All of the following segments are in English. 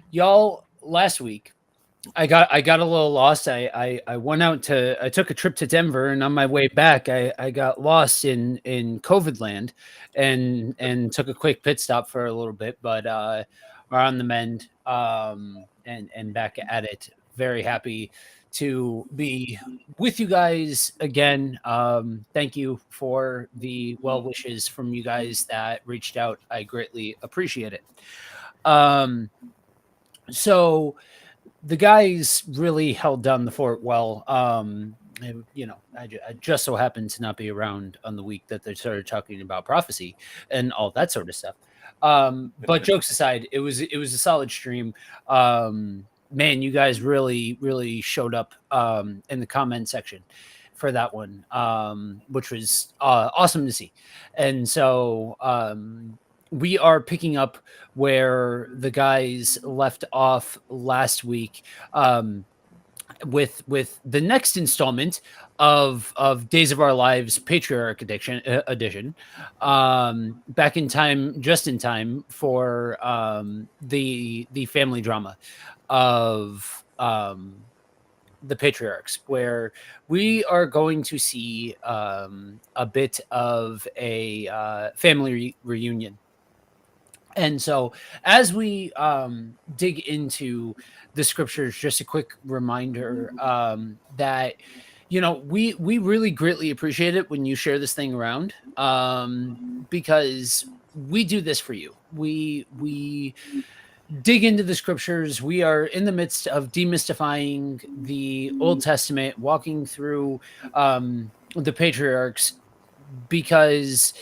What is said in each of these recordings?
Y'all, last week I got a little lost. I went out to I took a trip to Denver, and on my way back I got lost in COVID land, and took a quick pit stop for a little bit, but we're on the mend, and back at it. Very happy to be with you guys again. Thank you for the well wishes from you guys that reached out. I greatly appreciate it. Um, so the guys really held down the fort well. I just so happened to not be around on the week that they started talking about prophecy and all that sort of stuff. But jokes aside, it was a solid stream. Man, you guys really showed up in the comment section for that one, which was awesome to see. And so we are picking up where the guys left off last week, with the next installment of Days of Our Lives Patriarch edition, back in time, just in time for the family drama of the Patriarchs, where we are going to see a bit of a family reunion. And so, as we dig into the scriptures, just a quick reminder that we really greatly appreciate it when you share this thing around, because we do this for you. We dig into the scriptures. We are in the midst of demystifying the Old Testament, walking through the patriarchs, because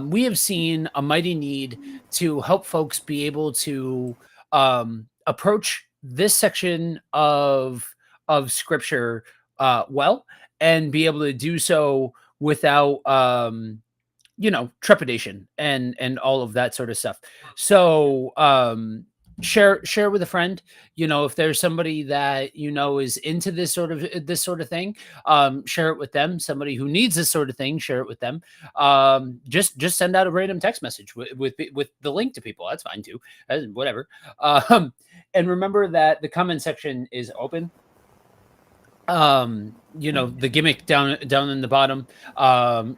we have seen a mighty need to help folks be able to approach this section of scripture well, and be able to do so without trepidation and all of that sort of stuff. So share with a friend. If there's somebody that is into this sort of thing, share it with them. Somebody who needs this sort of thing, share it with them. Just send out a random text message with the link to people. That's fine too. Whatever. And remember that the comment section is open. The gimmick down in the bottom.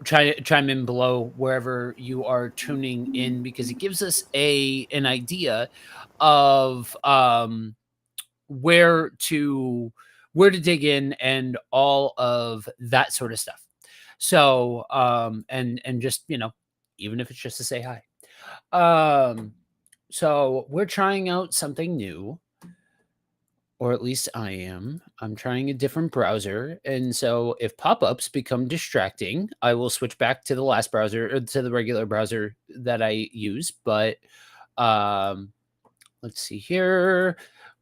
Chime in below wherever you are tuning in, because it gives us an idea of where to dig in and all of that sort of stuff. So and just even if it's just to say hi. So we're trying out something new, or at least I am. I'm trying a different browser. And so if pop-ups become distracting, I will switch back to the last browser, or to the regular browser that I use. But um, let's see here.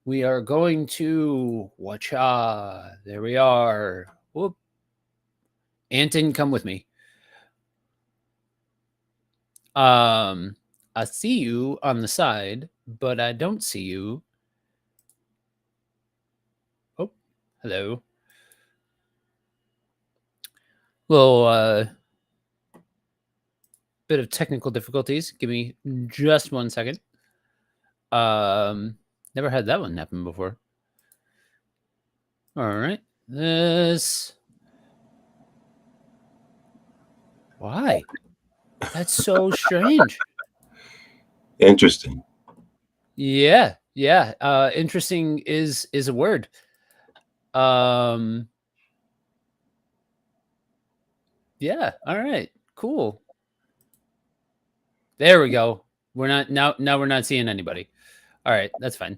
We are going to Watcha. There we are. Whoop. Anton, come with me. I see you on the side, but I don't see you. Oh, hello. Little bit of technical difficulties. Give me just 1 second. Never had that one happen before. All right. This. Why? That's so strange. Interesting. Yeah. Interesting is a word. Yeah. All right. Cool. There we go. We're not now we're not seeing anybody. All right, that's fine.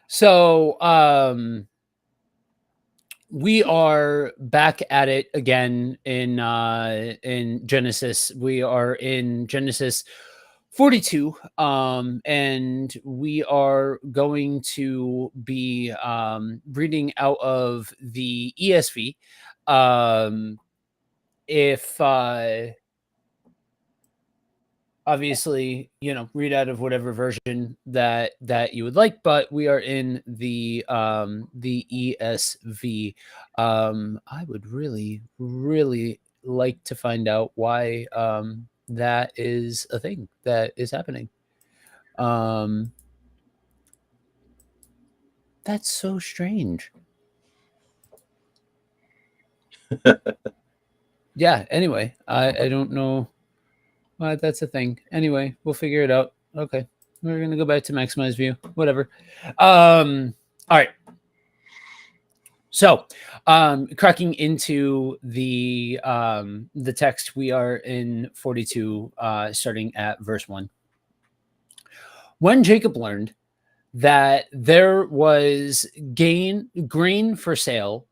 So we are back at it again in Genesis. We are in Genesis 42, and we are going to be reading out of the ESV. If obviously read out of whatever version that you would like, but we are in the ESV. I would really like to find out why that is a thing that is happening. Um, that's so strange. Yeah. Anyway, I don't know why that's a thing. Anyway, we'll figure it out. Okay, we're gonna go back to maximize view. Whatever. All right. So, cracking into the text, we are in 42, starting at verse 1. When Jacob learned that there was grain for sale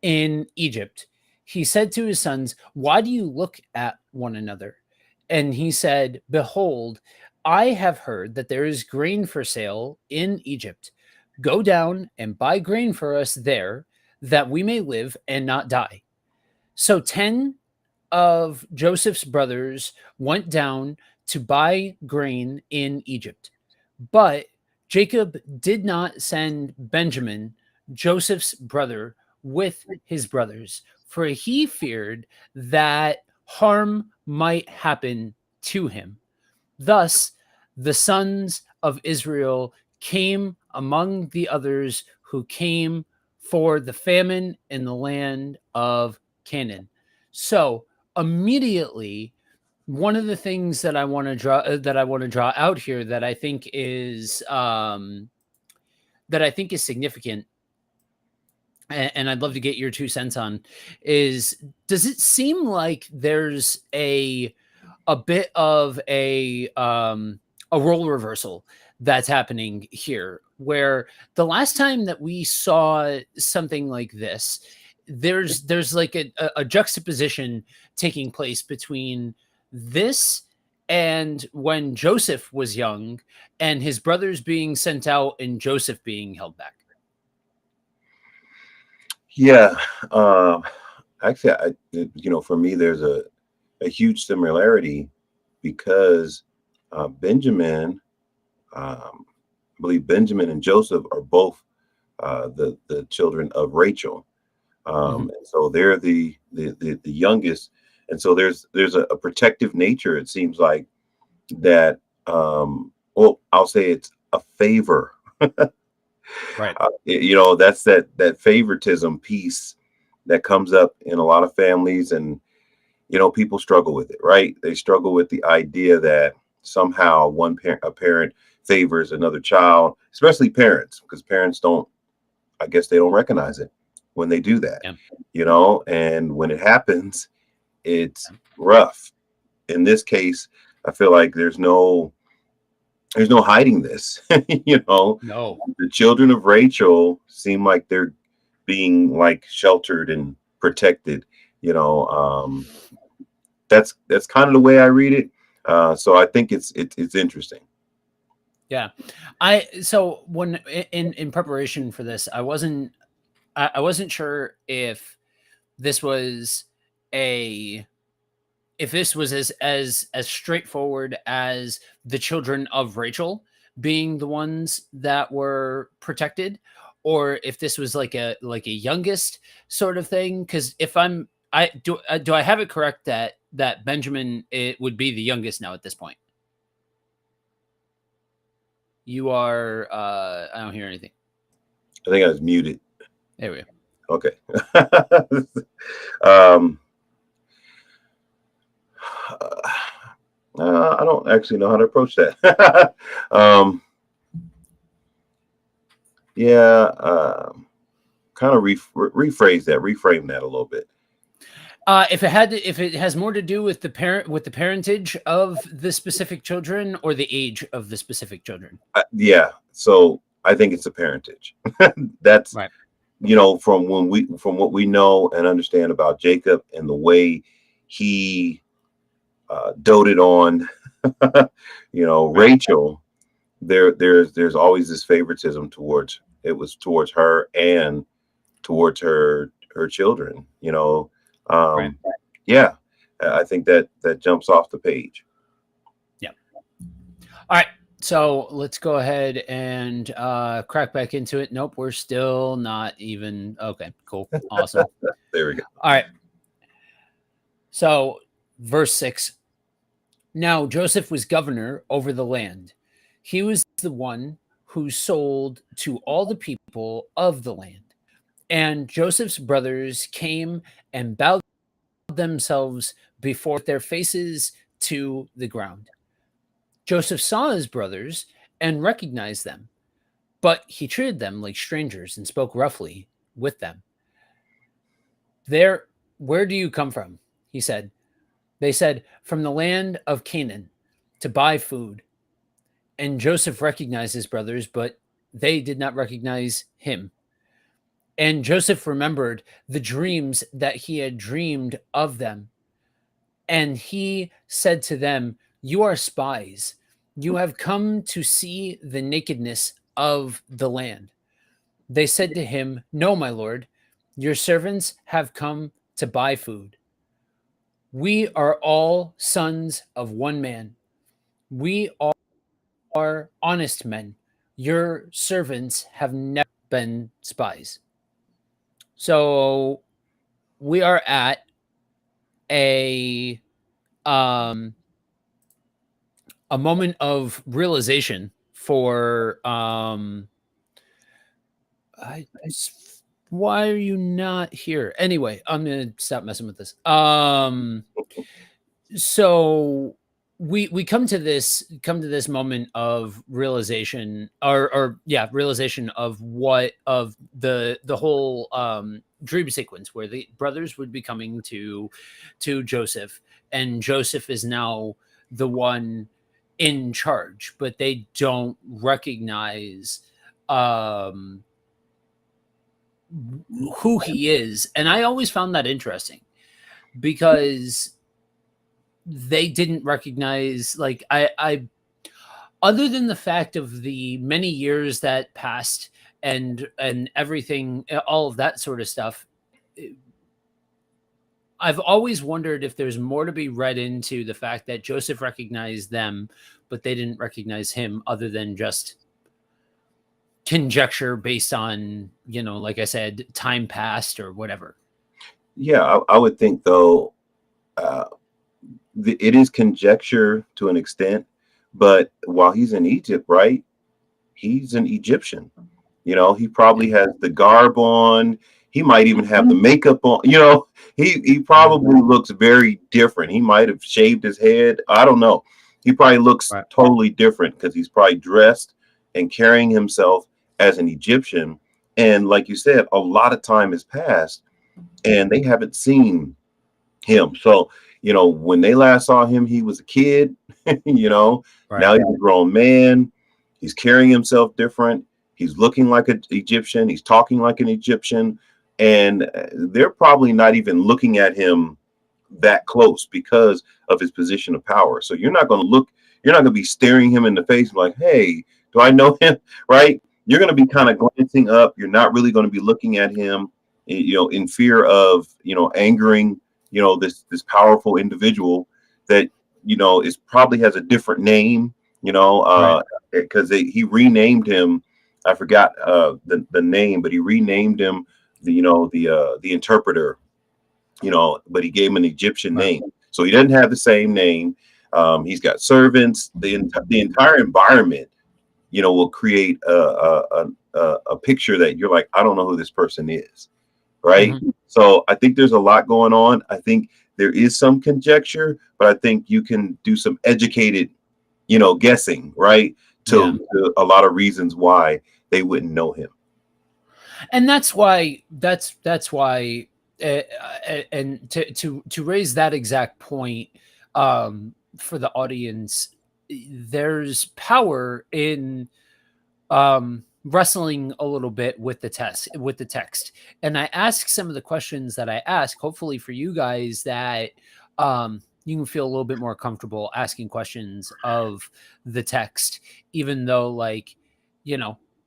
in Egypt, he said to his sons, "Why do you look at one another?" And he said, "Behold, I have heard that there is grain for sale in Egypt. Go down and buy grain for us there, that we may live and not die." So 10 of Joseph's brothers went down to buy grain in Egypt. But Jacob did not send Benjamin, Joseph's brother, with his brothers, for he feared that harm might happen to him. Thus, the sons of Israel came among the others who came for the famine in the land of Canaan. So, immediately, one of the things that I want to draw out here that I think is significant, and I'd love to get your 2 cents on, is does it seem like there's a bit of a role reversal that's happening here, where the last time that we saw something like this, there's like a juxtaposition taking place between this and when Joseph was young and his brothers being sent out and Joseph being held back. Yeah. Um, Actually, for me, there's a huge similarity because Benjamin, I believe Benjamin and Joseph are both the children of Rachel. Mhm. And so they're the youngest, and so there's a protective nature. It seems like that. Well, I'll say it's a favor. Right. That's that favoritism piece that comes up in a lot of families, and people struggle with it, right? They struggle with the idea that somehow a parent favors another child, especially parents, because parents don't, I guess they don't recognize it when they do that, Yeah. and when it happens, it's rough. In this case, I feel like there's no hiding this. No. The children of Rachel seem like they're being like sheltered and protected. You know, that's kind of the way I read it. So I think it's interesting. Yeah. So when in preparation for this, I wasn't sure this was a if this was as straightforward as the children of Rachel being the ones that were protected, or if this was like a youngest sort of thing. Because if do I have it correct that Benjamin, it would be the youngest now at this point? You are. I don't hear anything. I think I was muted. There we go. Okay. um, I don't actually know how to approach that. Yeah, kind of reframe that a little bit. If it has more to do with the parentage of the specific children or the age of the specific children. Yeah, so I think it's a parentage. That's Right. from what we know and understand about Jacob and the way he doted on Right. Rachel. There's always this favoritism towards her and towards her children. Right. Yeah, I think that jumps off the page. Yeah. All right. So let's go ahead and crack back into it. Nope, we're still not even. Okay, cool. Awesome. There we go. All right. So, verse 6. Now Joseph was governor over the land. He was the one who sold to all the people of the land. And Joseph's brothers came and bowed themselves before their faces to the ground. Joseph saw his brothers and recognized them, but he treated them like strangers and spoke roughly with them. Where do you come from? He said. They said, from the land of Canaan to buy food. And Joseph recognized his brothers, but they did not recognize him. And Joseph remembered the dreams that he had dreamed of them. And he said to them, you are spies. You have come to see the nakedness of the land. They said to him, no, my lord, your servants have come to buy food. We are all sons of one man. We are honest men. Your servants have never been spies. So we are at a moment of realization for why are you not here? Anyway, I'm gonna stop messing with this. So we come to this moment of realization, or realization of what of the whole dream sequence where the brothers would be coming to Joseph, and Joseph is now the one in charge, but they don't recognize who he is. And I always found that interesting because they didn't recognize, like, I other than the fact of the many years that passed and everything, all of that sort of stuff, I've always wondered if there's more to be read into the fact that Joseph recognized them, but they didn't recognize him, other than just conjecture based on, like I said, time passed or whatever. Yeah, I would think, though, it is conjecture to an extent, but while he's in Egypt, right, he's an Egyptian. He probably has the garb on. He might even have the makeup on. He probably looks very different. He might have shaved his head. I don't know. He probably looks totally different because he's probably dressed and carrying himself as an Egyptian. And like you said, a lot of time has passed and they haven't seen him. So, when they last saw him, he was a kid, now he's a grown man. He's carrying himself different. He's looking like an Egyptian. He's talking like an Egyptian. And they're probably not even looking at him that close because of his position of power. So you're not going to be staring him in the face like, hey, do I know him? Right? You're going to be kind of glancing up. You're not really going to be looking at him, in fear of, angering, this powerful individual that, is probably has a different name, because he renamed him. I forgot the name, but he renamed him the interpreter, but he gave him an Egyptian name. So he doesn't have the same name. He's got servants. The entire environment, will create a picture that you're like, I don't know who this person is. Right. Mm-hmm. So I think there's a lot going on. I think there is some conjecture, but I think you can do some educated, guessing, right, to a lot of reasons why they wouldn't know him. And that's why and to raise that exact point for the audience, there's power in wrestling a little bit with the text. And I ask some of the questions that I ask, hopefully for you guys, that you can feel a little bit more comfortable asking questions of the text, even though, like,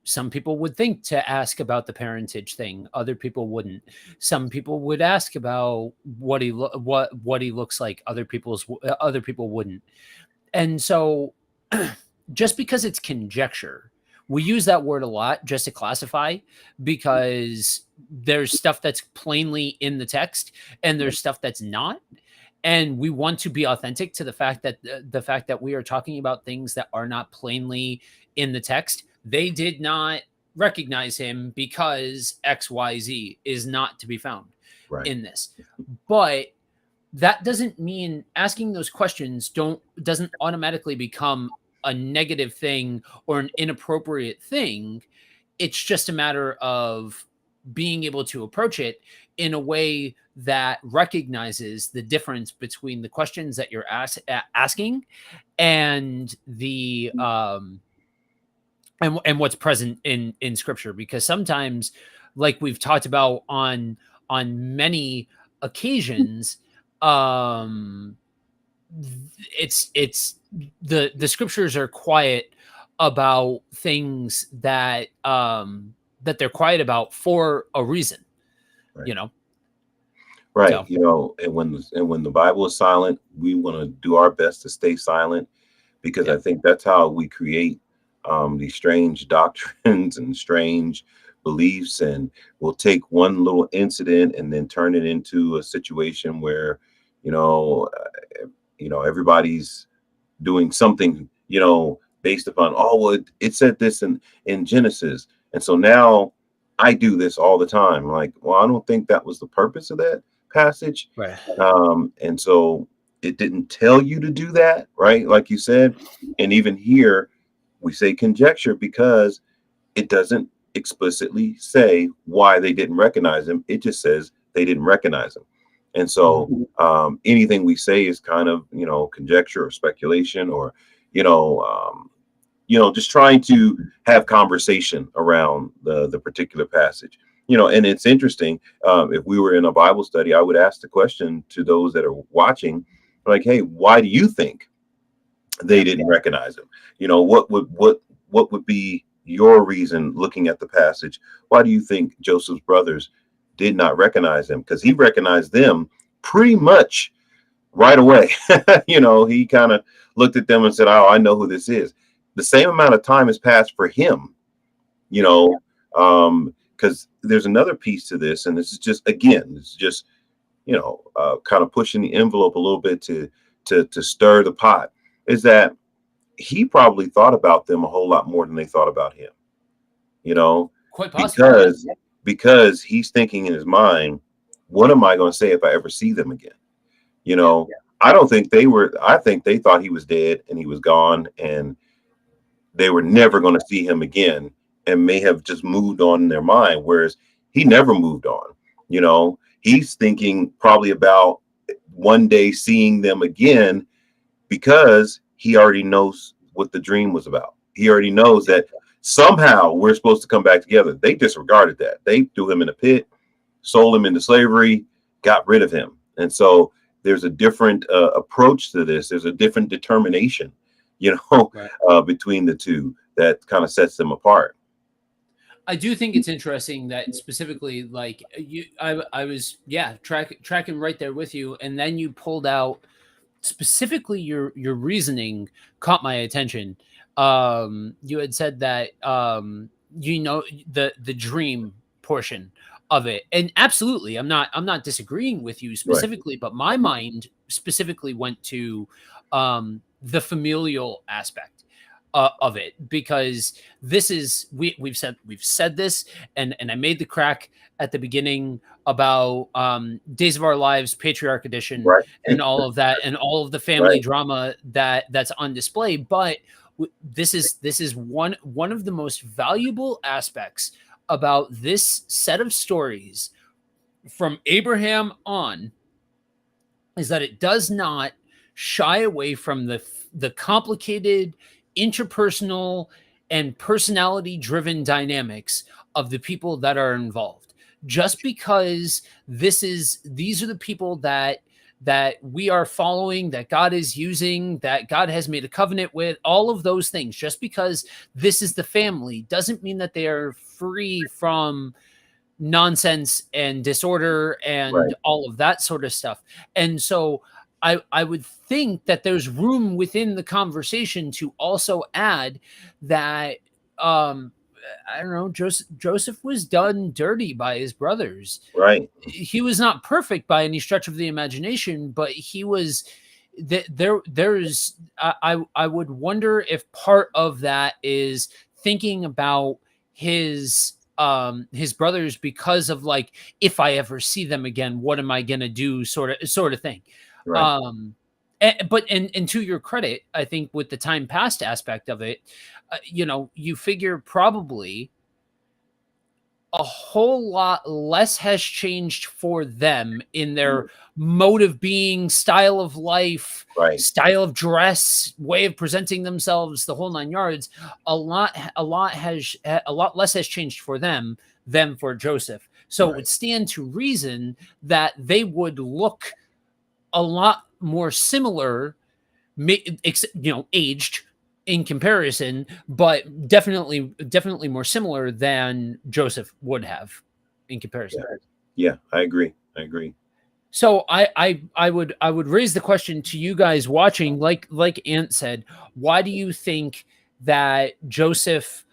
some people would think to ask about the parentage thing. Other people wouldn't. Some people would ask about what he looks like. Other people wouldn't. And so just because it's conjecture, we use that word a lot just to classify, because there's stuff that's plainly in the text and there's stuff that's not. and we want to be authentic to the fact that the fact that we are talking about things that are not plainly in the text. They did not recognize him because XYZ is not to be found Right. in this. But that doesn't mean asking those questions doesn't automatically become a negative thing or an inappropriate thing. It's just a matter of being able to approach it in a way that recognizes the difference between the questions that you're asking and the and what's present in scripture. Because sometimes, like we've talked about on many occasions, um it's the scriptures are quiet about things that that they're quiet about for a reason, Right. you know. Right. So You know, and when the Bible is silent, we want to do our best to stay silent, because I yeah. think that's how we create these strange doctrines and strange beliefs. And we'll take one little incident and then turn it into a situation where, you know, everybody's doing something, based upon, oh, well, it said this in Genesis. And so now I do this all the time. Like, well, I don't think that was the purpose of that passage. Right. And so it didn't tell you to do that, right? Like you said. And even here, we say conjecture because it doesn't explicitly say why they didn't recognize him. It just says they didn't recognize him. And so anything we say is kind of, conjecture or speculation, or, you know, um, just trying to have conversation around the particular passage. And it's interesting. If we were in a Bible study, I would ask the question to those that are watching, like, hey, why do you think they didn't recognize him? What would be your reason looking at the passage? Why do you think Joseph's brothers did not recognize him? Because he recognized them pretty much right away. He kind of looked at them and said, oh, I know who this is. The same amount of time has passed for him, because there's another piece to this. And this is just, again, it's just, kind of pushing the envelope a little bit to stir the pot, is that he probably thought about them a whole lot more than they thought about him, Quite possibly, because he's thinking in his mind, what am I going to say if I ever see them again? I don't think I think they thought he was dead and he was gone and they were never going to see him again, and may have just moved on in their mind. Whereas he never moved on. He's thinking probably about one day seeing them again, because he already knows what the dream was about. He already knows that somehow we're supposed to come back together. They disregarded that. They threw him in a pit, sold him into slavery, got rid of him. And so there's a different approach to this. There's a different determination, right. between the two that kind of sets them apart. I do think it's interesting that specifically, like I was, tracking right there with you, and then you pulled out specifically your reasoning caught my attention. You had said that the dream portion of it, and absolutely, I'm not disagreeing with you Right. specifically, but my mind specifically went to the familial aspect of it, because this is we've said this, and I made the crack at the beginning about Days of Our Lives Patriarch Edition Right. and all of that and all of the family Right. drama that's on display. But this is one of the most valuable aspects about this set of stories from Abraham on, is that it does not shy away from the complicated interpersonal and personality driven dynamics of the people that are involved. Just because these are the people that we are following, that God is using, that God has made a covenant with, all of those things, just because this is the family doesn't mean that they are free from nonsense and disorder Right. and all of that sort of stuff. And so I would think that there's room within the conversation to also add that um I don't know, Joseph was done dirty by his brothers. Right. He was not perfect by any stretch of the imagination, but he was there's I would wonder if part of that is thinking about his brothers, because of like, if I ever see them again, what am I gonna do, sort of thing. Right. But to your credit, I think with the time past aspect of it, you figure probably a whole lot less has changed for them in their mode of being, style of life, Right. style of dress, way of presenting themselves, the whole nine yards. A lot less has changed for them than for Joseph. So it would stand to reason that they would look a lot more similar, aged in comparison, but definitely more similar than Joseph would have in comparison. Yeah, I agree. So I would raise the question to you guys watching, like Ant said, why do you think that Joseph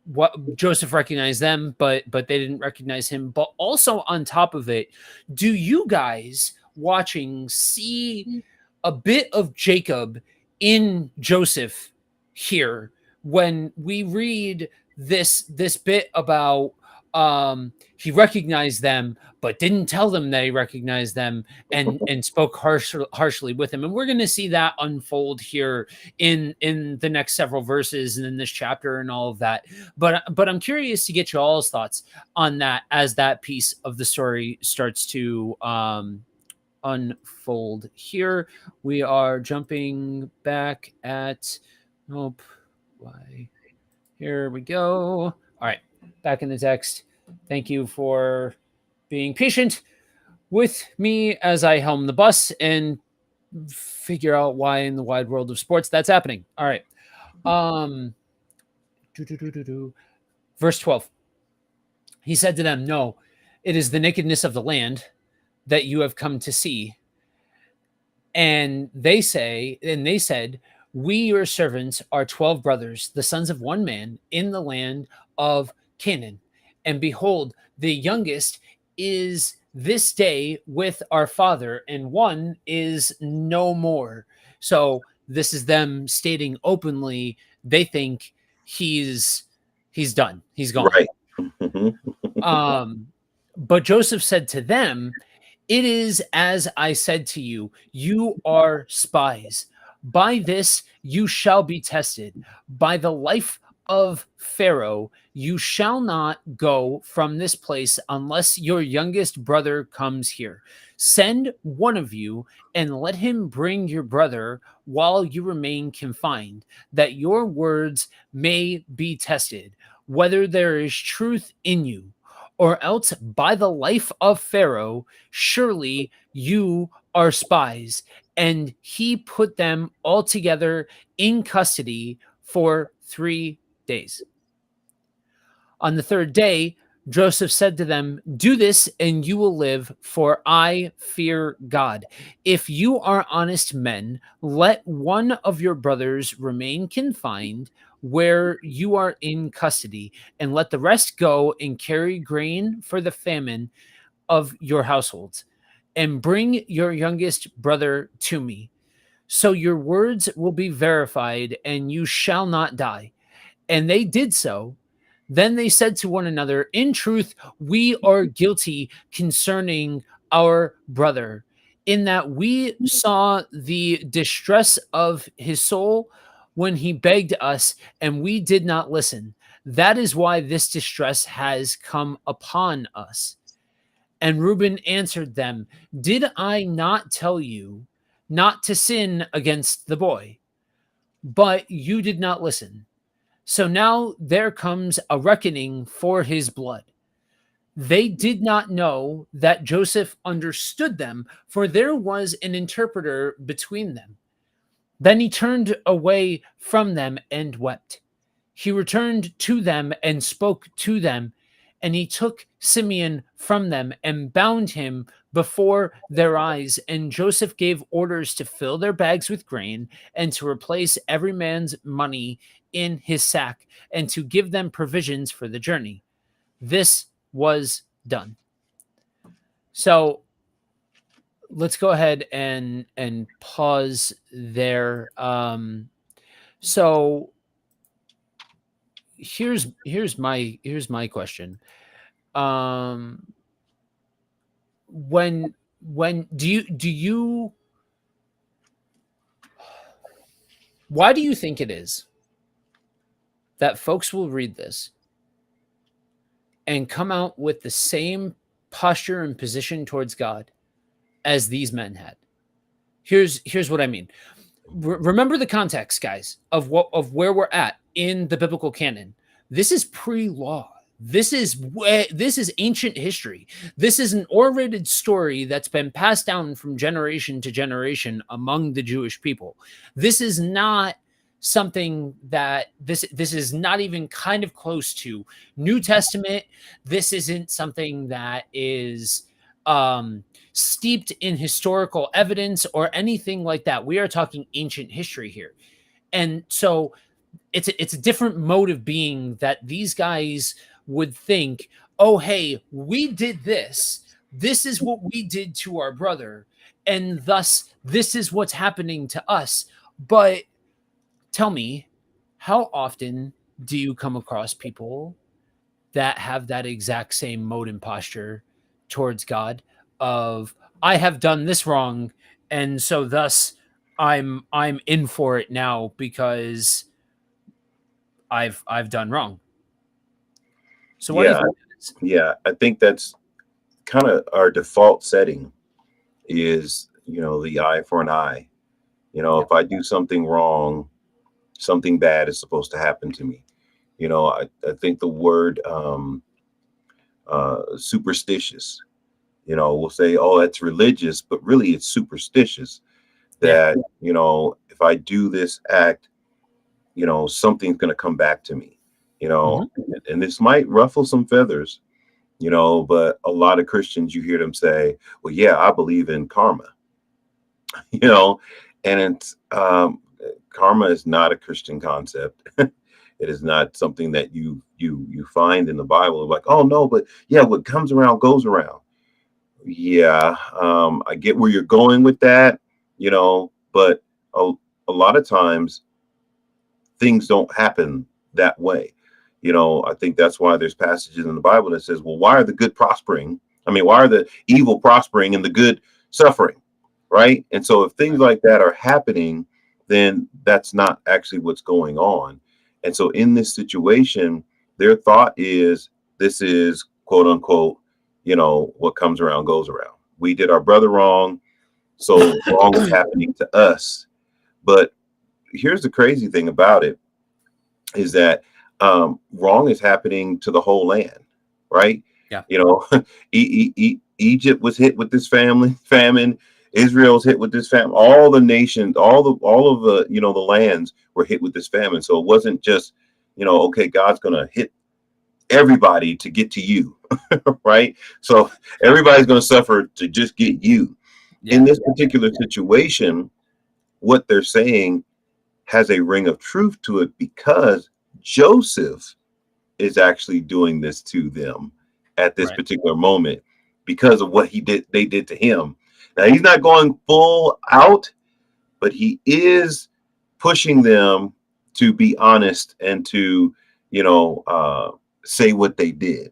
recognized them, but they didn't recognize him? But also on top of it, do you guys watching see a bit of Jacob in Joseph here when we read this bit about he recognized them but didn't tell them that he recognized them, and spoke harshly with him? And we're going to see that unfold here in the next several verses and in this chapter and all of that. But I'm curious to get y'all's thoughts on that as that piece of the story starts to unfold here. We are jumping back at why here we go. All right, back in the text. Thank you for being patient with me as I helm the bus and figure out why in the wide world of sports that's happening. All right. Verse 12. He said to them, "No, it is the nakedness of the land that you have come to see." And they said, "We, your servants, are 12 brothers, the sons of one man, in the land of Canaan. And behold, the youngest is this day with our father, and one is no more." So this is them stating openly they think he's done. He's gone. Right. But Joseph said to them, "It is as I said to you, you are spies. By this you shall be tested. By the life of Pharaoh, you shall not go from this place unless your youngest brother comes here. Send one of you and let him bring your brother while you remain confined, that your words may be tested, whether there is truth in you. Or else, by the life of Pharaoh, surely you are spies." And he put them all together in custody for 3 days. On the third day, Joseph said to them, "Do this and you will live, for I fear God. If you are honest men, let one of your brothers remain confined where you are in custody, and let the rest go and carry grain for the famine of your households, and bring your youngest brother to me. So your words will be verified, and you shall not die." And they did so. Then they said to one another, "In truth, we are guilty concerning our brother, in that we saw the distress of his soul when he begged us, and we did not listen. That is why this distress has come upon us." And Reuben answered them, "Did I not tell you not to sin against the boy? But you did not listen. So now there comes a reckoning for his blood." They did not know that Joseph understood them, for there was an interpreter between them. Then he turned away from them and wept. He returned to them and spoke to them, and he took Simeon from them and bound him before their eyes, and Joseph gave orders to fill their bags with grain and to replace every man's money in his sack and to give them provisions for the journey. This was done. So let's go ahead and pause there. So here's my question. Um, when do you why do you think it is that folks will read this and come out with the same posture and position towards God as these men had? Here's what I mean. Remember the context, guys, of where we're at in the biblical canon. This is pre-law. This is ancient history. This is an orated story that's been passed down from generation to generation among the Jewish people. This is not something that this is not even kind of close to New Testament. This isn't something that is steeped in historical evidence or anything like that. We are talking ancient history here. And so it's a different mode of being that these guys would think, oh, hey, we did this. This is what we did to our brother. And thus, this is what's happening to us. But tell me, how often do you come across people that have that exact same mode and posture towards God of, I have done this wrong, and so thus I'm in for it now because I've done wrong. So what do you Yeah, think that is? yeah. I think that's kind of our default setting is, the eye for an eye. Yeah. If I do something wrong, something bad is supposed to happen to me. I think the word superstitious, we'll say, oh, that's religious, but really it's superstitious Yeah. that, if I do this act, something's going to come back to me, Mhm. and this might ruffle some feathers, but a lot of Christians, you hear them say, well, yeah, I believe in karma, you know, and it's, karma is not a Christian concept. It is not something that you find in the Bible. Like, oh no, but yeah, what comes around goes around. Yeah, I get where you're going with that, but a, a lot of times things don't happen that way. I think that's why there's passages in the Bible that says, well, why are the good prospering? I mean, why are the evil prospering and the good suffering? Right. And so if things like that are happening, then that's not actually what's going on. And so in this situation, their thought is this is quote unquote, what comes around goes around. We did our brother wrong. So wrong is happening to us. But here's the crazy thing about it is that wrong is happening to the whole land, right? Yeah. Egypt was hit with this famine. Israel's hit with this famine. All the nations, all of the the lands were hit with this famine. So it wasn't just okay, God's gonna hit everybody to get to you, right? So everybody's gonna suffer to just get you. In Yeah. this particular situation, what they're saying has a ring of truth to it because Joseph is actually doing this to them at this Right. particular moment because of what they did to him. Now he's not going full out, but he is pushing them to be honest and to, say what they did.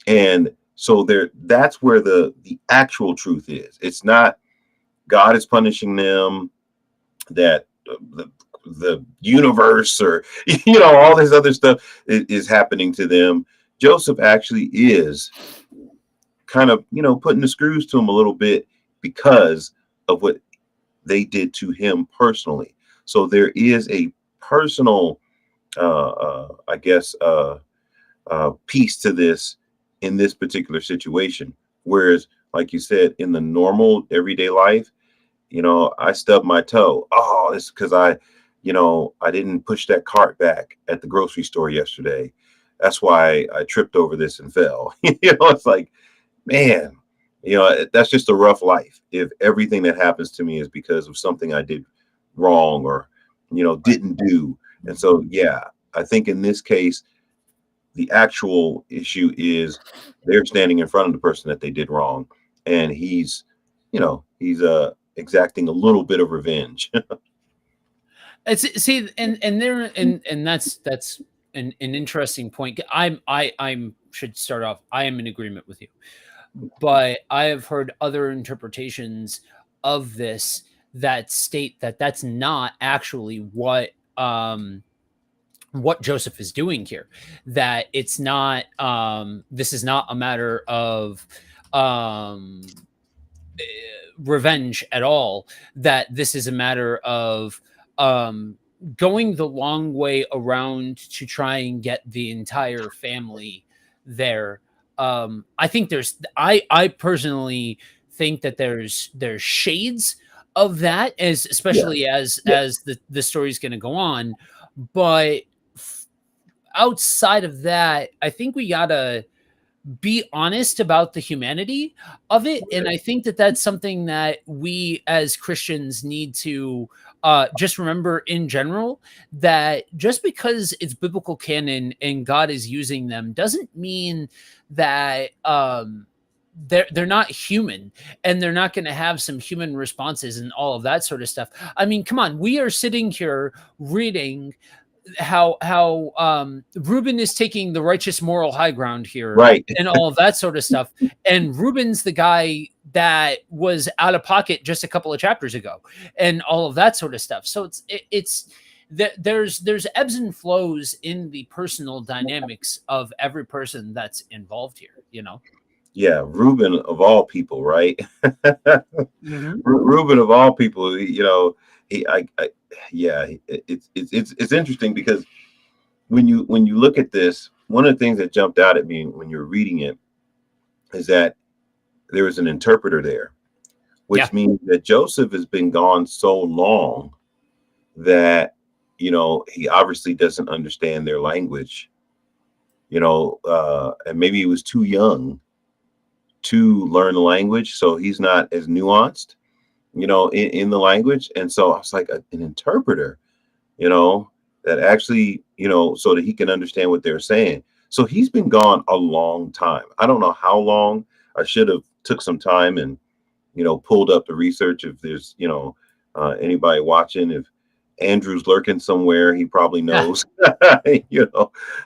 And so that's where the actual truth is. It's not God is punishing them, that the universe or all this other stuff is happening to them. Joseph actually is kind of putting the screws to him a little bit because of what they did to him personally. So there is a personal I guess piece to this in this particular situation, whereas like you said, in the normal everyday life, I stubbed my toe. Oh, it's because I didn't push that cart back at the grocery store yesterday. That's why I tripped over this and fell. It's like, man, that's just a rough life. If everything that happens to me is because of something I did wrong or, Right. didn't do. And so, yeah, I think in this case, the actual issue is they're standing in front of the person that they did wrong. And he's exacting a little bit of revenge. It's see, and there and that's an interesting point. I'm should start off. I am in agreement with you, but I have heard other interpretations of this that state that that's not actually what Joseph is doing here. That it's not this is not a matter of um revenge at all, that this is a matter of um going the long way around to try and get the entire family there. I think I personally think that there's shades of that, as Yeah. especially as Yeah. the story's going to go on, but f- outside of that, I think we gotta be honest about the humanity of it. And I think that that's something that we as Christians need to just remember in general, that just because it's biblical canon and God is using them doesn't mean that they're not human, and they're not going to have some human responses and all of that sort of stuff. I mean, come on, we are sitting here reading how Reuben is taking the righteous moral high ground here Right. and all of that sort of stuff. And Reuben's the guy that was out of pocket just a couple of chapters ago and all of that sort of stuff. So it's there's ebbs and flows in the personal dynamics of every person that's involved here, you know. Yeah. Reuben of all people, right? Hmm. Reuben of all people, he, yeah, it's interesting because when you look at this, one of the things that jumped out at me when you're reading it is that there was an interpreter there, Yeah. which means that Joseph has been gone so long that he obviously doesn't understand their language, and maybe he was too young to learn the language, so he's not as nuanced, in the language. And so I was like, an interpreter, you know, that actually, so that he can understand what they're saying. So he's been gone a long time. I don't know how long. I should have took some time and, pulled up the research. If there's, anybody watching, if Andrew's lurking somewhere, he probably Yeah. knows,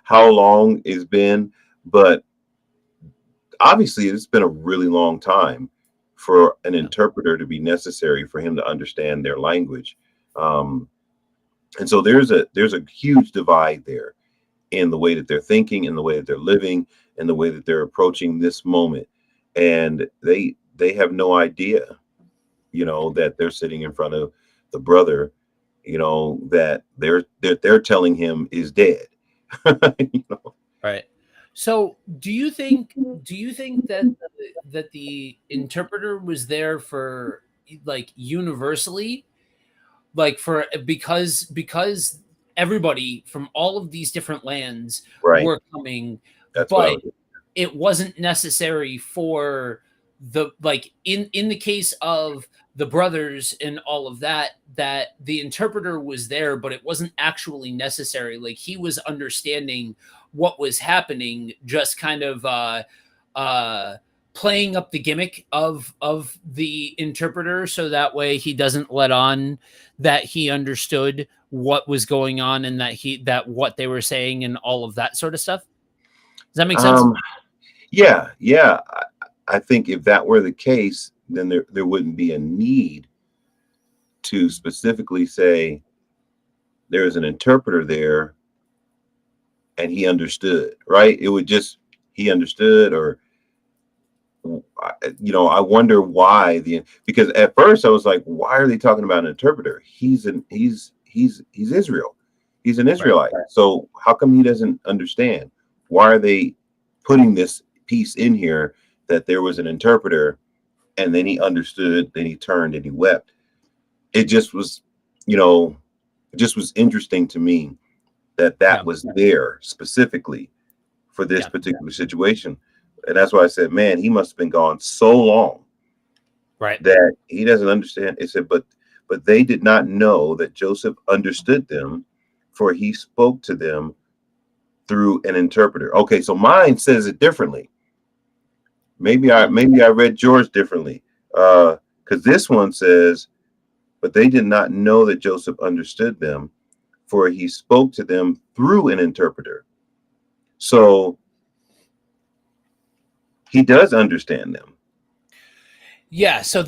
how long it's been. But obviously, it's been a really long time for an Yeah. interpreter to be necessary for him to understand their language. Um, and so there's a huge divide there in the way that they're thinking, in the way that they're living, in the way that they're approaching this moment. And they have no idea, that they're sitting in front of the brother, that they're telling him is dead. You know? Right. So, do you think that the interpreter was there for like universally, like for because everybody from all of these different lands Right. were coming, That's what I but was. it wasn't necessary for the like in the case of the brothers and all of that, that the interpreter was there, but it wasn't actually necessary. Like he was understanding what was happening, just kind of uh playing up the gimmick of the interpreter, so that way he doesn't let on that he understood what was going on, and that what they were saying and all of that sort of stuff. Does that make sense? Um, yeah, yeah. I think if that were the case, then there wouldn't be a need to specifically say there is an interpreter there and he understood, right? It would just he understood, or I wonder why because at first I was like, why are they talking about an interpreter? He's Israel, he's an Right. Israelite. So how come he doesn't understand? Why are they putting this piece in here that there was an interpreter, and then he understood, then he turned and he wept? It just was, you know, it just was interesting to me that Yeah. was there specifically for this Yeah. particular situation. And that's why I said, man, he must have been gone so long Right. that he doesn't understand. It said, but they did not know that Joseph understood them, for he spoke to them through an interpreter. Okay, so mine says it differently. Maybe I read yours differently. Because this one says, but they did not know that Joseph understood them, for he spoke to them through an interpreter. So he does understand them. Yeah, so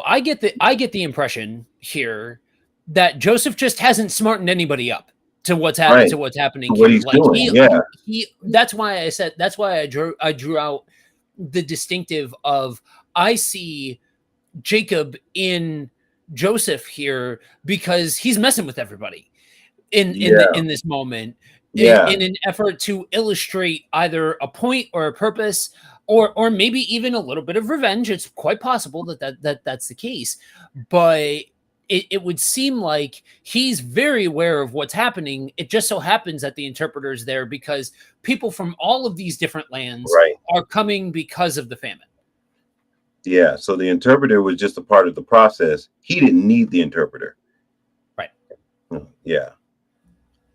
I get the impression here that Joseph just hasn't smartened anybody up to what's Right. happening What here. he's doing, yeah. He that's why I drew out the distinctive of, I see Jacob in Joseph here because he's messing with everybody in this moment, Yeah. in an effort to illustrate either a point or a purpose, or maybe even a little bit of revenge. It's quite possible that's the case, but it would seem like he's very aware of what's happening. It just so happens that the interpreter's there because people from all of these different lands Right. are coming because of the famine. Yeah. So the interpreter was just a part of the process. He didn't need the interpreter. Right. Yeah.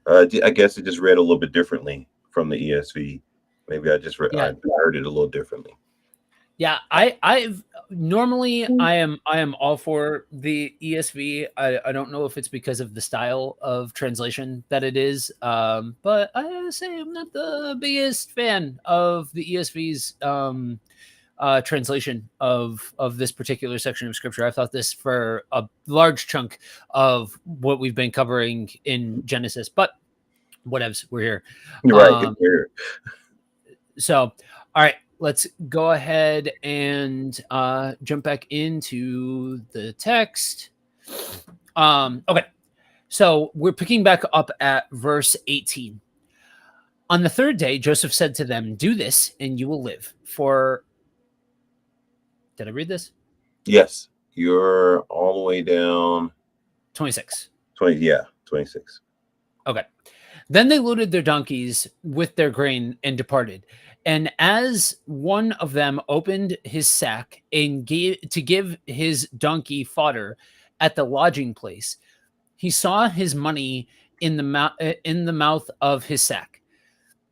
I guess it just read a little bit differently from the ESV. Maybe I just heard it a little differently. Yeah, I've normally I am all for the ESV. I don't know if it's because of the style of translation that it is, but I say I'm not the biggest fan of the ESV's translation of this particular section of scripture. I thought this for a large chunk of what we've been covering in Genesis, but whatevs, we're here. Right. So, all right, let's go ahead and jump back into the text. Okay, so we're picking back up at verse 18. On the third day, Joseph said to them, "Do this, and you will live." For did I read this? Yes, you're all the way down 26. 26. Okay. Then they loaded their donkeys with their grain and departed. And as one of them opened his sack and to give his donkey fodder at the lodging place, he saw his money in the mouth of his sack.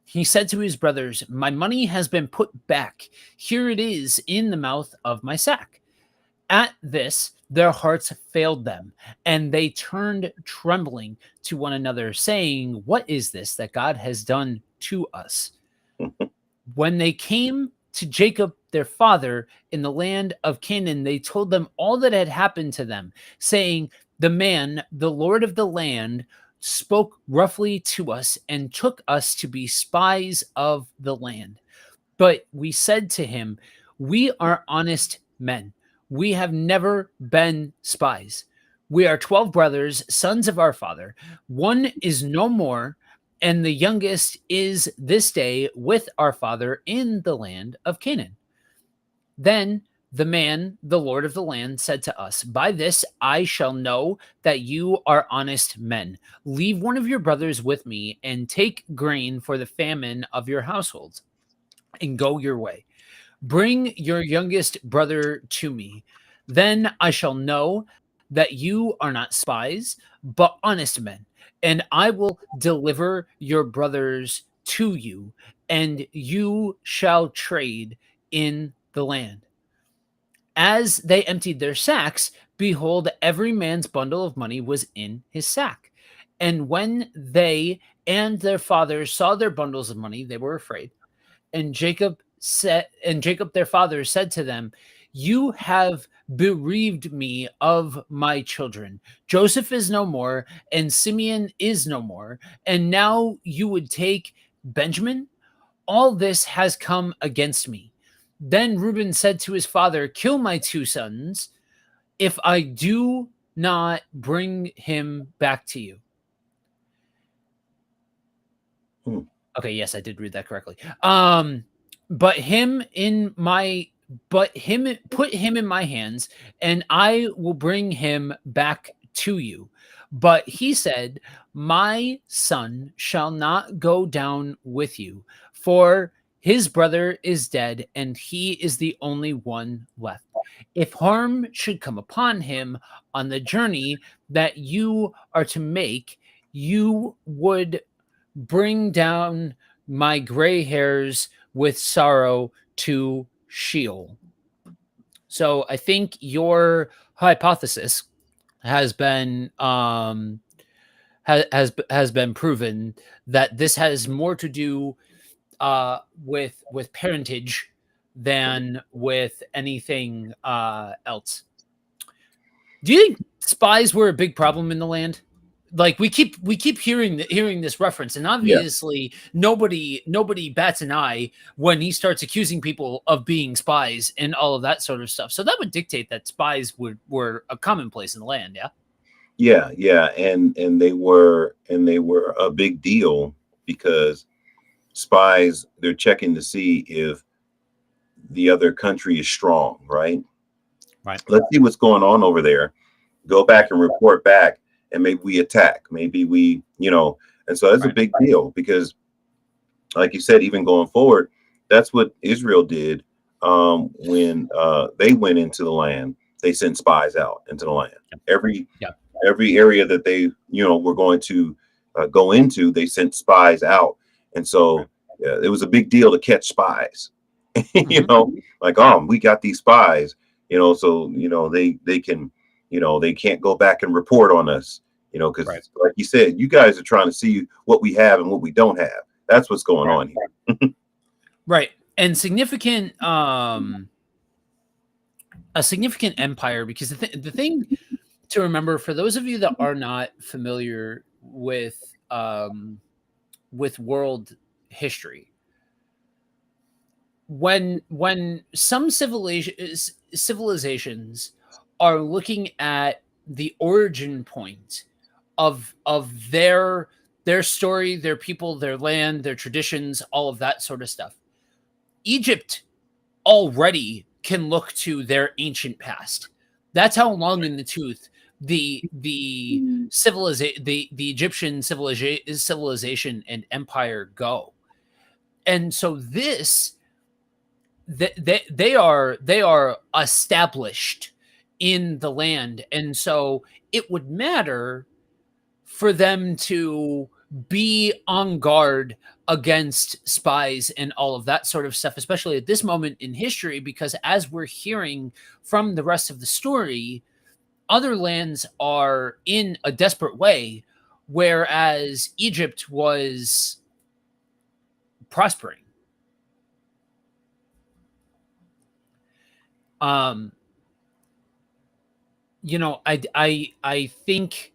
He said to his brothers, "My money has been put back. Here it is in the mouth of my sack." At this, their hearts failed them, and they turned trembling to one another, saying, "What is this that God has done to us?" When they came to Jacob, their father, in the land of Canaan, they told them all that had happened to them, saying, "The man, the Lord of the land, spoke roughly to us and took us to be spies of the land. But we said to him, 'We are honest men. We have never been spies. We are 12 brothers, sons of our father. One is no more, and the youngest is this day with our father in the land of Canaan.' Then the man, the Lord of the land, said to us, 'By this I shall know that you are honest men. Leave one of your brothers with me and take grain for the famine of your households and go your way. Bring your youngest brother to me. Then I shall know that you are not spies, but honest men, and I will deliver your brothers to you, and you shall trade in the land.' As they emptied their sacks, behold, every man's bundle of money was in his sack. And when they and their fathers saw their bundles of money, they were afraid. And Jacob their father said to them, 'You have bereaved me of my children. Joseph is no more, and Simeon is no more, and now you would take Benjamin? All this has come against me.' Then Reuben said to his father, 'Kill my two sons, if I do not bring him back to you.'" Okay, yes, I did read that correctly. But put him in my hands, and I will bring him back to you. But he said, "My son shall not go down with you, for His brother is dead, and he is the only one left. If harm should come upon him on the journey that you are to make, you would bring down my gray hairs with sorrow to Sheol. So I think your hypothesis has been has been proven that this has more to do with parentage than with anything else. Do you think spies were a big problem in the land? Like we keep hearing this reference, and Yeah. obviously nobody bats an eye when he starts accusing people of being spies and all of that sort of stuff. So that would dictate that spies were a commonplace in the land. Yeah. Yeah, and they were a big deal because spies, they're checking to see if the other country is strong, right? Right. Let's see what's going on over there. Go back and report back, and maybe we attack. Maybe we, and so that's a Right. big deal because, like you said, even going forward, that's what Israel did when they went into the land. They sent spies out into the land. Every Yeah. every area that they were going to go into, they sent spies out, and so it was a big deal to catch spies. Like, we got these spies, so they can, they can't go back and report on us, because Right. like you said, you guys are trying to see what we have and what we don't have. That's what's going on here. Right. And a significant empire, because the thing to remember for those of you that are not familiar with world history, when some civilizations are looking at the origin point of their story, their people, their land, their traditions, all of that sort of stuff, Egypt already can look to their ancient past. That's how long in the tooth the Egyptian civilization and empire go. And so they are established in the land, and so it would matter for them to be on guard against spies and all of that sort of stuff, especially at this moment in history, because as we're hearing from the rest of the story, other lands are in a desperate way, whereas Egypt was prospering. Um, I think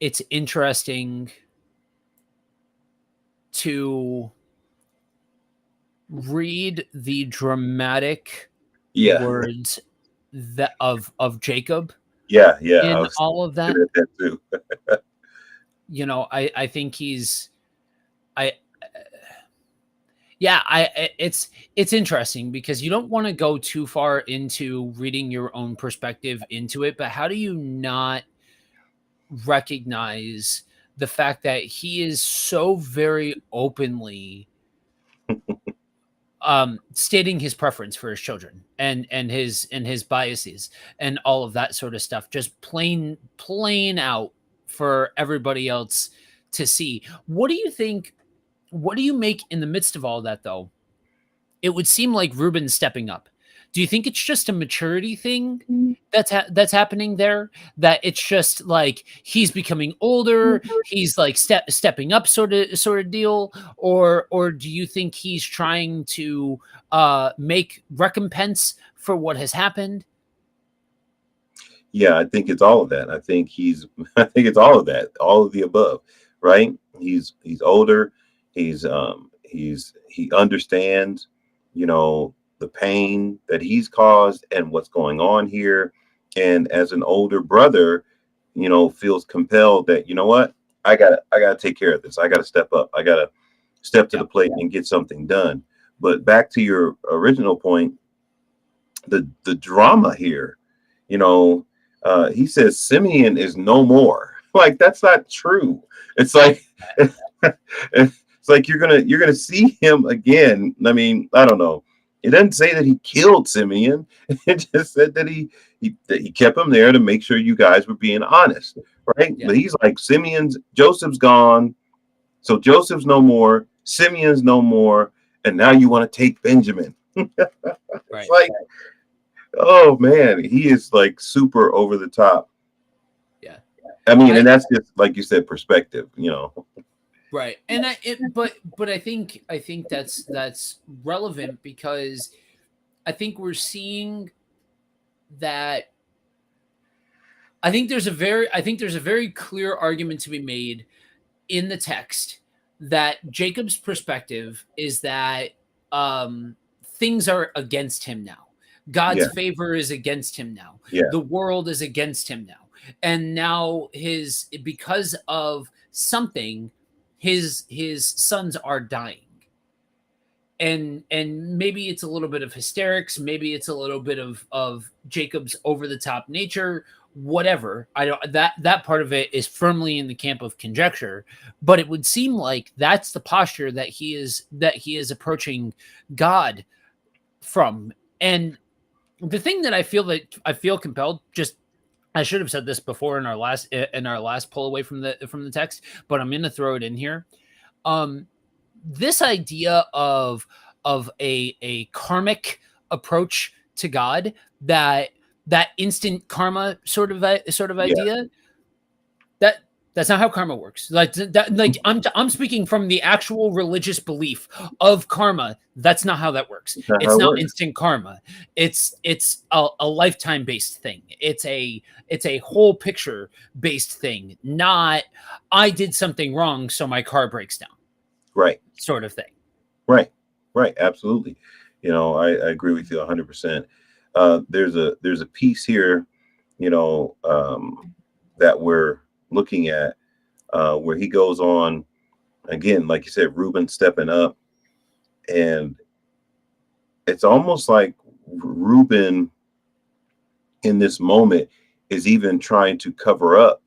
it's interesting to read the dramatic Yeah, words that of Jacob yeah. I in was all of that. looking at that too. I think he's I yeah, it's interesting because you don't want to go too far into reading your own perspective into it, but how do you not recognize the fact that he is so very openly stating his preference for his children and his biases and all of that sort of stuff, just plain out for everybody else to see. What do you think? What do you make in the midst of all that, though? It would seem like Ruben's stepping up. Do you think it's just a maturity thing that's happening there? That it's just like he's becoming older, he's like stepping up sort of deal, or do you think he's trying to make recompense for what has happened? Yeah, I think it's all of that. I think I think it's all of that, all of the above, right? He's older. He understands, the pain that he's caused and what's going on here. And as an older brother, feels compelled that, what? I gotta take care of this. I gotta step up. I gotta step to Yeah. the plate and get something done. But back to your original point, the drama here, you know, he says Simeon is no more. Like, that's not true. It's like It's like you're gonna see him again. I mean, I don't know. It doesn't say that he killed Simeon. It just said that he kept him there to make sure you guys were being honest, right? Yeah. But he's like, Joseph's gone, so Joseph's no more, Simeon's no more, and now you want to take Benjamin. It's Right. like, oh man, he is like super over the top. Yeah. I mean, I and that's just like you said, perspective, you know. Right. And but I think that's relevant because I think we're seeing that I think there's a very clear argument to be made in the text that Jacob's perspective is that things are against him now. God's Yeah, favor is against him now. yeah, The world is against him now. And now his because of something, his sons are dying. And maybe it's a little bit of hysterics, maybe it's a little bit of Jacob's over the top nature, whatever. I don't that part of it is firmly in the camp of conjecture, but it would seem like that's the posture that he is approaching God from. And the thing that I feel compelled, just I should have said this before in our last pull away from the text, but I'm going to throw it in here. um this idea of a karmic approach to God, that instant karma sort of yeah. idea, that that's not how karma works. Like I'm speaking from the actual religious belief of karma. That's not how that works. That's not how It's it not works. instant karma. It's a lifetime based thing. It's a whole picture based thing. Not I did something wrong, so my car breaks down, Right, sort of thing. right, right. Absolutely. You know, I agree with you 100%. There's a piece here, you know, that we're looking at, where he goes on again, like you said, Reuben stepping up, and it's almost like Reuben in this moment is even trying to cover up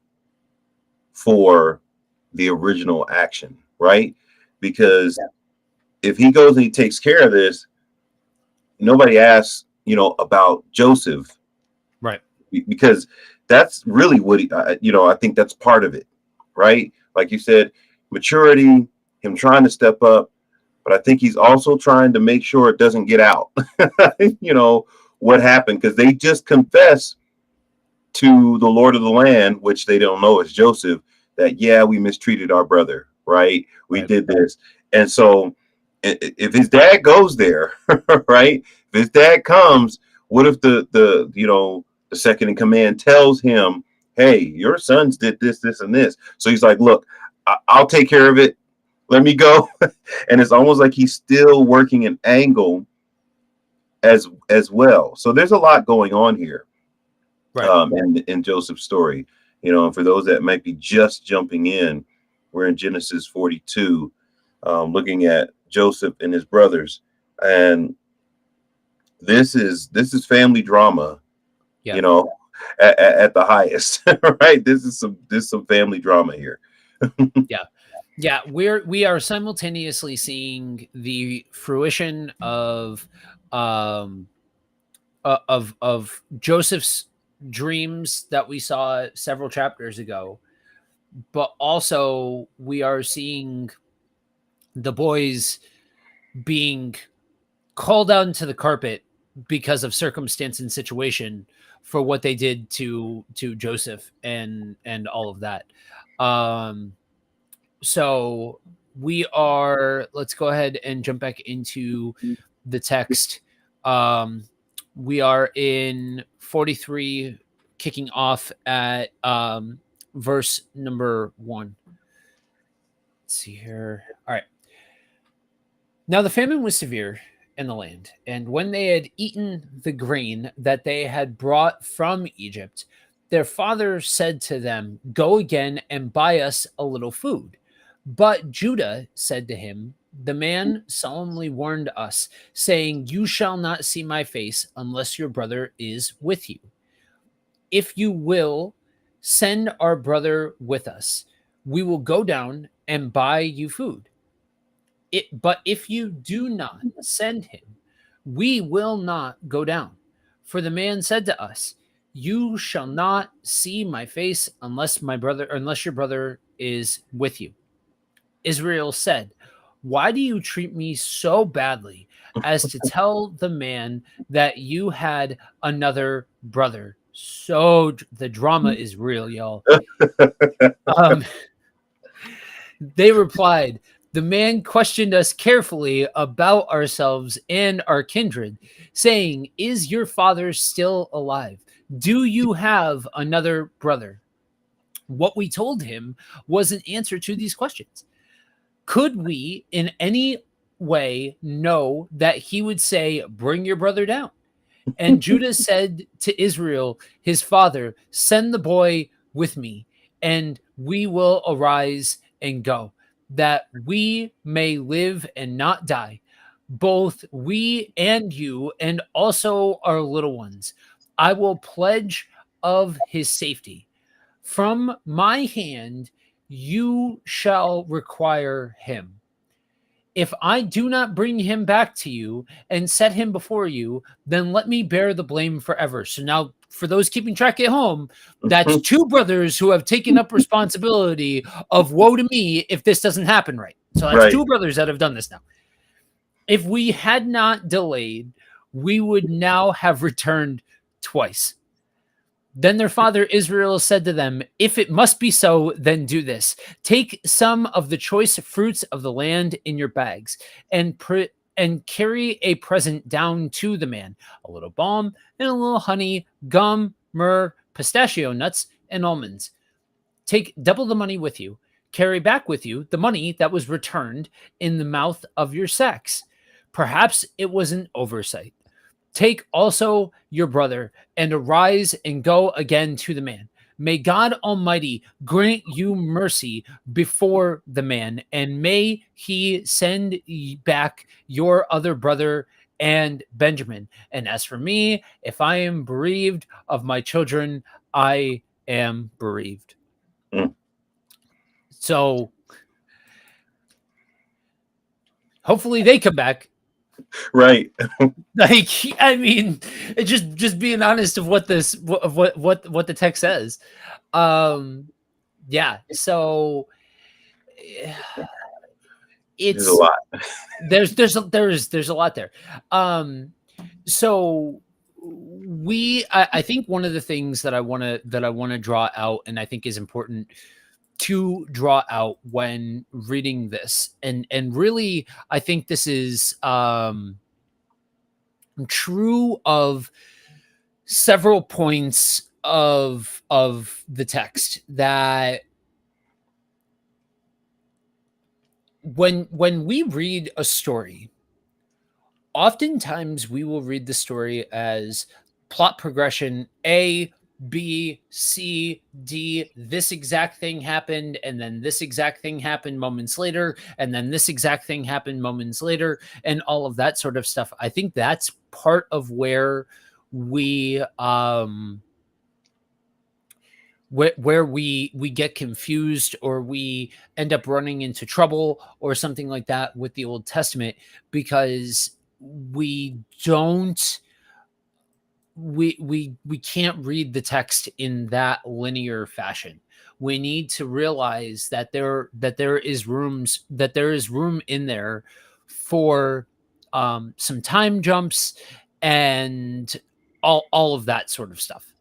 for the original action, right? Because if he goes and he takes care of this, nobody asks, about Joseph, Right. because that's really what I think that's part of it, right? Like you said, maturity, him trying to step up, but I think he's also trying to make sure it doesn't get out, you know, what happened, because they just confess to the Lord of the land, which they don't know is Joseph, that, yeah, we mistreated our brother, right? We Right. did this. And so if his dad goes there, right? If his dad comes, what if the second in command tells him, hey, your sons did this, this, and this. So he's like, look, I'll take care of it. Let me go. And it's almost like he's still working an angle as well. So there's a lot going on here, Right. in Joseph's story. And for those that might be just jumping in, we're in Genesis 42, looking at Joseph and his brothers, and this is family drama, Yeah. you know, at the highest, right? This is some family drama here. Yeah. Yeah, we are simultaneously seeing the fruition of Joseph's dreams that we saw several chapters ago, but also we are seeing the boys being called out into the carpet because of circumstance and situation for what they did to Joseph and all of that. Um so let's go ahead and jump back into the text. We are in 43, kicking off at verse number 1. Let's see here. All right. Now the famine was severe in the land, and when they had eaten the grain that they had brought from Egypt, their father said to them, go again and buy us a little food. But Judah said to him, the man solemnly warned us, saying, you shall not see my face unless your brother is with you. If you will send our brother with us, we will go down and buy you food. But if you do not send him, we will not go down. For the man said to us, you shall not see my face unless your brother is with you. Israel said, why do you treat me so badly as to tell the man that you had another brother? So the drama is real, y'all. Um, They replied, the man questioned us carefully about ourselves and our kindred, saying, is your father still alive? Do you have another brother? What we told him was an answer to these questions. Could we in any way know that he would say, bring your brother down? And Judah said to Israel, his father, send the boy with me, and we will arise and go, that we may live and not die, both we and you, and also our little ones. I will pledge of his safety. From my hand, you shall require him. If I do not bring him back to you and set him before you, then let me bear the blame forever. So now, for those keeping track at home, that's two brothers who have taken up responsibility of woe to me if this doesn't happen right. So that's two brothers that have done this now. If we had not delayed, we would now have returned twice. Then their father Israel said to them, if it must be so, then do this. Take some of the choice fruits of the land in your bags and carry a present down to the man, a little balm and a little honey, gum, myrrh, pistachio nuts, and almonds. Take double the money with you. Carry back with you the money that was returned in the mouth of your sacks. Perhaps it was an oversight. Take also your brother and arise and go again to the man. May God Almighty grant you mercy before the man, and may he send back your other brother and Benjamin. And as for me, if I am bereaved of my children, I am bereaved. So hopefully they come back. Right. Like, I mean, just being honest of what the text says. Yeah. So it's there's a lot. there's a lot there. So I think one of the things that I want to draw out, and I think is important to draw out when reading this, and really I think this is true of several points of the text, that when we read a story, oftentimes we will read the story as plot progression A, B, C, D, this exact thing happened, and then this exact thing happened moments later, and then this exact thing happened moments later, and all of that sort of stuff. I think that's part of where we where we get confused, or we end up running into trouble or something like that with the Old Testament, because we don't we can't read the text in that linear fashion. We need to realize that there is room in there for some time jumps and all of that sort of stuff.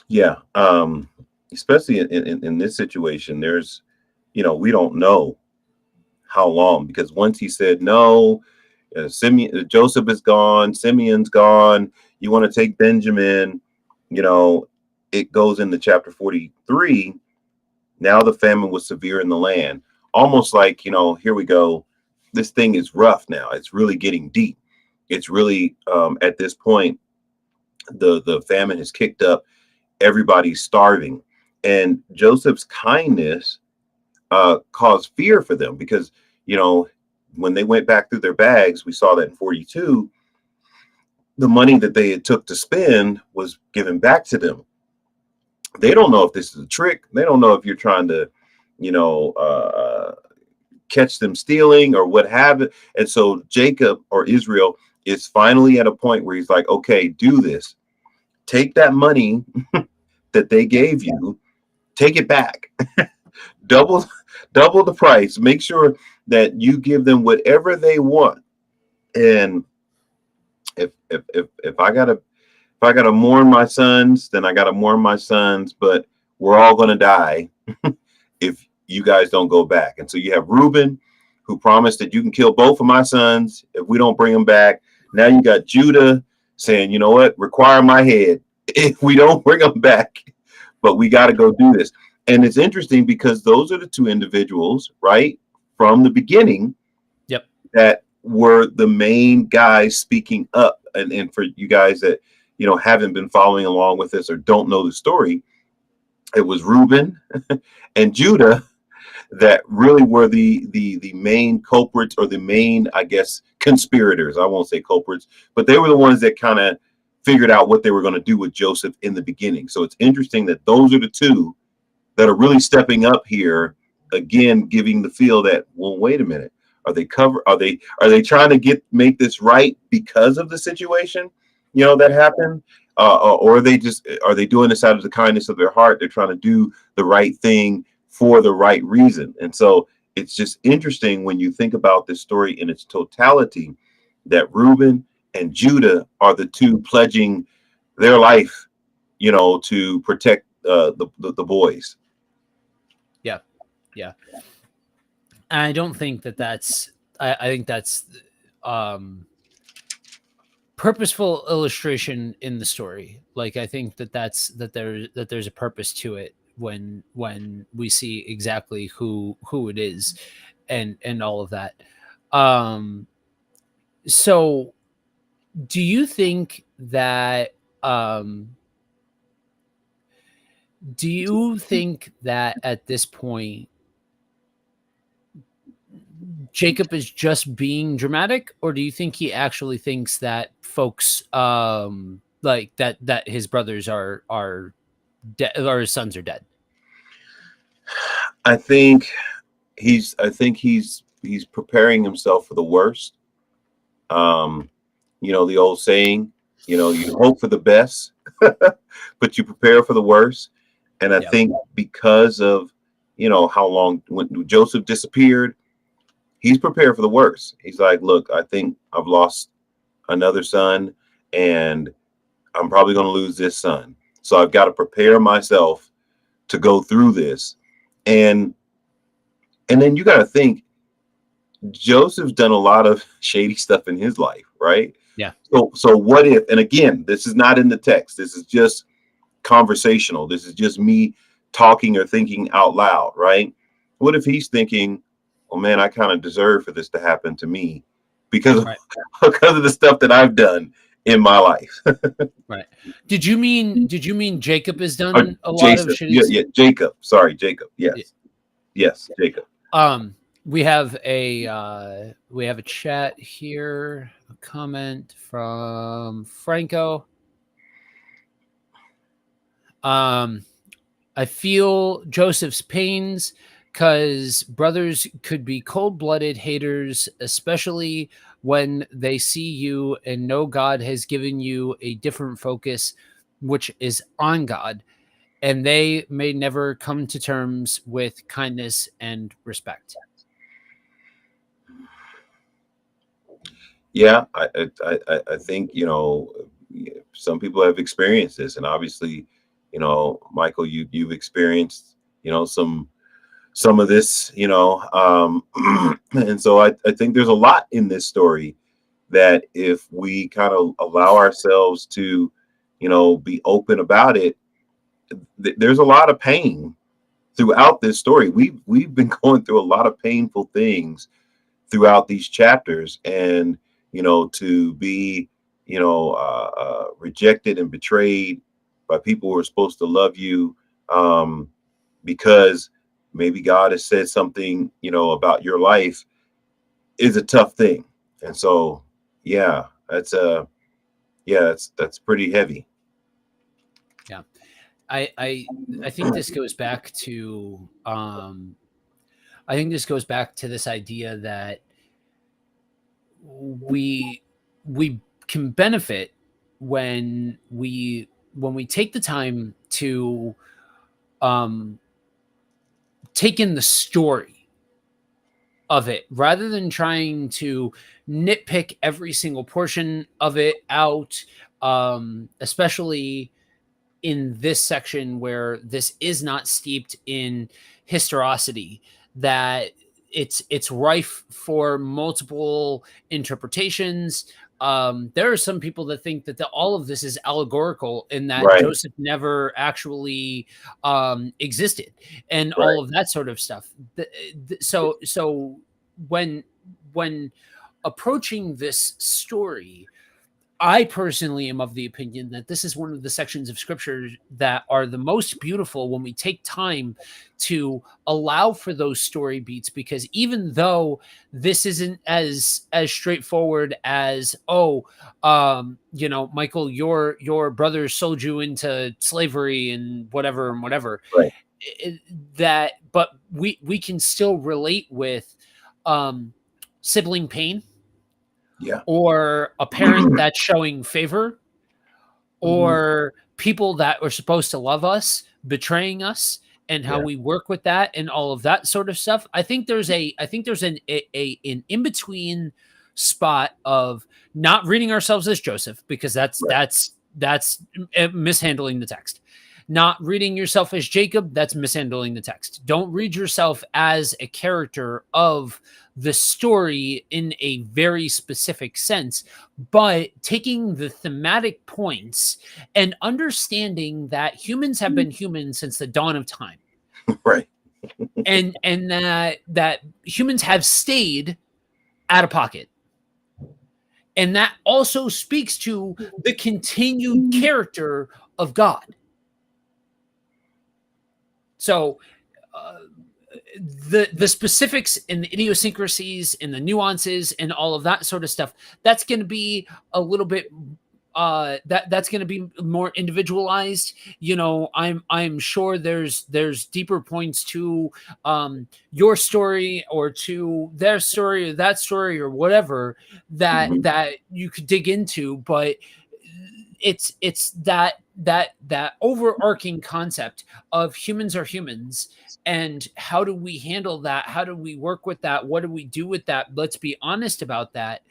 Yeah. Especially in this situation, there's, we don't know how long, because once he said no, Joseph is gone, Simeon's gone, you want to take Benjamin, it goes into chapter 43. Now the famine was severe in the land, almost like, here we go, this thing is rough now, it's really getting deep, it's really at this point the famine has kicked up, everybody's starving, and Joseph's kindness caused fear for them, because when they went back through their bags, we saw that in 42, the money that they had took to spend was given back to them. They don't know if this is a trick. They don't know if you're trying to, catch them stealing or what have it. And so Jacob or Israel is finally at a point where he's like, okay, do this. Take that money that they gave you, take it back, double the price. Make sure that you give them whatever they want. And if I gotta mourn my sons, then I gotta mourn my sons. But we're all gonna die if you guys don't go back. And so you have Reuben, who promised that you can kill both of my sons if we don't bring them back. Now you got Judah saying, you know what, require my head if we don't bring them back. But we got to go do this. And it's interesting because those are the two individuals, right, from the beginning, yep, that were the main guys speaking up. And for you guys that, you know, haven't been following along with this or don't know the story, it was Reuben and Judah that really were the main culprits, or the main, I guess, conspirators. I won't say culprits, but they were the ones that kind of figured out what they were going to do with Joseph in the beginning. So it's interesting that those are the two that are really stepping up here, again, giving the feel that, well, wait a minute, are they trying to make this right because of the situation, you know, that happened, or are they doing this out of the kindness of their heart? They're trying to do the right thing for the right reason. And so it's just interesting when you think about this story in its totality, that Reuben and Judah are the two pledging their life, you know, to protect the boys. Yeah. I don't think that's. I think that's purposeful illustration in the story. Like, I think that there's a purpose to it when we see exactly who it is, and all of that. So do you think that at this point Jacob is just being dramatic, or do you think he actually thinks that folks like that his brothers are dead, or his sons are dead? I think he's preparing himself for the worst. You know, the old saying, you know, you hope for the best, but you prepare for the worst. And I think because of, you know, how long when Joseph disappeared, he's prepared for the worst. He's like, look, I think I've lost another son, and I'm probably going to lose this son. So I've got to prepare myself to go through this. And then you got to think, Joseph's done a lot of shady stuff in his life, right? Yeah. So what if, and again, this is not in the text, this is just conversational. This is just me talking or thinking out loud, right? What if he's thinking, well, man, I kind of deserve for this to happen to me because of the stuff that I've done in my life. Right. Did you mean Jacob has done a lot of shitty stuff? Yeah, Jacob. Sorry, Jacob. Yes. Yes, Jacob. We have a chat here, a comment from Franco. I feel Joseph's pains, because brothers could be cold-blooded haters, especially when they see you and know God has given you a different focus, which is on God, and they may never come to terms with kindness and respect. Yeah, I think, you know, some people have experienced this, and obviously, you know, Michael, you've experienced, you know, some of this, you know, and so I think there's a lot in this story that if we kind of allow ourselves to, you know, be open about it, there's a lot of pain throughout this story. We've been going through a lot of painful things throughout these chapters, and you know, to be, you know, rejected and betrayed by people who are supposed to love you, because maybe God has said something, you know, about your life, is a tough thing. And so, yeah, that's pretty heavy. Yeah. I think this goes back to I think this goes back to this idea that we can benefit when we take the time to um, take in the story of it rather than trying to nitpick every single portion of it out, especially in this section where this is not steeped in historicity, that it's rife for multiple interpretations. There are some people that think that all of this is allegorical and that Right, Joseph never actually existed and right. all of that sort of stuff. So when when approaching this story, I personally am of the opinion that this is one of the sections of scripture that are the most beautiful when we take time to allow for those story beats, because even though this isn't as straightforward as, oh, Michael, your brothers sold you into slavery and whatever and whatever, Right. that, but we can still relate with um sibling pain, Yeah. or a parent that's showing favor, Mhm. or people that are supposed to love us betraying us, and how Yeah. we work with that and all of that sort of stuff. I think there's an in between spot of not reading ourselves as Joseph, because Right. that's mishandling the text. Not reading yourself as Jacob, that's mishandling the text. Don't read yourself as a character of the story in a very specific sense, but taking the thematic points and understanding that humans have been human since the dawn of time, Right. and that humans have stayed out of pocket, and that also speaks to the continued character of God. So uh, the specifics and the idiosyncrasies and the nuances and all of that sort of stuff, that's going to be a little bit that's going to be more individualized. I'm sure there's deeper points to your story or to their story or that story or whatever that Mhm. you could dig into, but it's that overarching concept of humans are humans, and how do we handle that, how do we work with that, what do we do with that, let's be honest about that.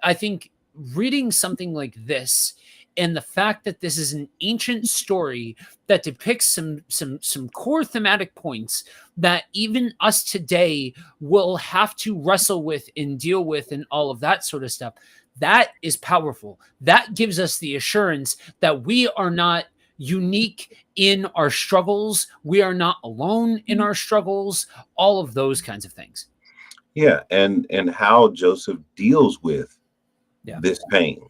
I think reading something like this, and the fact that this is an ancient story that depicts some core thematic points that even us today will have to wrestle with and deal with and all of that sort of stuff, that is powerful. That gives us the assurance that we are not unique in our struggles, we are not alone in our struggles, all of those kinds of things. Yeah, and how Joseph deals with Yeah. this pain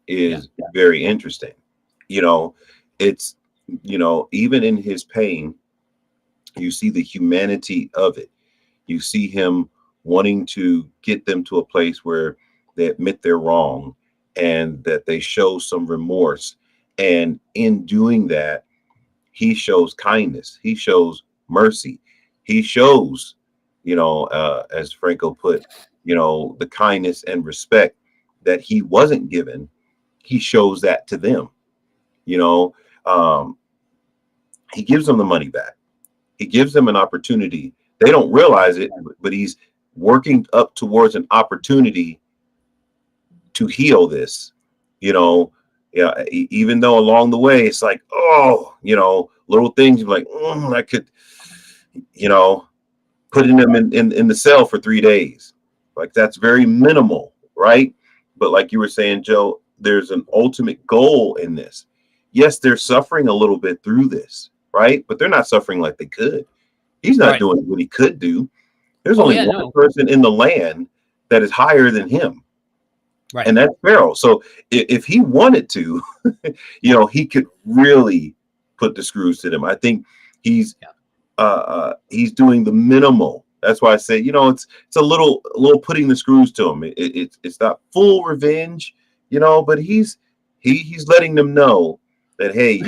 Yeah. is very interesting. You know, it's even in his pain, you see the humanity of it. You see him wanting to get them to a place where they admit they're wrong and that they show some remorse. And in doing that, he shows kindness, he shows mercy, he shows, as Franco put, the kindness and respect that he wasn't given. He shows that to them. You know, um, he gives them the money back. He gives them an opportunity. They don't realize it, but he's working up towards an opportunity to heal this. You know, yeah. Even though along the way it's like, oh, little things you're like, I could, you know, putting them in the cell for 3 days. Like that's very minimal, right? But like you were saying, Joe, there's an ultimate goal in this. Yes, they're suffering a little bit through this, right? But they're not suffering like they could. He's not Right. doing what he could do. There's Oh only yeah, one no. person in the land that is higher than him, Right. and that's Pharaoh. So if he wanted to, he could really put the screws to them. I think he's Yeah. he's doing the minimal. That's why I say, it's a little putting the screws to him. It's not full revenge, but he's letting them know that, hey,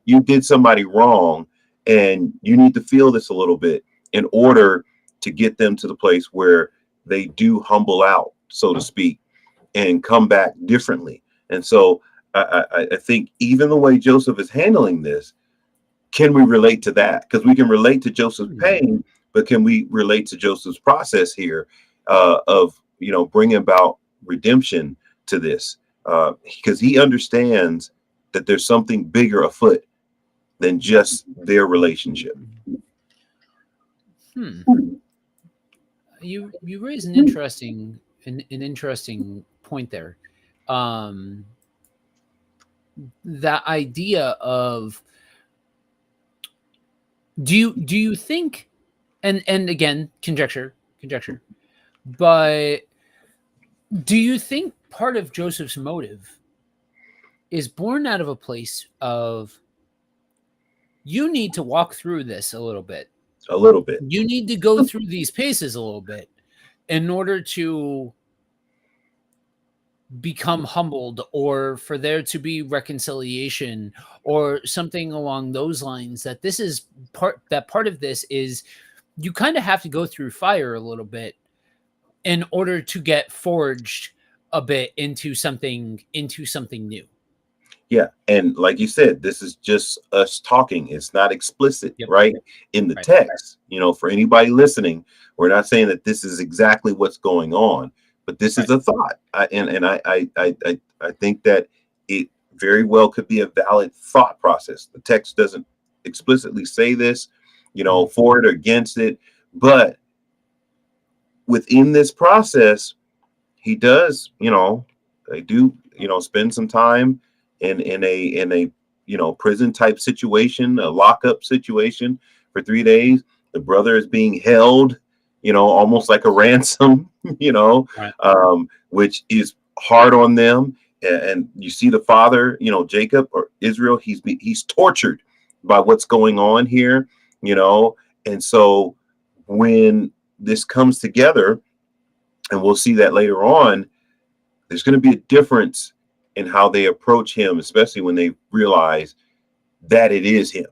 you did somebody wrong, and you need to feel this a little bit in order to get them to the place where they do humble out, so to speak, and come back differently. And so I think even the way Joseph is handling this, can we relate to that? Because we can relate to Joseph's pain, but can we relate to Joseph's process here of, bringing about redemption to this? Because he understands that there's something bigger afoot than just their relationship. You raise an interesting point there. That idea of, do you think, and again, conjecture, but do you think part of Joseph's motive is born out of a place of, you need to walk through this a little bit. You need to go through these paces a little bit in order to become humbled, or for there to be reconciliation or something along those lines? That this is part of this is, you kind of have to go through fire a little bit in order to get forged a bit into something new. Yeah. And like you said, this is just us talking. It's not explicit, right? In the text, for anybody listening, we're not saying that this is exactly what's going on, but this is a thought. I think that it very well could be a valid thought process. The text doesn't explicitly say this, for it or against it, but within this process, he does, they do, spend some time in a prison type situation, a lockup situation for 3 days. The brother is being held, almost like a ransom, which is hard on them. And you see the father, Jacob or Israel, he's tortured by what's going on here, and so when this comes together, and we'll see that later on, there's going to be a difference in how they approach him, especially when they realize that it is him,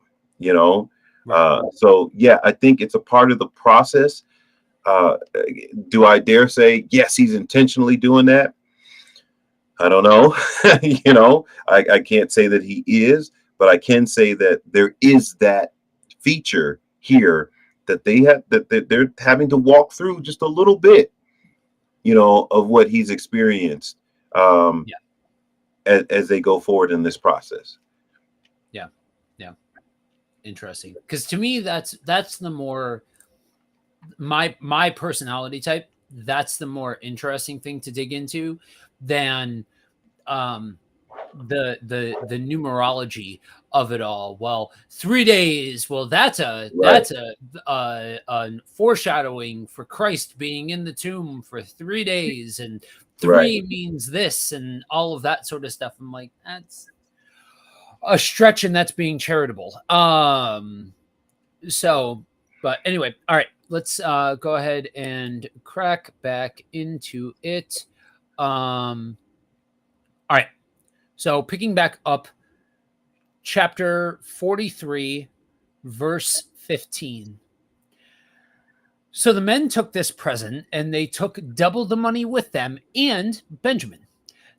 So yeah, I think it's a part of the process. Do I dare say, yes, he's intentionally doing that? I don't know. I can't say that he is, but I can say that there is that feature here that they're having to walk through just a little bit, of what he's experienced. As they go forward in this process. Yeah. Interesting. Because to me, that's the more, my personality type, that's the more interesting thing to dig into than the numerology of it all. Well, 3 days. Well, that's a foreshadowing for Christ being in the tomb for 3 days, and 3 means this, and all of that sort of stuff. I'm like, that's a stretch, and that's being charitable. So, but anyway, all right, let's go ahead and crack back into it. All right. So picking back up, chapter 43, verse 15. So the men took this present, and they took double the money with them and Benjamin.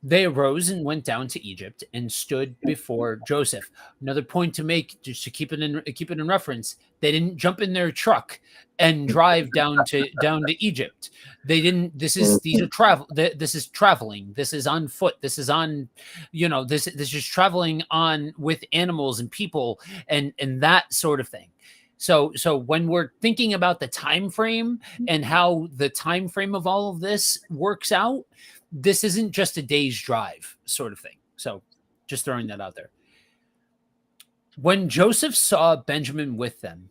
They arose and went down to Egypt and stood before Joseph. Another point to make, just to keep it in reference, they didn't jump in their truck and drive down to Egypt. They didn't. This is traveling. This is on foot. This is on, this is traveling on with animals and people and that sort of thing. So when we're thinking about the time frame and how the time frame of all of this works out, this isn't just a day's drive sort of thing. So just throwing that out there. When Joseph saw Benjamin with them,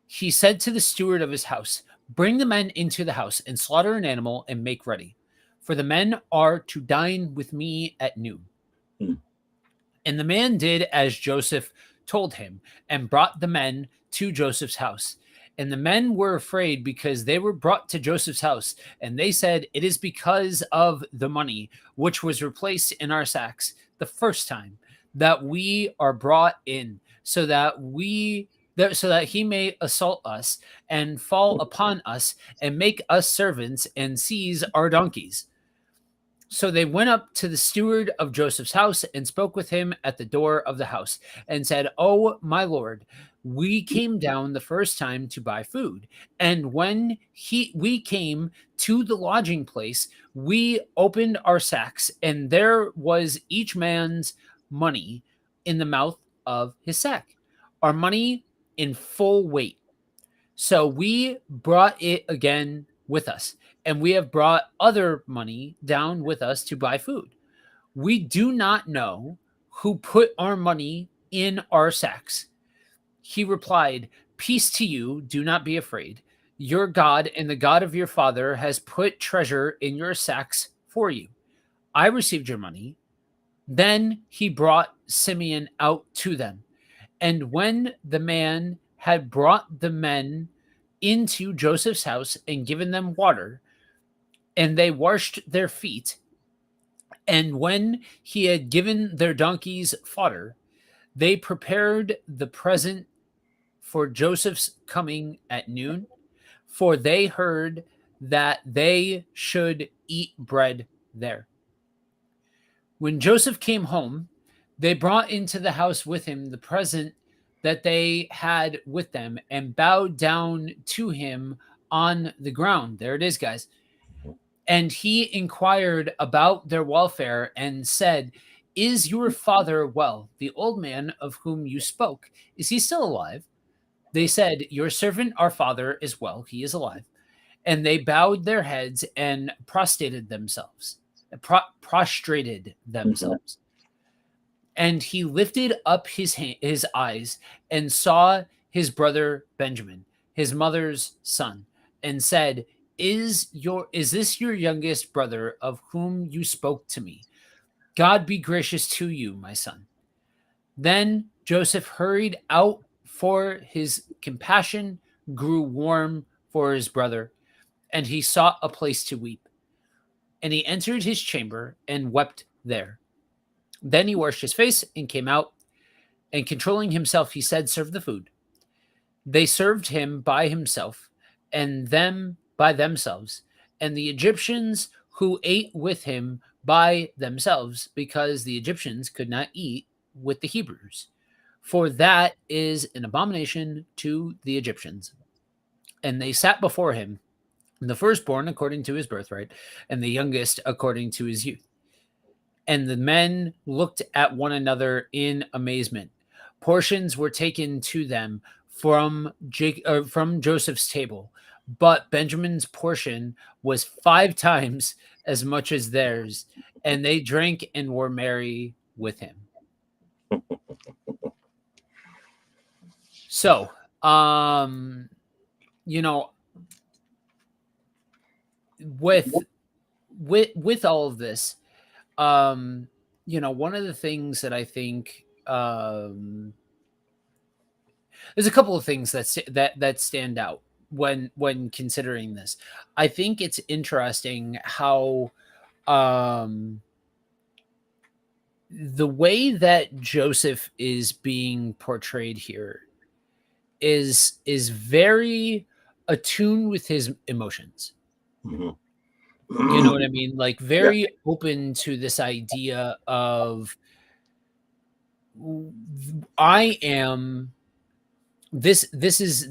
he said to the steward of his house, "Bring the men into the house and slaughter an animal and make ready, for the men are to dine with me at noon." And the man did as Joseph told him and brought the men to Joseph's house. And the men were afraid because they were brought to Joseph's house. And they said, "It is because of the money which was replaced in our sacks the first time that we are brought in, so that we so that he may assault us and fall upon us and make us servants and seize our donkeys. So they went up to the steward of Joseph's house and spoke with him at the door of the house and said, "Oh, my lord, we came down the first time to buy food. And when we came to the lodging place, we opened our sacks, and there was each man's money in the mouth of his sack, our money in full weight. So we brought it again with us, and we have brought other money down with us to buy food. We do not know who put our money in our sacks." He replied, "Peace to you, do not be afraid. Your God and the God of your father has put treasure in your sacks for you. I received your money." Then he brought Simeon out to them. And when the man had brought the men into Joseph's house and given them water, and they washed their feet, and when he had given their donkeys fodder, they prepared the present for Joseph's coming at noon, for they heard that they should eat bread there. When Joseph came home, they brought into the house with him the present that they had with them and bowed down to him on the ground. There it is, guys. And he inquired about their welfare and said, "Is your father well, the old man of whom you spoke? Is he still alive?" They said, "Your servant, our father, is well. He is alive." And they bowed their heads and prostrated themselves. Prostrated Mhm. themselves. And he lifted up his eyes and saw his brother Benjamin, his mother's son, and said, Is this your youngest brother of whom you spoke to me? God be gracious to you, my son." Then Joseph hurried out, for his compassion grew warm for his brother, and he sought a place to weep. And he entered his chamber and wept there. Then he washed his face and came out, and controlling himself, he said, "Serve the food." They served him by himself, and them by themselves, and the Egyptians who ate with him by themselves, because the Egyptians could not eat with the Hebrews, for that is an abomination to the Egyptians. And they sat before him, the firstborn according to his birthright, and the youngest according to his youth. And the men looked at one another in amazement. Portions were taken to them from Joseph's table, but Benjamin's portion was 5 times as much as theirs, and they drank and were merry with him. So, you know, with all of this, one of the things that I think, there's a couple of things that stand out when considering this. I think it's interesting how, the way that Joseph is being portrayed here is very attuned with his emotions. Mhm. You know what I mean? Like, Yeah. very open to this idea of, I am this is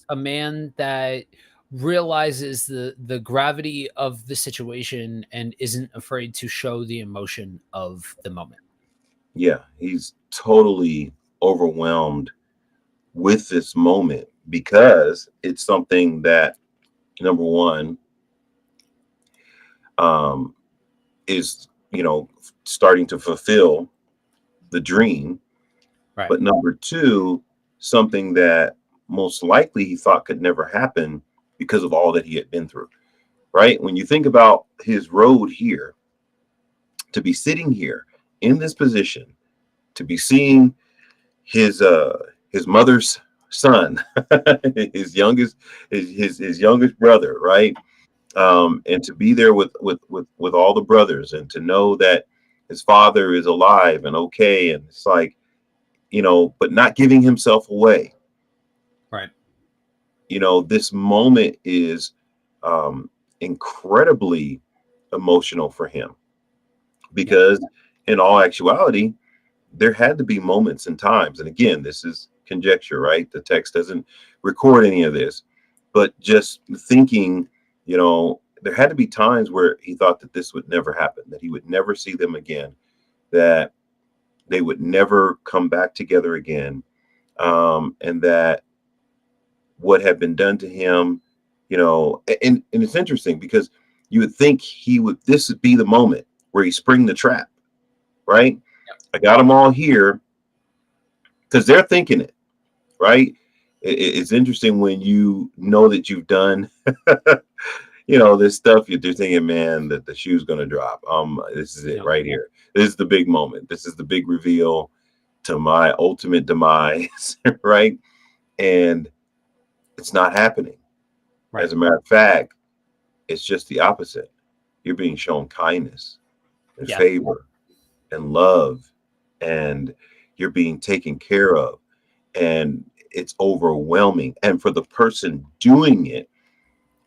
a man that realizes the gravity of the situation and isn't afraid to show the emotion of the moment. Yeah. He's totally overwhelmed with this moment because it's something that, number one, um, is, starting to fulfill the dream. Right. But number two, something that most likely he thought could never happen because of all that he had been through. Right. When you think about his road here, to be sitting here in this position, to be seeing his mother's son, his youngest his youngest brother, right? And to be there with all the brothers, and to know that his father is alive and okay, and it's like but not giving himself away. Right. This moment is um, incredibly emotional for him Yep. because, in all actuality, there had to be moments and times. And again, this is conjecture, right? The text doesn't record any of this, but just thinking, there had to be times where he thought that this would never happen, that he would never see them again, that they would never come back together again, and that what had been done to him, and it's interesting because you would think this would be the moment where he spring the trap, right? I got them all here because they're thinking it, right? It's interesting when you know that you've done, this stuff. You're thinking, man, that the shoe's going to drop. This is it Yep. right here. This is the big moment. This is the big reveal to my ultimate demise, right? And it's not happening. Right. As a matter of fact, it's just the opposite. You're being shown kindness and Yeah. favor and love, and you're being taken care of. And it's overwhelming. And for the person doing it,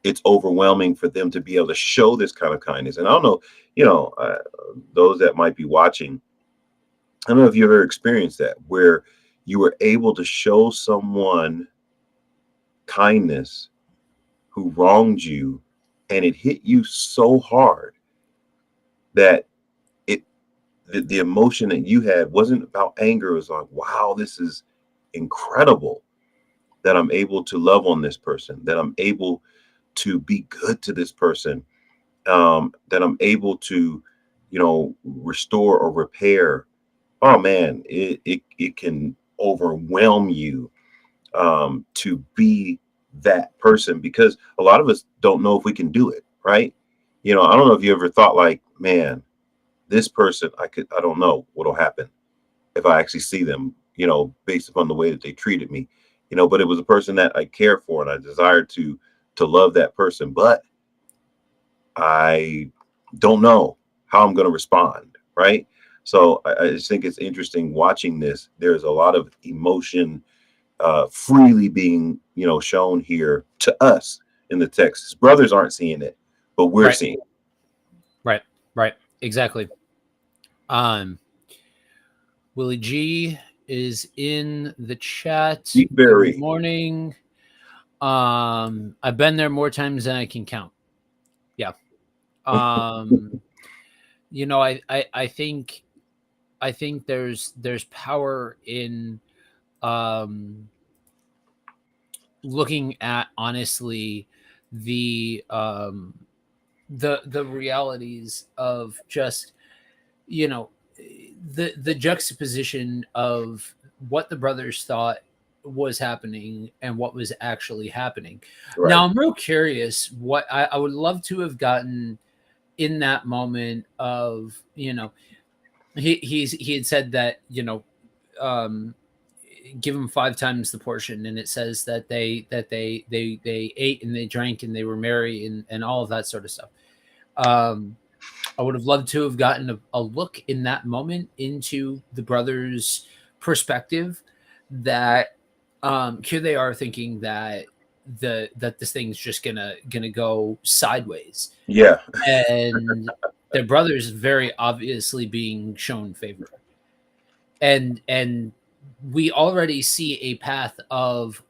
it's overwhelming for them to be able to show this kind of kindness. And I don't know, those that might be watching, I don't know if you've ever experienced that, where you were able to show someone kindness who wronged you, and it hit you so hard that the emotion that you had wasn't about anger. It was like, wow, this is incredible that I'm able to love on this person, that I'm able to be good to this person, that I'm able to, restore or repair. Oh man, it can overwhelm you, to be that person, because a lot of us don't know if we can do it, right? I don't know if you ever thought like, man, this person, I don't know what'll happen if I actually see them, based upon the way that they treated me, but it was a person that I care for and I desired to love that person, but I don't know how I'm going to respond, right? So I just think it's interesting watching this. There's a lot of emotion freely being, shown here to us in the text. His brothers aren't seeing it, but we're Right. seeing it. Right. Right. Exactly. Um, Willie G is in the chat. Deep Good Berry. morning. I've been there more times than I can count. Yeah. Um, I think there's power in um looking at honestly the the realities of just you know the juxtaposition of what the brothers thought was happening and what was actually happening. Now Right. I'm real curious what I would love to have gotten in that moment of he had said that um give them 5 times the portion, and it says that they ate and they drank and they were merry and all of that sort of stuff. um I would have loved to have gotten a look in that moment into the brothers' perspective, that here they are thinking that this thing's just gonna go sideways, Yeah. and their brothers very obviously being shown favor, and we already see a path of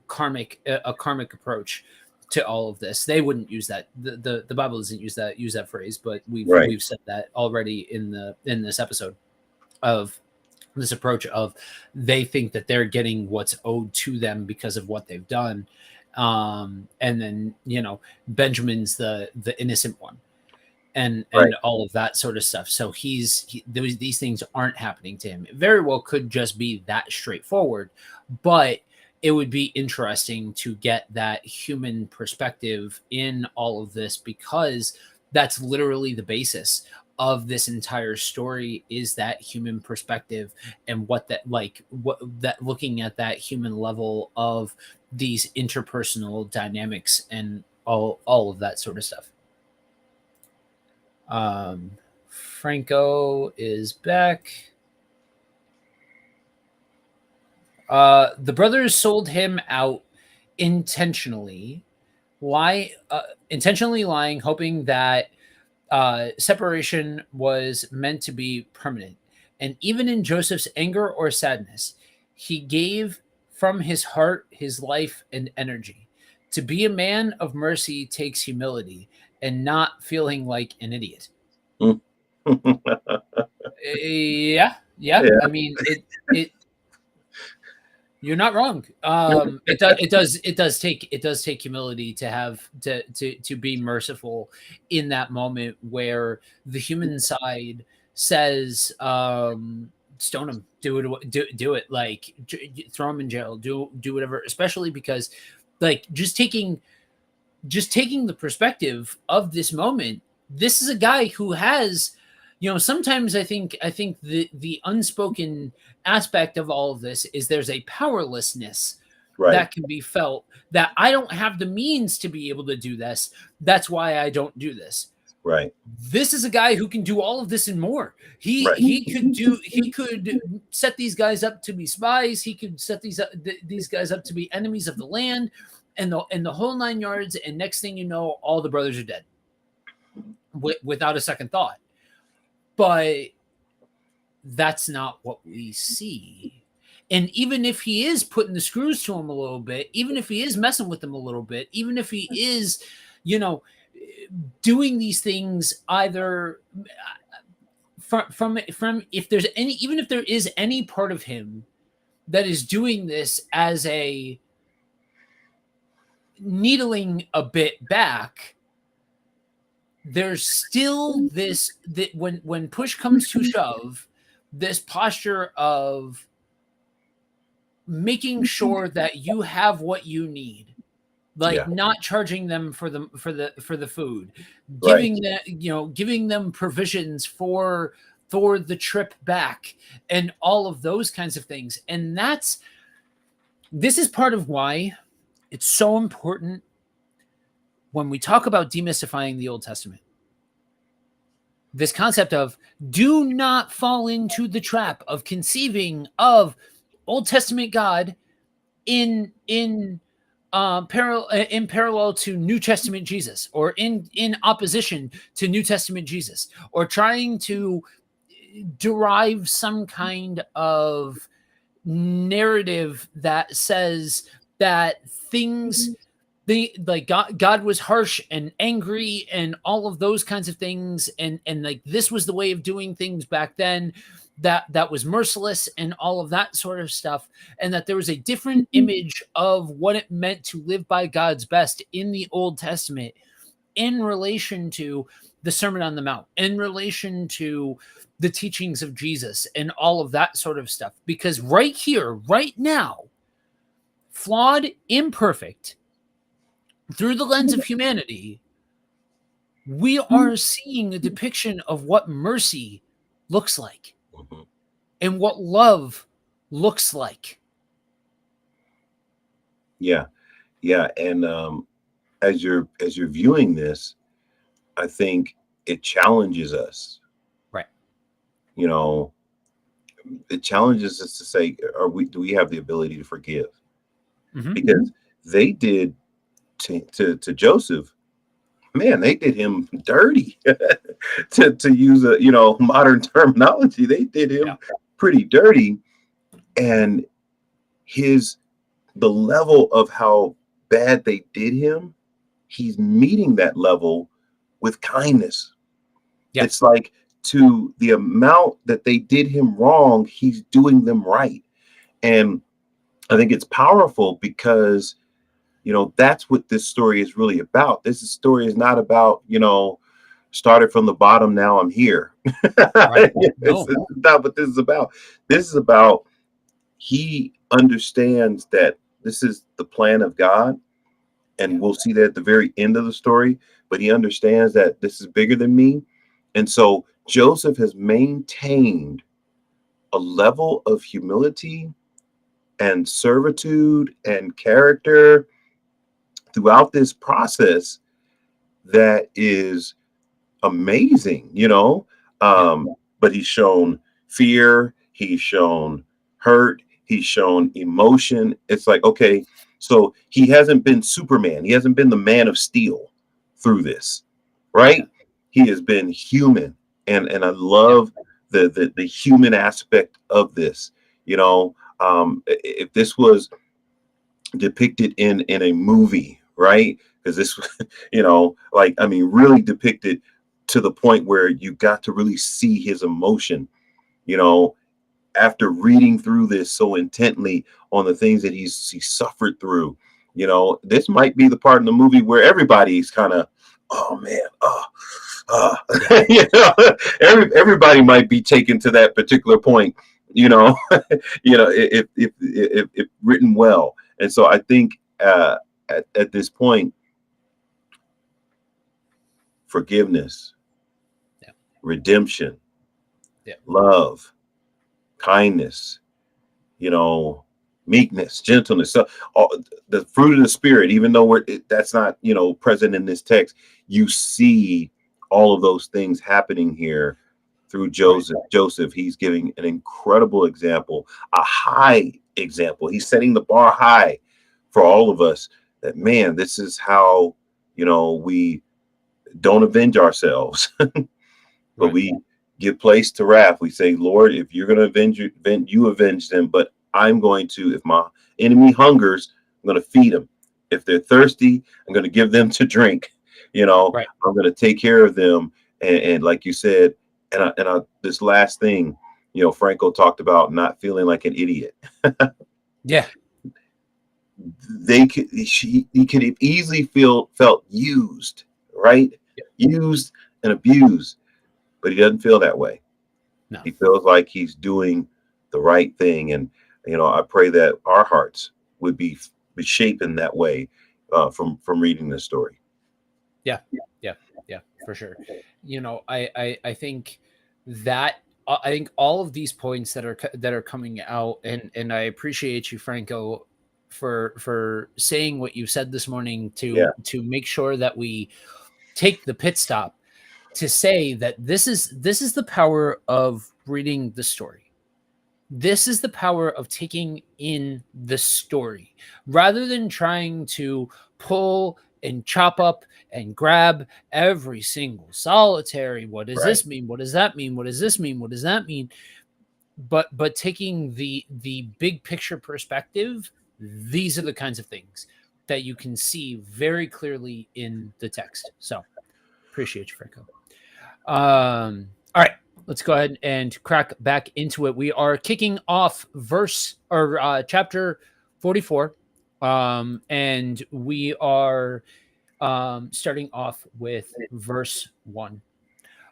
a karmic approach to all of this. They wouldn't use that. The Bible doesn't use that phrase, but Right. we've said that already in this episode of this approach of they think that they're getting what's owed to them because of what they've done. And then Benjamin's the innocent one, and Right. all of that sort of stuff. So these things aren't happening to him. It very well could just be that straightforward, but it would be interesting to get that human perspective in all of this, because that's literally the basis of this entire story, is that human perspective, and what that looking at that human level of these interpersonal dynamics and all of that sort of stuff. Franco is back. The brothers sold him out intentionally, intentionally lying, hoping that separation was meant to be permanent. And even in Joseph's anger or sadness, he gave from his heart, his life, and energy. To be a man of mercy takes humility and not feeling like an idiot. Mm. Yeah, yeah. Yeah. I mean, it. You're not wrong. It does take humility to have to be merciful in that moment where the human side says, stone him, do it, like throw him in jail, do whatever. Especially because, like, just taking the perspective of this moment, this is a guy who has, sometimes I think the unspoken aspect of all of this is there's a powerlessness Right. that can be felt, that I don't have the means to be able to do this. That's why I don't do this. Right. This is a guy who can do all of this and more. Right. He could set these guys up to be spies. He could set these guys up to be enemies of the land, and the whole 9 yards. And next thing you know, all the brothers are dead without a second thought. But that's not what we see. And even if he is putting the screws to him a little bit, even if he is messing with them a little bit, even if he is, doing these things either from if there's any, even if there is any part of him that is doing this as a needling a bit back, there's still this, that when push comes to shove, this posture of making sure that you have what you need, like Yeah. not charging them for the food, Right. giving them provisions for the trip back, and all of those kinds of things. And this is part of why it's so important when we talk about demystifying the Old Testament. This concept of, do not fall into the trap of conceiving of Old Testament God in parallel to New Testament Jesus, or in opposition to New Testament Jesus, or trying to derive some kind of narrative that says that things, like God was harsh and angry and all of those kinds of things, and like this was the way of doing things back then, that was merciless and all of that sort of stuff, and that there was a different image of what it meant to live by God's best in the Old Testament, in relation to the Sermon on the Mount, in relation to the teachings of Jesus and all of that sort of stuff. Because right here, right now, flawed, imperfect, through the lens of humanity, we are seeing a depiction of what mercy looks like, Mhm. and what love looks like. Yeah. Yeah. And as you're viewing this, I think it challenges us. Right. You know, it challenges us to say, do we have the ability to forgive? Mhm. Because they did to Joseph, man, they did him dirty. To use a modern terminology, they did him Yeah. pretty dirty. And his the level of how bad they did him, he's meeting that level with kindness. Yeah. It's like, to the amount that they did him wrong, he's doing them right. And I think it's powerful because, that's what this story is really about. This story is not about, started from the bottom, now I'm here. Right. It's No. not what this is about. This is about, he understands that this is the plan of God. And Yeah. we'll see that at the very end of the story. But he understands that this is bigger than me. And so Joseph has maintained a level of humility and servitude and character throughout this process that is amazing. Yeah. But he's shown fear, he's shown hurt, He's shown emotion. It's like, okay, so he hasn't been Superman. He hasn't been the Man of Steel through this, Yeah. right? He has been human, and I Yeah. love the human aspect of this. You know, if this was depicted in a movie, right? Because this, like, I mean, really depicted to the point where you got to really see his emotion. You know, after reading through this so intently on the things that he suffered through, this might be the part in the movie where everybody's kind of, oh man, uh, Yeah. everybody might be taken to that particular point, you know, if written well. And so I think at this point, forgiveness, Yeah. redemption, Yeah. love, kindness, meekness, gentleness. So all, the fruit of the spirit, even though that's not, present in this text, you see all of those things happening here through Right. Joseph. He's giving an incredible example, a high example. He's setting the bar high for all of us, that, man, this is how, we don't avenge ourselves, but Right. we give place to wrath. We say, Lord, if you're going to you avenge them, but I'm going to, if my enemy hungers, I'm going to feed them. If they're thirsty, I'm going to give them to drink. Right. I'm going to take care of them. And like you said, this last thing, Franco talked about not feeling like an idiot. Yeah. He could have easily felt used, right? Yeah. Used and abused, but he doesn't feel that way. No. He feels like he's doing the right thing. And, I pray that our hearts would be shaped in that way from reading this story. Yeah. Yeah. Yeah. For sure. I think that I think all of these points that are coming out, and I appreciate you, Franco, for saying what you said this morning Yeah. to make sure that we take the pit stop to say that this is the power of reading the story. This is the power of taking in the story rather than trying to pull and chop up and grab every single solitary. What does Right. this mean? What does that mean? What does this mean? What does that mean? But taking the big picture perspective, these are the kinds of things that you can see very clearly in the text. So appreciate you, Franco. All right, let's go ahead and crack back into it. We are kicking off chapter 44, and we are starting off with verse 1.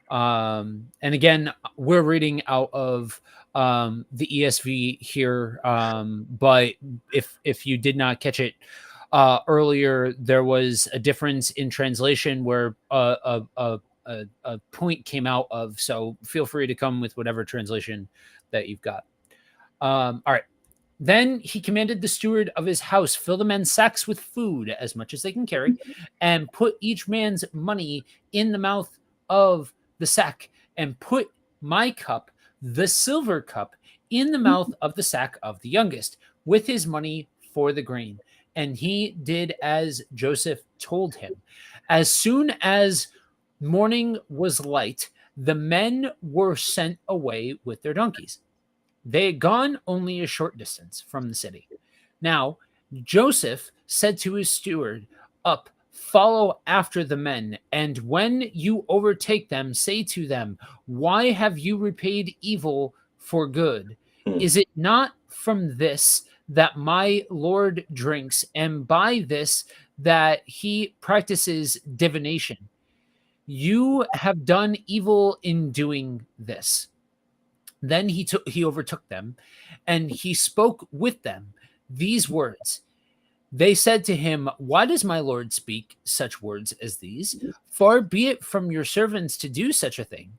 And again, we're reading out of the ESV here, but if you did not catch it earlier, there was a difference in translation where a point came out of. So feel free to come with whatever translation that you've got. All right. Then he commanded the steward of his house, fill the men's sacks with food, as much as they can carry, and put each man's money in the mouth of the sack, and put my cup, the silver cup, in the mouth of the sack of the youngest, with his money for the grain. And he did as Joseph told him. As soon as morning was light, the men were sent away with their donkeys. They had gone only a short distance from the city. Now, Joseph said to his steward, Up, follow after the men, and when you overtake them, say to them, Why have you repaid evil for good? Hmm. Is it not from this that my Lord drinks, and by this that he practices divination? You have done evil in doing this. Then he overtook them, and he spoke with them these words. They said to him, Why does my Lord speak such words as these? Far be it from your servants to do such a thing.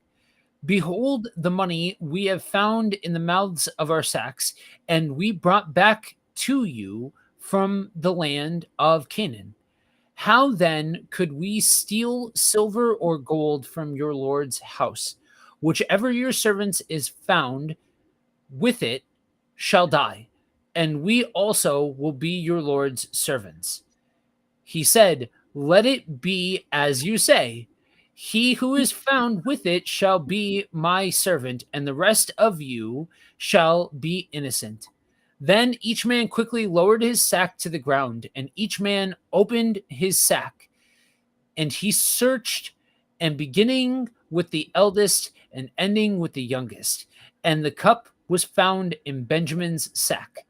Behold, the money we have found in the mouths of our sacks, and we brought back to you from the land of Canaan. How then could we steal silver or gold from your Lord's house? Whichever your servants is found with it shall die. and we also will be your Lord's servants. He said, let it be as you say. He who is found with it shall be my servant, and the rest of you shall be innocent. Then each man quickly lowered his sack to the ground, and each man opened his sack. And he searched, and beginning with the eldest and ending with the youngest. And the cup was found in Benjamin's sack.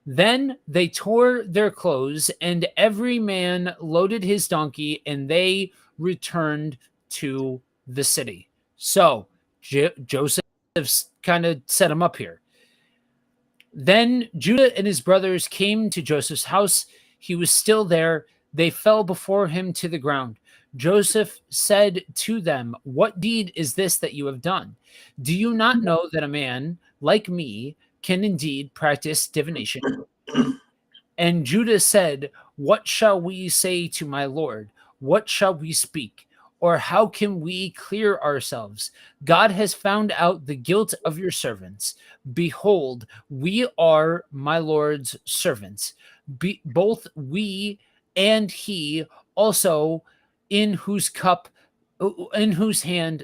Then they tore their clothes, and every man loaded his donkey, and they returned to the city. So Joseph kind of set him up here. Then Judah and his brothers came to Joseph's house. He was still there. They fell before him to the ground. Joseph said to them, what deed is this that you have done? Do you not know that a man like me can indeed practice divination? And Judah said, what shall we say to my Lord? What shall we speak? Or how can we clear ourselves? God has found out the guilt of your servants. Behold, we are my Lord's servants. Both we and he also, in whose hand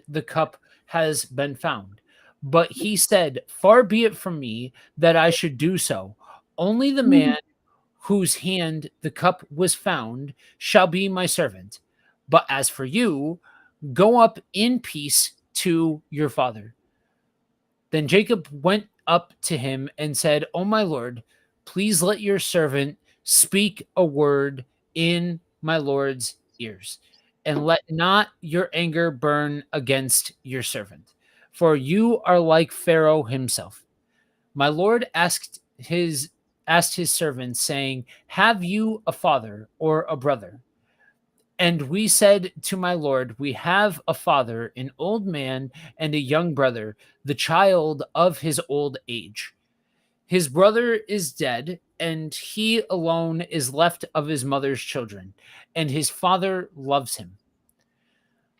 the cup has been found. But he said, far be it from me that I should do so. Only the man whose hand the cup was found shall be my servant. But as for you, go up in peace to your father. Then Jacob went up to him and said, O my Lord, please let your servant speak a word in my Lord's ears, and let not your anger burn against your servant, for you are like Pharaoh himself. My Lord asked his servants, saying, have you a father or a brother? And we said to my Lord, we have a father, an old man, and a young brother, the child of his old age. His brother is dead, and he alone is left of his mother's children, and his father loves him.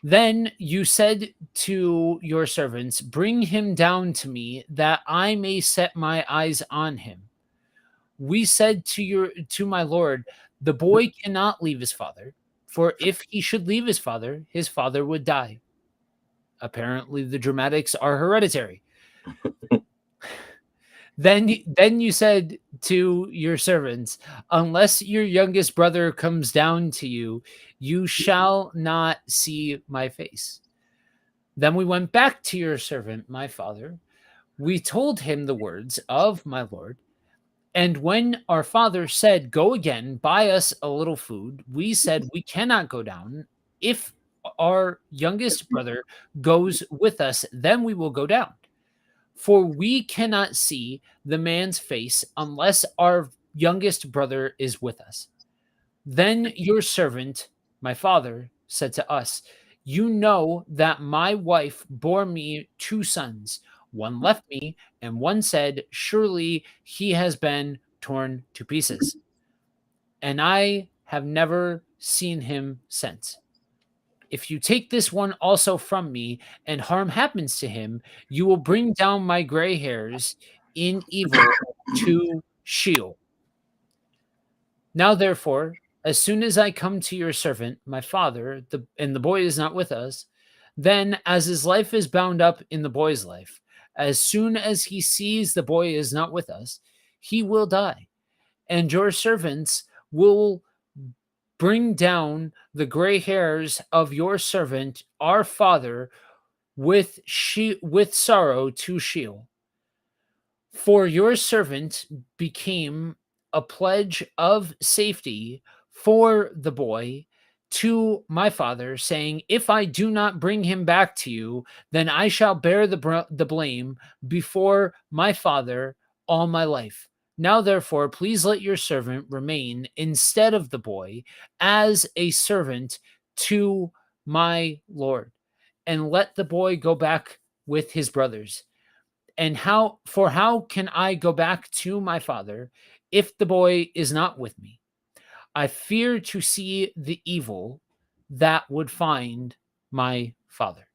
Then you said to your servants, bring him down to me, that I may set my eyes on him. We said to my Lord, the boy cannot leave his father, for if he should leave his father would die. Apparently the dramatics are hereditary. Then you said to your servants, unless your youngest brother comes down to you, you shall not see my face. Then we went back to your servant, my father. We told him the words of my Lord. And when our father said, go again, buy us a little food, we said, we cannot go down. If our youngest brother goes with us, then we will go down. For we cannot see the man's face unless our youngest brother is with us. Then your servant, my father, said to us, you know that my wife bore me 2 sons. One left me, and one said, surely he has been torn to pieces. And I have never seen him since. If you take this one also from me, and harm happens to him, you will bring down my gray hairs in evil to Sheol. Now, therefore, as soon as I come to your servant, my father, and the boy is not with us, then as his life is bound up in the boy's life, as soon as he sees the boy is not with us, he will die. And your servants will bring down the gray hairs of your servant, our father, with sorrow to Sheol. For your servant became a pledge of safety for the boy to my father, saying, if I do not bring him back to you, then I shall bear the blame before my father all my life. Now, therefore, please let your servant remain instead of the boy as a servant to my Lord, and let the boy go back with his brothers. And how can I go back to my father if the boy is not with me? I fear to see the evil that would find my father.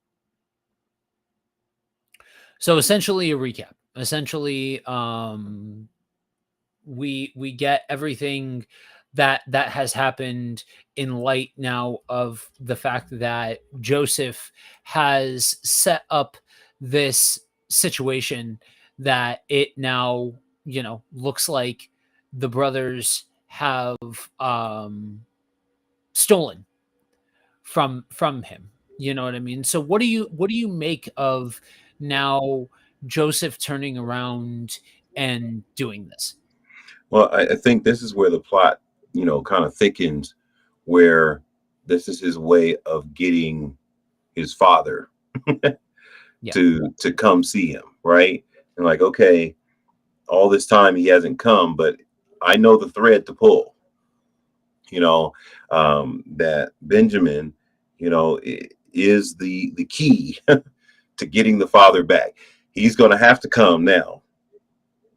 So essentially a recap. Essentially, we get everything that has happened in light now of the fact that Joseph has set up this situation that it now, looks like the brothers have stolen from him. You know what I mean? So what do you make of now Joseph turning around and doing this? Well, I think this is where the plot, kind of thickens, where this is his way of getting his father Yeah. to come see him, right? And like, okay, all this time he hasn't come, but I know the thread to pull. That Benjamin, is the key to getting the father back. He's going to have to come now,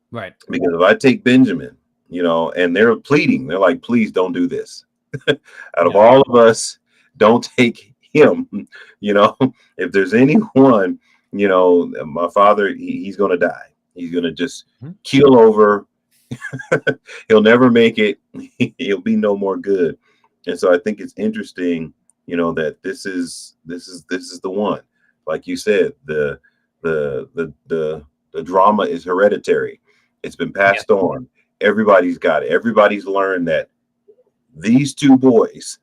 Right. because if I take Benjamin, and they're pleading, they're like, please don't do this. Out of Yeah. all of us, don't take him. If there's anyone, my father, he's going to die. He's going to just Mhm. keel over. He'll never make it. He'll be no more good. And so I think it's interesting, that this is the one. Like you said, the drama is hereditary. It's been Yeah. passed on. Everybody's got it. Everybody's learned that these two boys,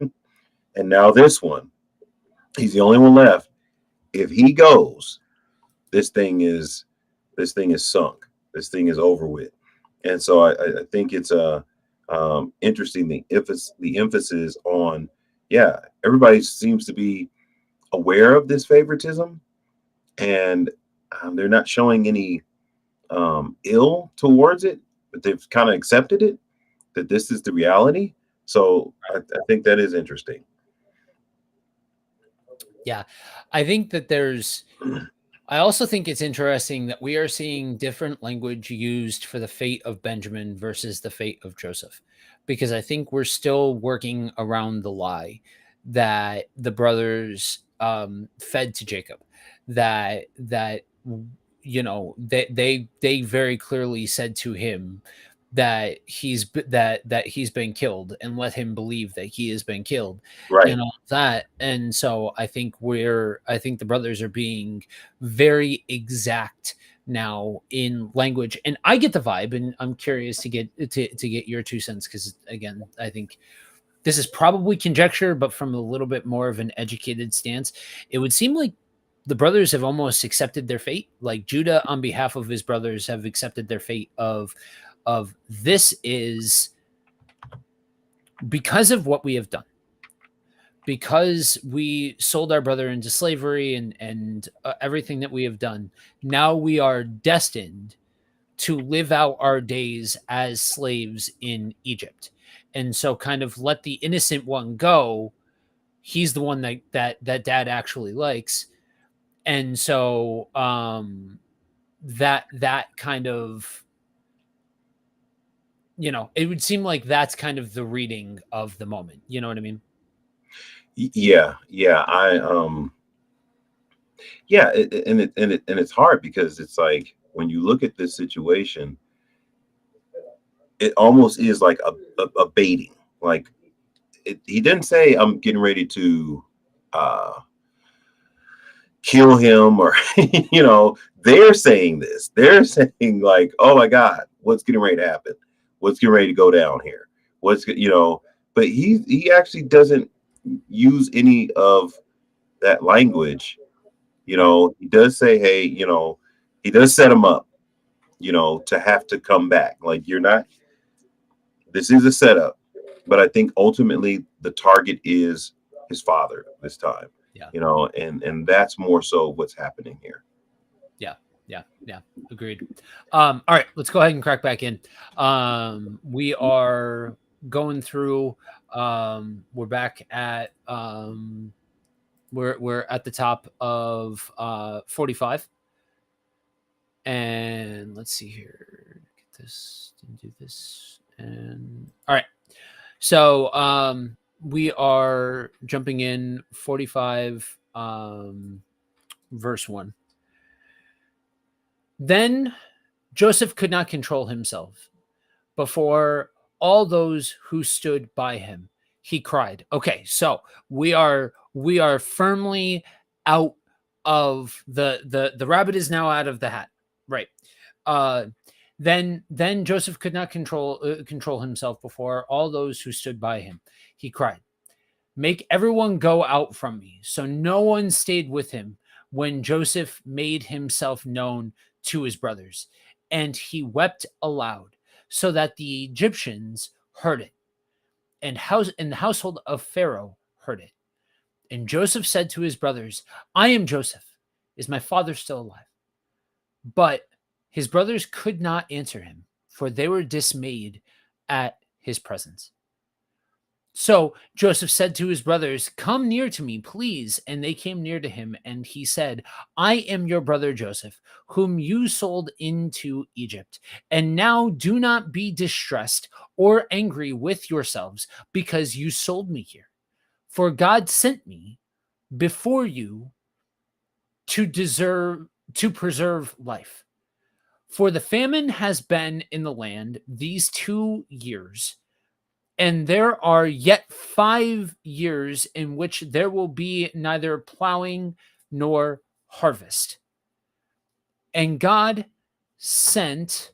and now this one, he's the only one left. If he goes, this thing is sunk. This thing is over with. And so I think it's interesting, the emphasis on, yeah, everybody seems to be aware of this favoritism, and they're not showing any ill towards it, but they've kind of accepted it, that this is the reality. So I think that is interesting. Yeah. I think that I also think it's interesting that we are seeing different language used for the fate of Benjamin versus the fate of Joseph, because I think we're still working around the lie that the brothers fed to Jacob, that they very clearly said to him that he's been killed, and let him believe that he has been killed, Right. and all that. And so I think the brothers are being very exact now in language, and I get the vibe, and I'm curious to get your 2 cents, because again, I think this is probably conjecture, but from a little bit more of an educated stance, it would seem like the brothers have almost accepted their fate. Like Judah, on behalf of his brothers, have accepted their fate of this is because of what we have done, because we sold our brother into slavery, and everything that we have done. Now we are destined to live out our days as slaves in Egypt. And so kind of let the innocent one go. He's the one that dad actually likes. And so that kind of, it would seem like that's kind of the reading of the moment. You know what I mean? Yeah, yeah. Yeah, and it's hard, because it's like, when you look at this situation, it almost is like a baiting. Like, he didn't say, I'm getting ready to uh kill him, or they're saying this. They're saying, like, oh my God, what's getting ready to happen? What's getting ready to go down here? But he actually doesn't use any of that language. He does say, hey, he does set him up, to have to come back. Like, you're not, this is a setup, but I think ultimately the target is his father this time, Yeah. and that's more so what's happening here. Yeah. Yeah. Yeah. Agreed. All right, let's go ahead and crack back in. We are going through, we're back at, we're at the top of 45. And let's see here. Get this, didn't do this. And all right. So we are jumping in 45, verse 1. Then Joseph could not control himself, before all those who stood by him. He cried. Okay, so we are firmly out of the rabbit is now out of the hat. Right. Uh then Joseph could not control himself before all those who stood by him. He cried, "Make everyone go out from me." So no one stayed with him when Joseph made himself known to his brothers, and he wept aloud, so that the Egyptians heard it, and the household of Pharaoh heard it. And Joseph said to his brothers, "I am Joseph. Is my father still alive?" But his brothers could not answer him, for they were dismayed at his presence. So Joseph said to his brothers, "Come near to me, please." And they came near to him, and he said, "I am your brother Joseph, whom you sold into Egypt. And now do not be distressed or angry with yourselves because you sold me here. For God sent me before you to preserve life. For the famine has been in the land these 2 years, and there are yet 5 years in which there will be neither plowing nor harvest. And God sent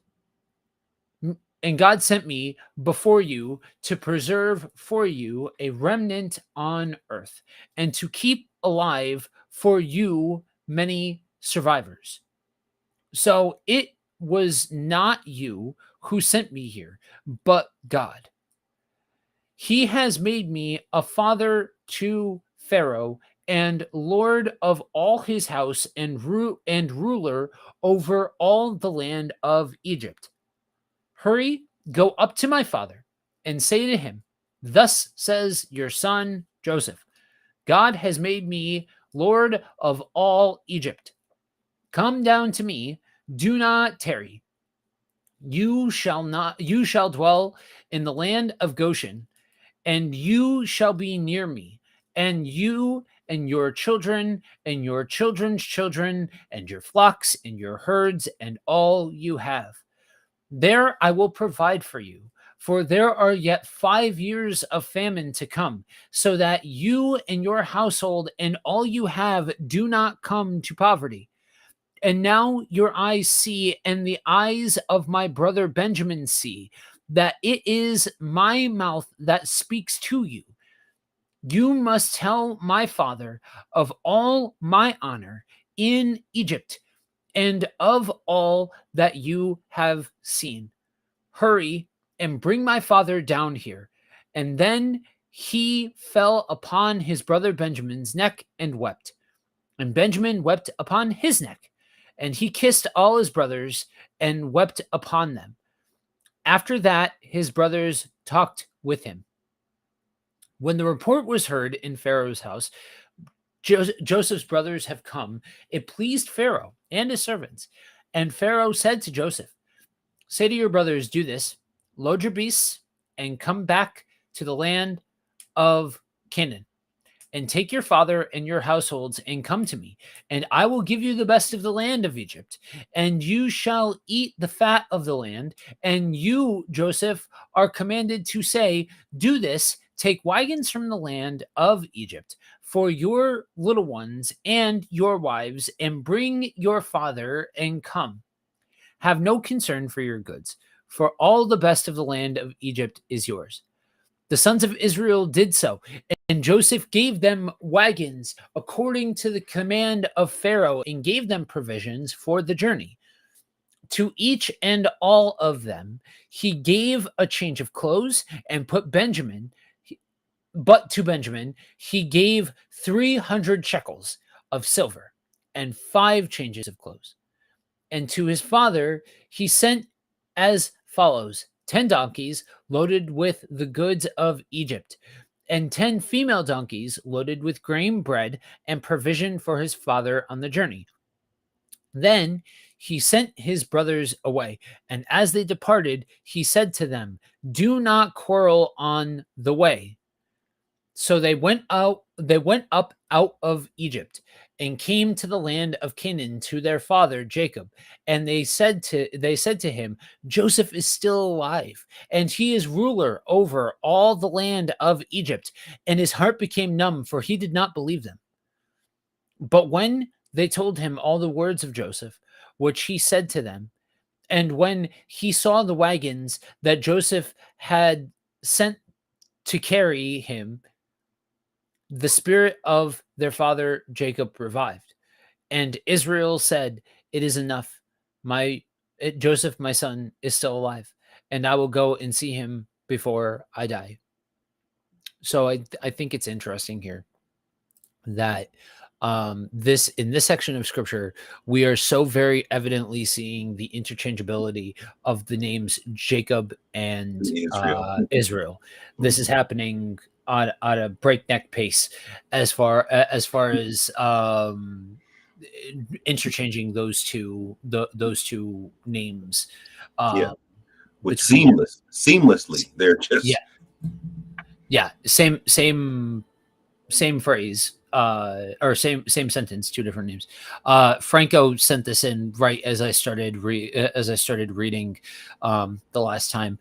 me before you to preserve for you a remnant on earth, and to keep alive for you many survivors. So it was not you who sent me here, but God. He has made me a father to Pharaoh, and lord of all his house, and ruler over all the land of Egypt. Hurry, go up to my father and say to him, 'Thus says your son Joseph, God has made me lord of all Egypt. Come down to me, do not tarry. You shall dwell in the land of Goshen, and you shall be near me, and you and your children and your children's children, and your flocks and your herds, and all you have. There I will provide for you, for there are yet 5 years of famine to come, so that you and your household and all you have do not come to poverty. And now your eyes see, and the eyes of my brother Benjamin see, that it is my mouth that speaks to you. You must tell my father of all my honor in Egypt, and of all that you have seen. Hurry and bring my father down here." And then he fell upon his brother Benjamin's neck and wept. And Benjamin wept upon his neck. And he kissed all his brothers and wept upon them. After that, his brothers talked with him. When the report was heard in Pharaoh's house, Joseph's brothers have come, it pleased Pharaoh and his servants. And Pharaoh said to Joseph, "Say to your brothers, do this: load your beasts and come back to the land of Canaan, and take your father and your households and come to me, and I will give you the best of the land of Egypt, and you shall eat the fat of the land. And you, Joseph, are commanded to say, do this: take wagons from the land of Egypt for your little ones and your wives, and bring your father and come. Have no concern for your goods, for all the best of the land of Egypt is yours." The sons of Israel did so, and Joseph gave them wagons according to the command of Pharaoh, and gave them provisions for the journey. To each and all of them he gave a change of clothes, and but to Benjamin he gave 300 shekels of silver and 5 changes of clothes. And to his father he sent as follows: 10 donkeys loaded with the goods of Egypt, and 10 female donkeys loaded with grain, bread, and provision for his father on the journey. Then he sent his brothers away, and as they departed, he said to them, "Do not quarrel on the way." So they went up out of Egypt and came to the land of Canaan to their father Jacob. And they said to him, Joseph is still alive, and he is ruler over all the land of Egypt. And his heart became numb, for he did not believe them. But when they told him all the words of Joseph, which he said to them, and when he saw the wagons that Joseph had sent to carry him, the spirit of their father Jacob revived. And Israel said, "It is enough. Joseph, my son, is still alive, and I will go and see him before I die." So I think it's interesting here that this in this section of scripture we are so very evidently seeing the interchangeability of the names Jacob and Israel. Israel. This is happening at a breakneck pace as far as interchanging those two names. Yeah. With Between seamlessly. They're just yeah, same phrase, or same sentence, two different names. Franco sent this in right as I started reading the last time.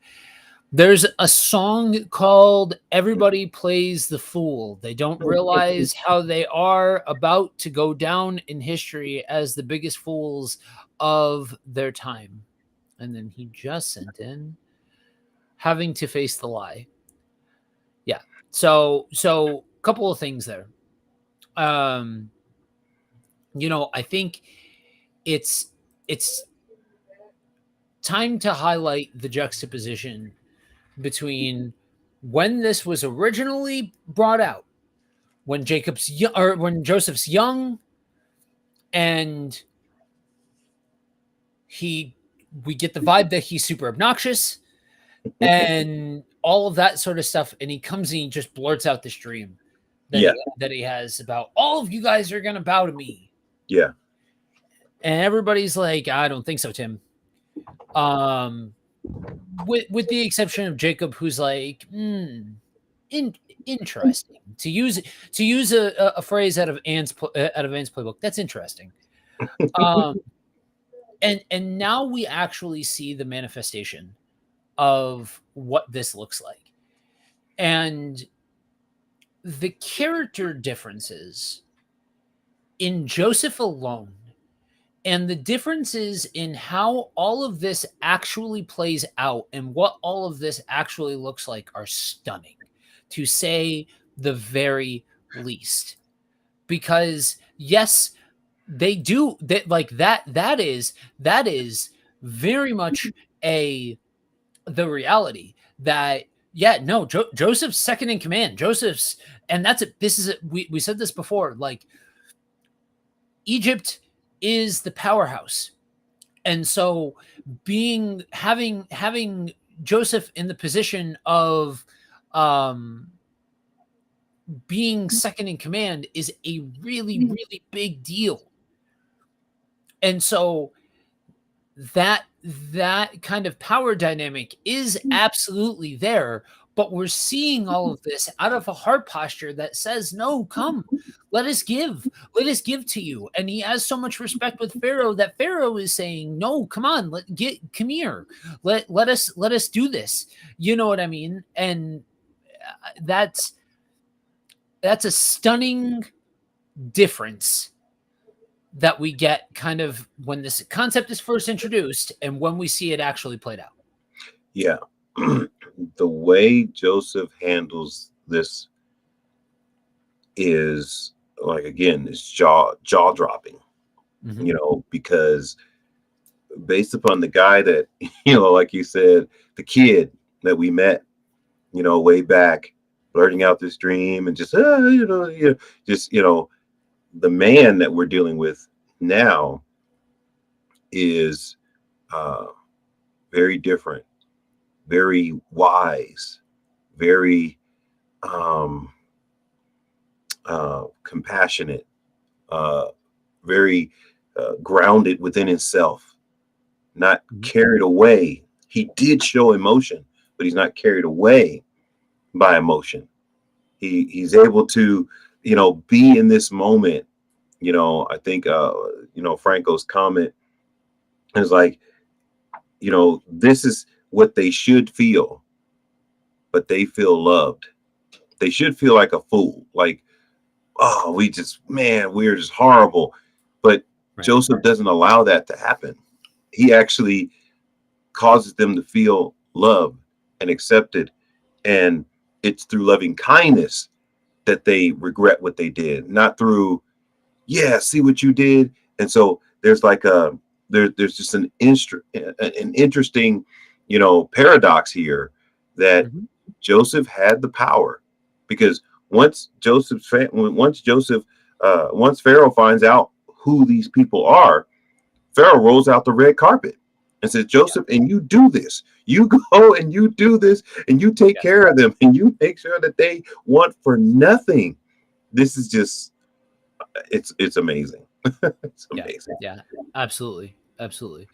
There's a song called "Everybody Plays the Fool." They don't realize how they are about to go down in history as the biggest fools of their time. And then he just sent in having to face the lie. Yeah. So couple of things there. I think it's time to highlight the juxtaposition between when this was originally brought out, when when Joseph's young, and we get the vibe that he's super obnoxious and all of that sort of stuff, and he comes and he just blurts out this dream that he has about all of you guys are gonna bow to me. Yeah. And everybody's like, I don't think so, Tim. With the exception of Jacob, who's like, interesting, to use a phrase out of Anne's playbook. That's interesting. And now we actually see the manifestation of what this looks like, and the character differences in Joseph alone, and the differences in how all of this actually plays out and what all of this actually looks like are stunning, to say the very least. Because yes, they do that, like that is very much the reality that Joseph's second in command. And we said this before, like Egypt is the powerhouse. And so having Joseph in the position of being second in command is a really, really big deal. And so that kind of power dynamic is absolutely there, but we're seeing all of this out of a heart posture that says, no, come, let us give to you. And he has so much respect with Pharaoh that Pharaoh is saying, no, come on, come here, let us do this. You know what I mean? And that's a stunning difference that we get kind of when this concept is first introduced and when we see it actually played out. Yeah. The way Joseph handles this is like, again, it's jaw dropping, because based upon the guy that, like you said, the kid that we met, way back, blurting out this dream and just, the man that we're dealing with now is very different, very wise, very compassionate, very grounded within himself, not carried away. He did show emotion, but he's not carried away by emotion. He's able to, be in this moment. I think Franco's comment is like, this is what they should feel, but they feel loved. They should feel like a fool, like, oh, we're just horrible. But Right. Joseph doesn't allow that to happen. He actually causes them to feel loved and accepted. And it's through loving kindness that they regret what they did, not through, yeah, see what you did. And so there's like there's just an interesting, paradox here that Mhm. Joseph had the power, because once once Pharaoh finds out who these people are, Pharaoh rolls out the red carpet and says, Joseph, and you do this. You go and you do this and you take Yeah. care of them and you make sure that they want for nothing. This is just, it's amazing. It's Yeah. amazing. Yeah. Absolutely. Absolutely.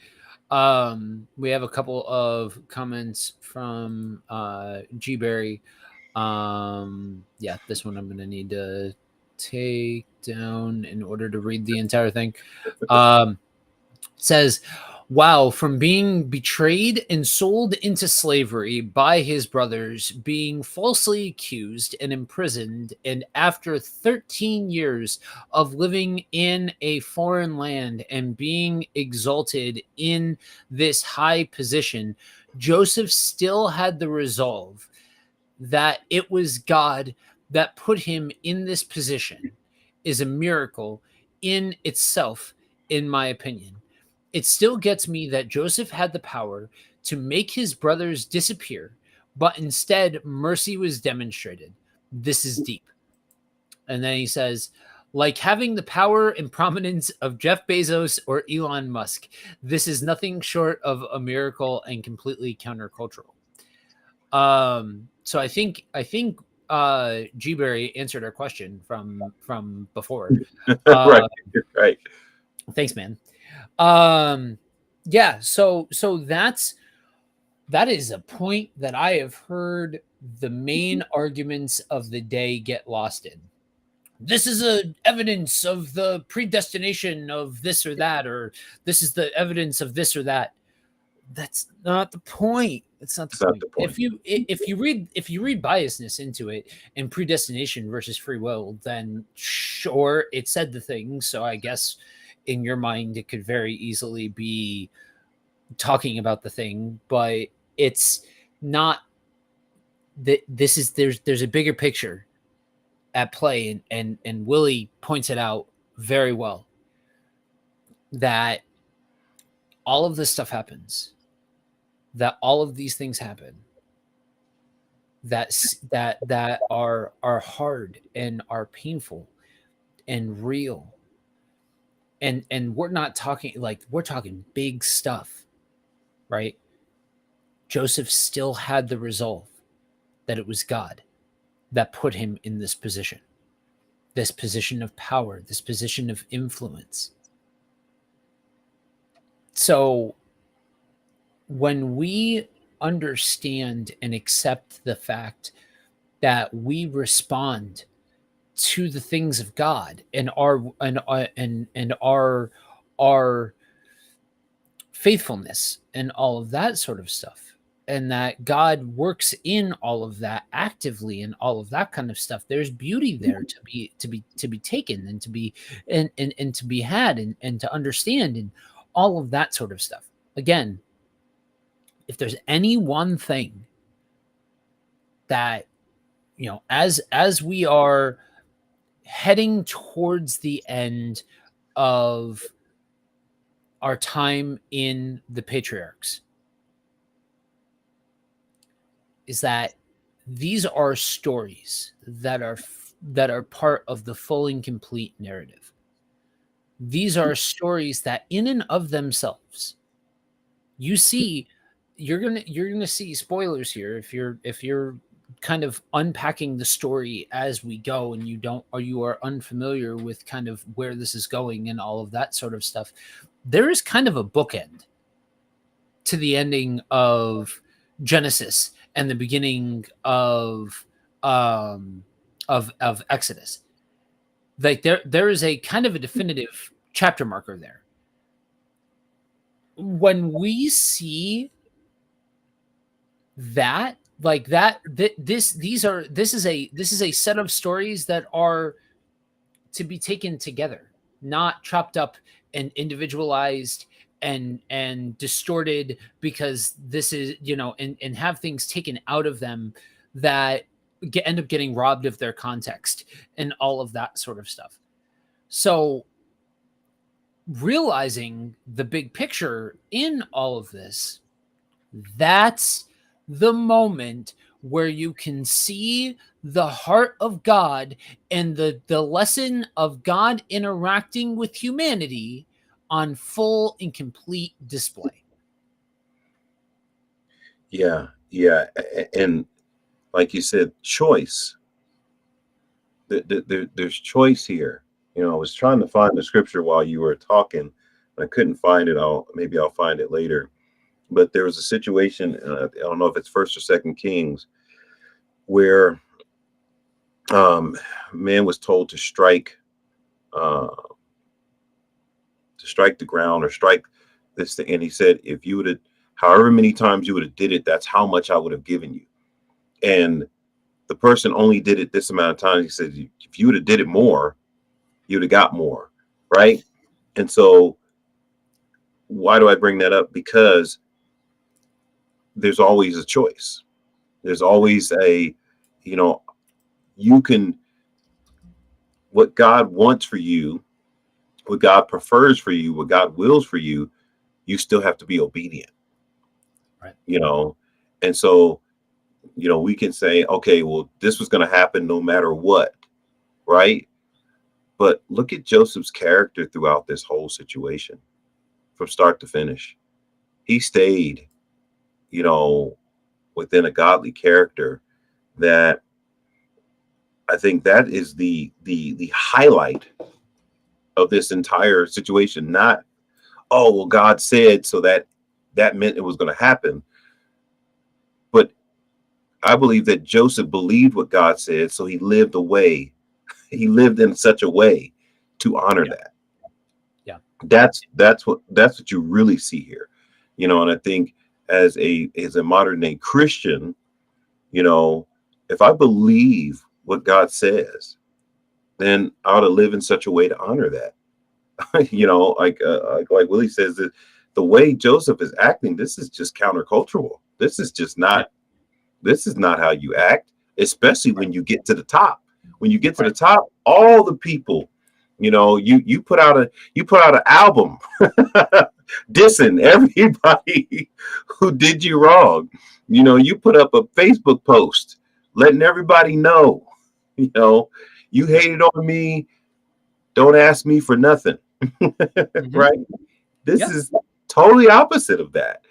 We have a couple of comments from G Berry. Yeah, this one I'm gonna need to take down in order to read the entire thing. Says, wow, from being betrayed and sold into slavery by his brothers, being falsely accused and imprisoned, and after 13 years of living in a foreign land and being exalted in this high position, Joseph still had the resolve that it was God that put him in this position is a miracle in itself, in my opinion. It still gets me that Joseph had the power to make his brothers disappear, but instead mercy was demonstrated. This is deep. And then he says, like having the power and prominence of Jeff Bezos or Elon Musk, this is nothing short of a miracle and completely countercultural. So I think G Berry answered our question from before. Right, Uh right. Thanks, man. Um yeah, so that is a point that I have heard the main arguments of the day get lost in. This is a evidence of the predestination of this or that, or this is the evidence of this or that. That's not the point. That's not the It's not point. the point. If you read biasness into it and predestination versus free will, then sure, it said the thing. So I guess in your mind it could very easily be talking about the thing, but it's not that this is there's a bigger picture at play, and Willie points it out very well that all of this stuff happens, that all of these things happen that are hard and are painful and real, and we're not talking like we're talking big stuff, right? Joseph still had the resolve that it was God that put him in this position of power, this position of influence. So when we understand and accept the fact that we respond to the things of God and our faithfulness and all of that sort of stuff, and that God works in all of that actively and all of that kind of stuff, there's beauty there to be taken and to be and to be had and to understand and all of that sort of stuff. Again, if there's any one thing that, as we are heading towards the end of our time in the patriarchs, is that these are stories that are part of the full and complete narrative. These are stories that in and of themselves, you see, you're gonna see spoilers here if you're kind of unpacking the story as we go and you don't or you are unfamiliar with kind of where this is going and all of that sort of stuff. There is kind of a bookend to the ending of Genesis and the beginning of of Exodus. Like there is a kind of a definitive chapter marker there. When we see that, like that, this is a set of stories that are to be taken together, not chopped up and individualized and distorted, because this is, and have things taken out of them that end up getting robbed of their context and all of that sort of stuff. So realizing the big picture in all of this, that's the moment where you can see the heart of God and the lesson of God interacting with humanity on full and complete display. Yeah, and like you said, choice. There's choice here. I was trying to find the scripture while you were talking. I couldn't find it. Maybe I'll find it later. But there was a situation. I don't know if it's First or Second Kings, where man was told to strike the ground or strike this thing, and he said, if you would have, however many times you would have did it, that's how much I would have given you. And the person only did it this amount of times. He said, if you would have did it more, you would have got more, right? And so why do I bring that up? Because there's always a choice. There's always you can, what God wants for you, what God prefers for you, what God wills for you, you still have to be obedient. Right. And so, we can say, okay, well, this was going to happen no matter what. Right. But look at Joseph's character throughout this whole situation from start to finish. He stayed, within a godly character. That I think that is the highlight of this entire situation. Not, oh, well, God said, so that meant it was going to happen. But I believe that Joseph believed what God said, so he lived in such a way to honor that. Yeah. That's what you really see here. And I think as a modern day Christian, if I believe what God says, then I ought to live in such a way to honor that. Like Willie says, that the way Joseph is acting, this is just countercultural. This is just not. This is not how you act, especially when you get to the top. When you get to the top, all the people, you put out an album dissing everybody who did you wrong. You put up a Facebook post letting everybody know, you hated on me. Don't ask me for nothing. Mm-hmm. Right? This is totally opposite of that,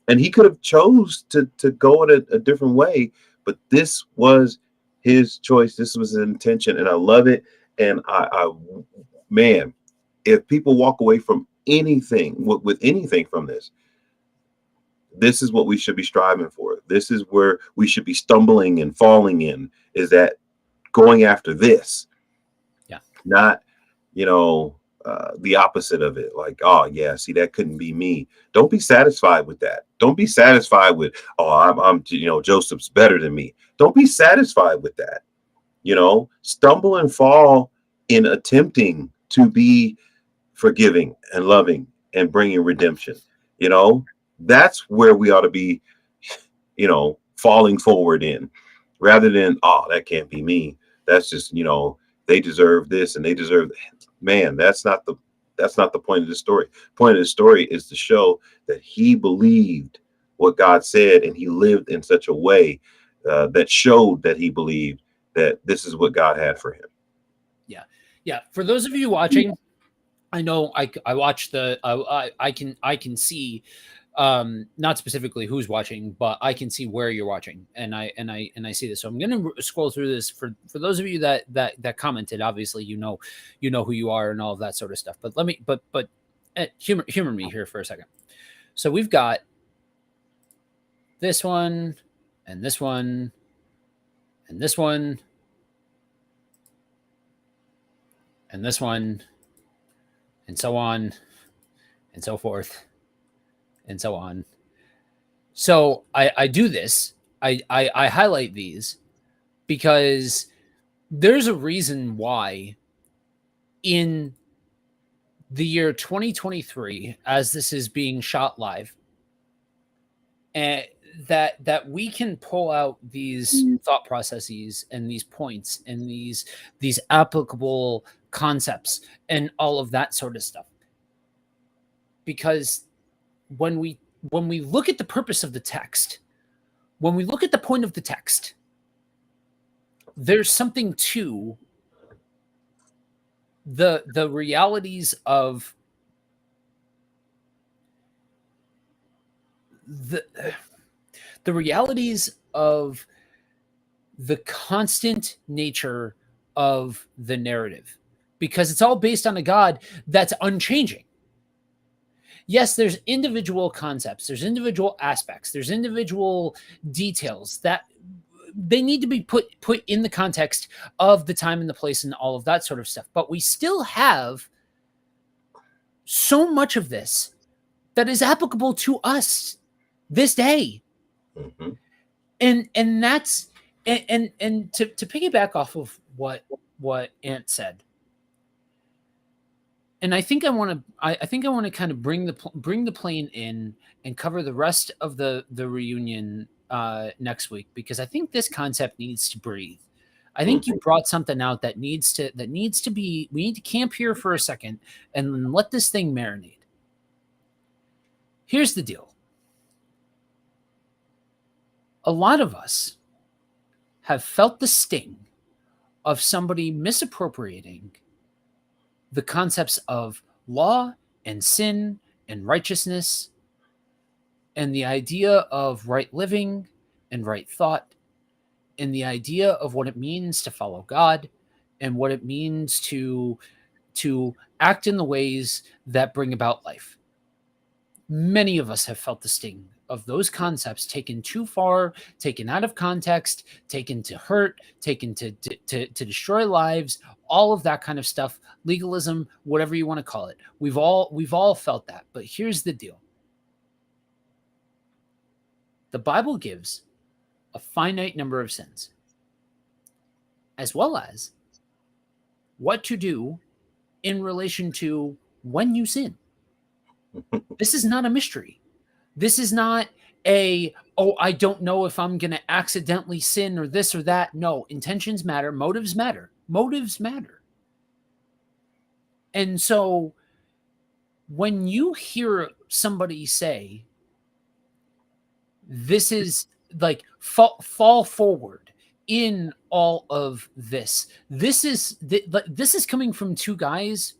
and he could have chose to go in a different way, but this was his choice. This was his intention, and I love it. And I man, if people walk away from anything with anything from this is what we should be striving for. This is where we should be stumbling and falling in, is that going after this. Yeah. Not, the opposite of it. Like, oh yeah, see, that couldn't be me. Don't be satisfied with that. Don't be satisfied with, oh, I'm Joseph's better than me. Don't be satisfied with that. Stumble and fall in attempting to be forgiving and loving and bringing redemption. That's where we ought to be, falling forward in, rather than, oh, that can't be me. That's just, they deserve this and they deserve that. Man, that's not the point of the story. The point of the story is to show that he believed what God said, and he lived in such a way that showed that he believed that this is what God had for him. Yeah. For those of you watching, I know I watch the I can see not specifically who's watching, but I can see where you're watching, and I see this. So I'm going to scroll through this for those of you that commented. Obviously, you know who you are and all of that sort of stuff. But let me but humor me here for a second. So we've got this one and this one and this one and this one, and so on, and so forth, and so on. So I do this. I highlight these because there's a reason why in the year 2023, as this is being shot live, and that we can pull out these thought processes and these points and these applicable concepts and all of that sort of stuff, because when we look at the purpose of the text, when we look at the point of the text, there's something to the realities of the realities of the constant nature of the narrative, because it's all based on a God that's unchanging. Yes, there's individual concepts, there's individual aspects, there's individual details that they need to be put in the context of the time and the place and all of that sort of stuff. But we still have so much of this that is applicable to us this day. Mm-hmm. And that's and to piggyback off of what Ant said. And I think I want to kind of bring the plane in and cover the rest of the reunion next week, because I think this concept needs to breathe. I think you brought something out that needs to be. We need to camp here for a second and let this thing marinate. Here's the deal. A lot of us have felt the sting of somebody misappropriating the concepts of law and sin and righteousness and the idea of right living and right thought and the idea of what it means to follow God and what it means to act in the ways that bring about life. Many of us have felt the sting of those concepts taken too far, taken out of context, taken to hurt, taken to destroy lives, all of that kind of stuff, legalism, whatever you want to call it. We've all felt that. But here's the deal. The Bible gives a finite number of sins, as well as what to do in relation to when you sin. This is not a mystery. This is not I don't know if I'm going to accidentally sin or this or that. No, intentions matter. Motives matter. Motives matter. And so when you hear somebody say, this is like fall forward in all of this, this is coming from two guys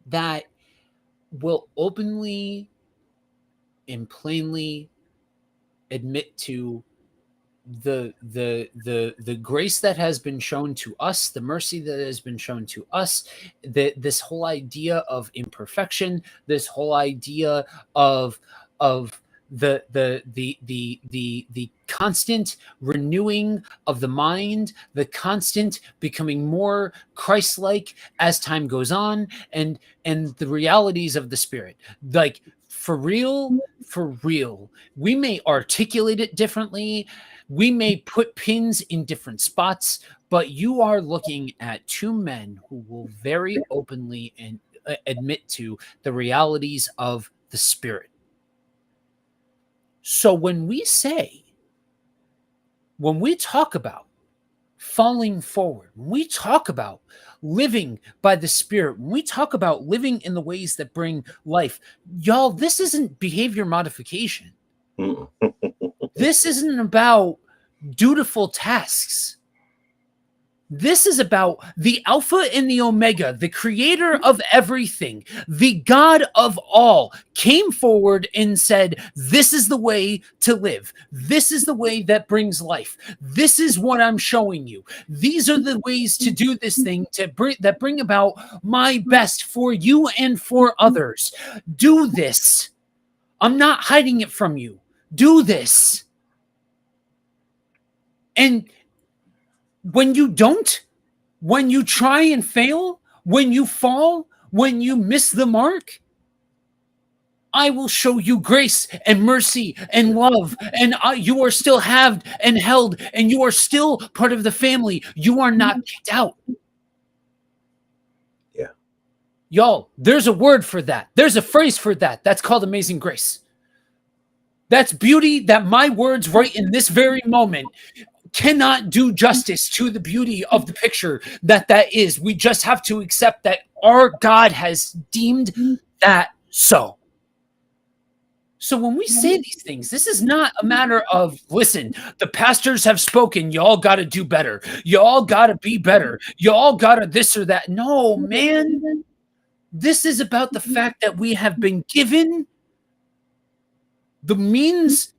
that will openly and plainly admit to the grace that has been shown to us, the mercy that has been shown to us, this whole idea of imperfection, this whole idea of the constant renewing of the mind, the constant becoming more Christ-like as time goes on, and the realities of the Spirit. Like, for real, we may articulate it differently, we may put pins in different spots, but you are looking at two men who will very openly and admit to the realities of the Spirit. So when we talk about falling forward, when we talk about living by the Spirit, when we talk about living in the ways that bring life, y'all, this isn't behavior modification. This isn't about dutiful tasks. This is about the Alpha and the Omega, the creator of everything, the God of all, came forward and said, this is the way to live. This is the way that brings life. This is what I'm showing you. These are the ways to do this thing that bring about my best for you and for others. Do this. I'm not hiding it from you. Do this. And when you don't, When you try and fail, when you fall, when you miss the mark, I will show you grace and mercy and love, and you are still haved and held, and you are still part of the family. You are not kicked out. Yeah. Y'all, there's a word for that. There's a phrase for that. That's called amazing grace. That's beauty that my words right in this very moment cannot do justice to the beauty of the picture that is. We just have to accept that our God has deemed that so. So when we say these things, this is not a matter of, listen, the pastors have spoken. Y'all got to do better. Y'all got to be better. Y'all got to this or that. No, man. This is about the fact that we have been given the means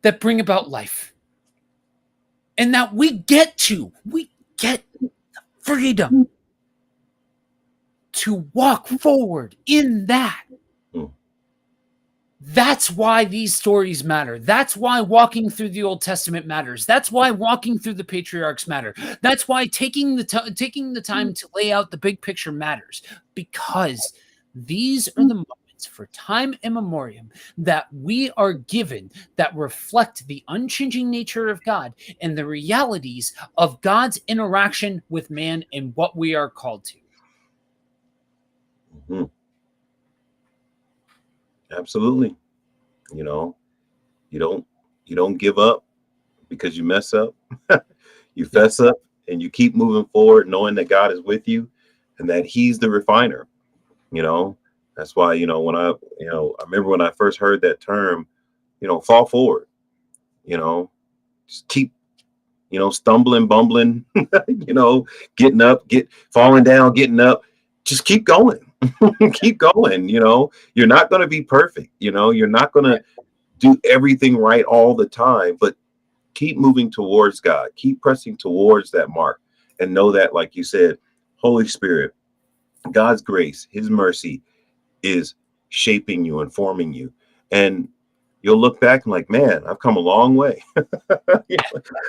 that bring about life. And that we get the freedom to walk forward in that. That's why these stories matter. That's why walking through the Old Testament matters. That's why walking through the patriarchs matter. That's why taking the time to lay out the big picture matters, because these are the moments for time immemorial that we are given that reflect the unchanging nature of God and the realities of God's interaction with man and what we are called to. Mm-hmm. Absolutely. You know, you don't give up because you mess up. You fess up and you keep moving forward, knowing that God is with you and that He's the refiner. That's why, when I remember when I first heard that term, fall forward, just keep, stumbling, bumbling, getting up, falling down, getting up, just keep going. Keep going. You're not going to be perfect. You're not going to do everything right all the time, but keep moving towards God, keep pressing towards that mark, and know that, like you said, Holy Spirit, God's grace, His mercy is shaping you and forming you. And you'll look back and like, man, I've come a long way.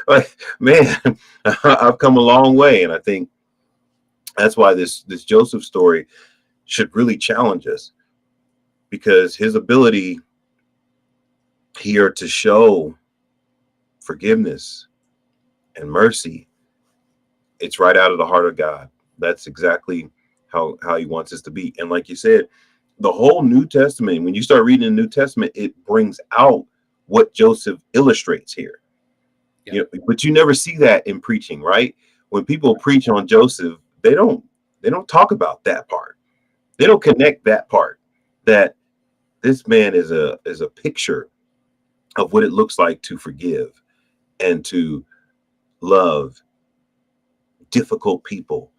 Like, man, I've come a long way. And I think that's why this Joseph story should really challenge us, because his ability here to show forgiveness and mercy, it's right out of the heart of God. That's exactly how He wants us to be. And like you said, the whole New Testament, when you start reading the New Testament, it brings out what Joseph illustrates here. Yeah. But you never see that in preaching, right? When people preach on Joseph, they don't talk about that part. They don't connect that part, that this man is a picture of what it looks like to forgive and to love difficult people,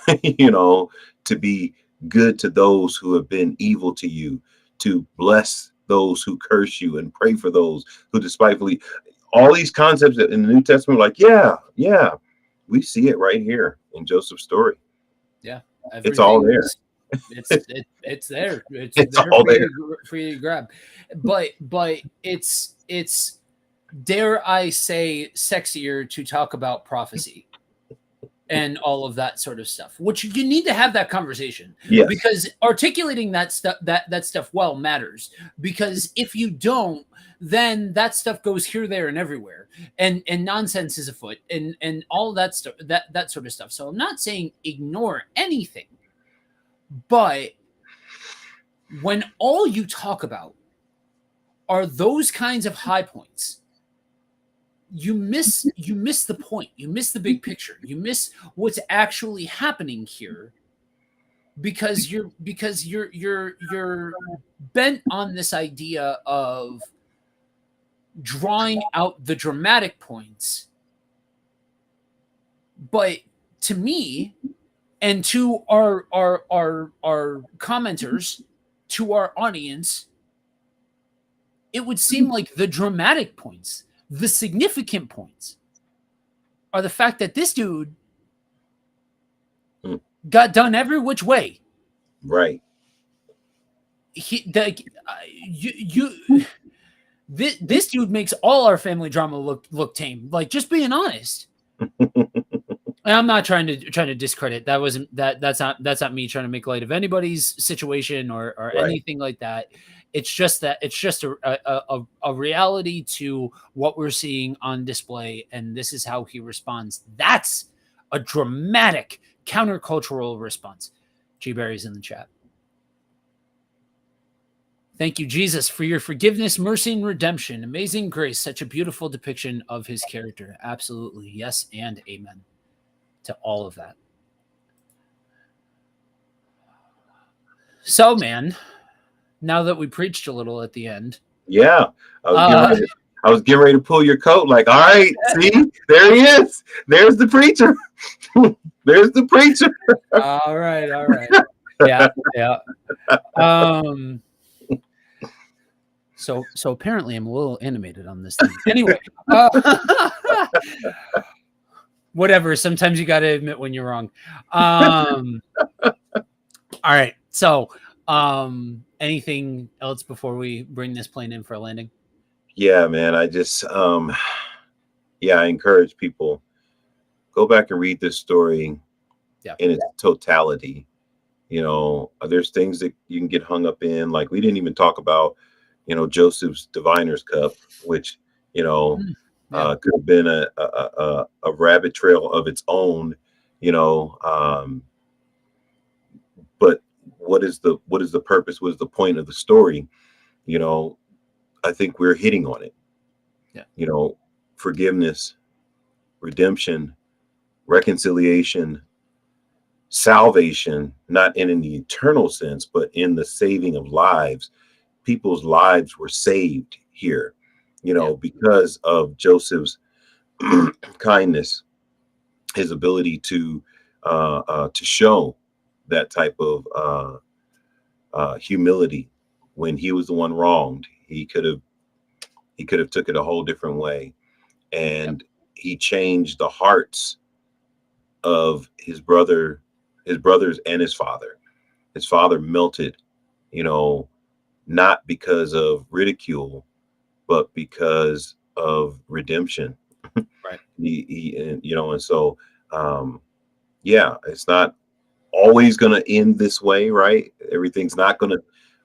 to be good to those who have been evil to you, to bless those who curse you and pray for those who despitefully. All these concepts in the New Testament, like, yeah, we see it right here in Joseph's story. Yeah, it's all there. It's there. It's there all for you to grab. But it's dare I say sexier to talk about prophecy and all of that sort of stuff, which you need to have that conversation. Yes. Because articulating that stuff well matters, because if you don't, then that stuff goes here, there, and everywhere, and nonsense is afoot, and all that stuff, that sort of stuff. So I'm not saying ignore anything, but when all you talk about are those kinds of high points, you miss the point. You miss the big picture. You miss what's actually happening here, because you're bent on this idea of drawing out the dramatic points. But to me, and to our commenters, to our audience, it would seem like the dramatic points, the significant points, are the fact that this dude got done every which way. Right. This dude makes all our family drama look tame. Like, just being honest. And I'm not trying to discredit. That wasn't that's not me trying to make light of anybody's situation or Right. anything like that. It's just that it's just a reality to what we're seeing on display, and this is how he responds. That's a dramatic countercultural response. G Barry's in the chat. Thank you, Jesus, for your forgiveness, mercy, and redemption. Amazing grace, such a beautiful depiction of his character. Absolutely. Yes, and amen to all of that. So, man, now that we preached a little at the end, Yeah. I was getting ready to pull your coat, like, all right, see, there he is. There's the preacher. There's the preacher. all right. Yeah. So apparently I'm a little animated on this thing. Anyway, whatever. Sometimes you got to admit when you're wrong. All right. So, anything else before we bring this plane in for a landing? Yeah, man. I just I encourage people, go back and read this story in its totality. There's things that you can get hung up in. Like, we didn't even talk about, Joseph's diviner's cup, which, could have been a rabbit trail of its own, but what is the purpose? What is the point of the story? I think we're hitting on it. Forgiveness, redemption, reconciliation, salvation, not in the eternal sense, but in the saving of lives. People's lives were saved here, because of Joseph's kindness, his ability to show that type of humility when he was the one wronged. He could have took it a whole different way, and he changed the hearts of his brothers and his father. His father melted, not because of ridicule, but because of redemption. Right. And so, it's not always going to end this way, right? Everything's not going to,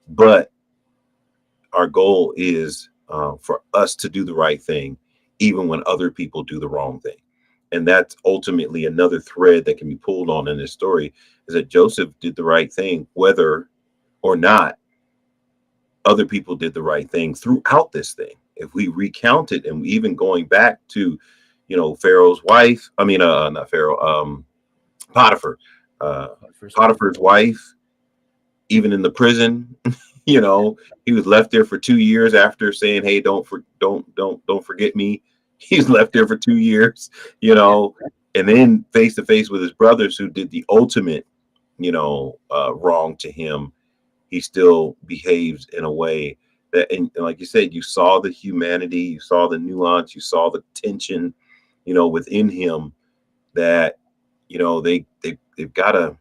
but our goal is for us to do the right thing, even when other people do the wrong thing. And that's ultimately another thread that can be pulled on in this story, is that Joseph did the right thing, whether or not other people did the right thing throughout this thing. If we recount it, and even going back to, Pharaoh's wife, not Pharaoh, Potiphar, Potiphar's wife, even in the prison, he was left there for 2 years after saying, "Hey, don't forget me." He's left there for 2 years, and then face to face with his brothers who did the ultimate, wrong to him. He still behaves in a way that, and like you said, you saw the humanity, you saw the nuance, you saw the tension, within him, that, they've got to,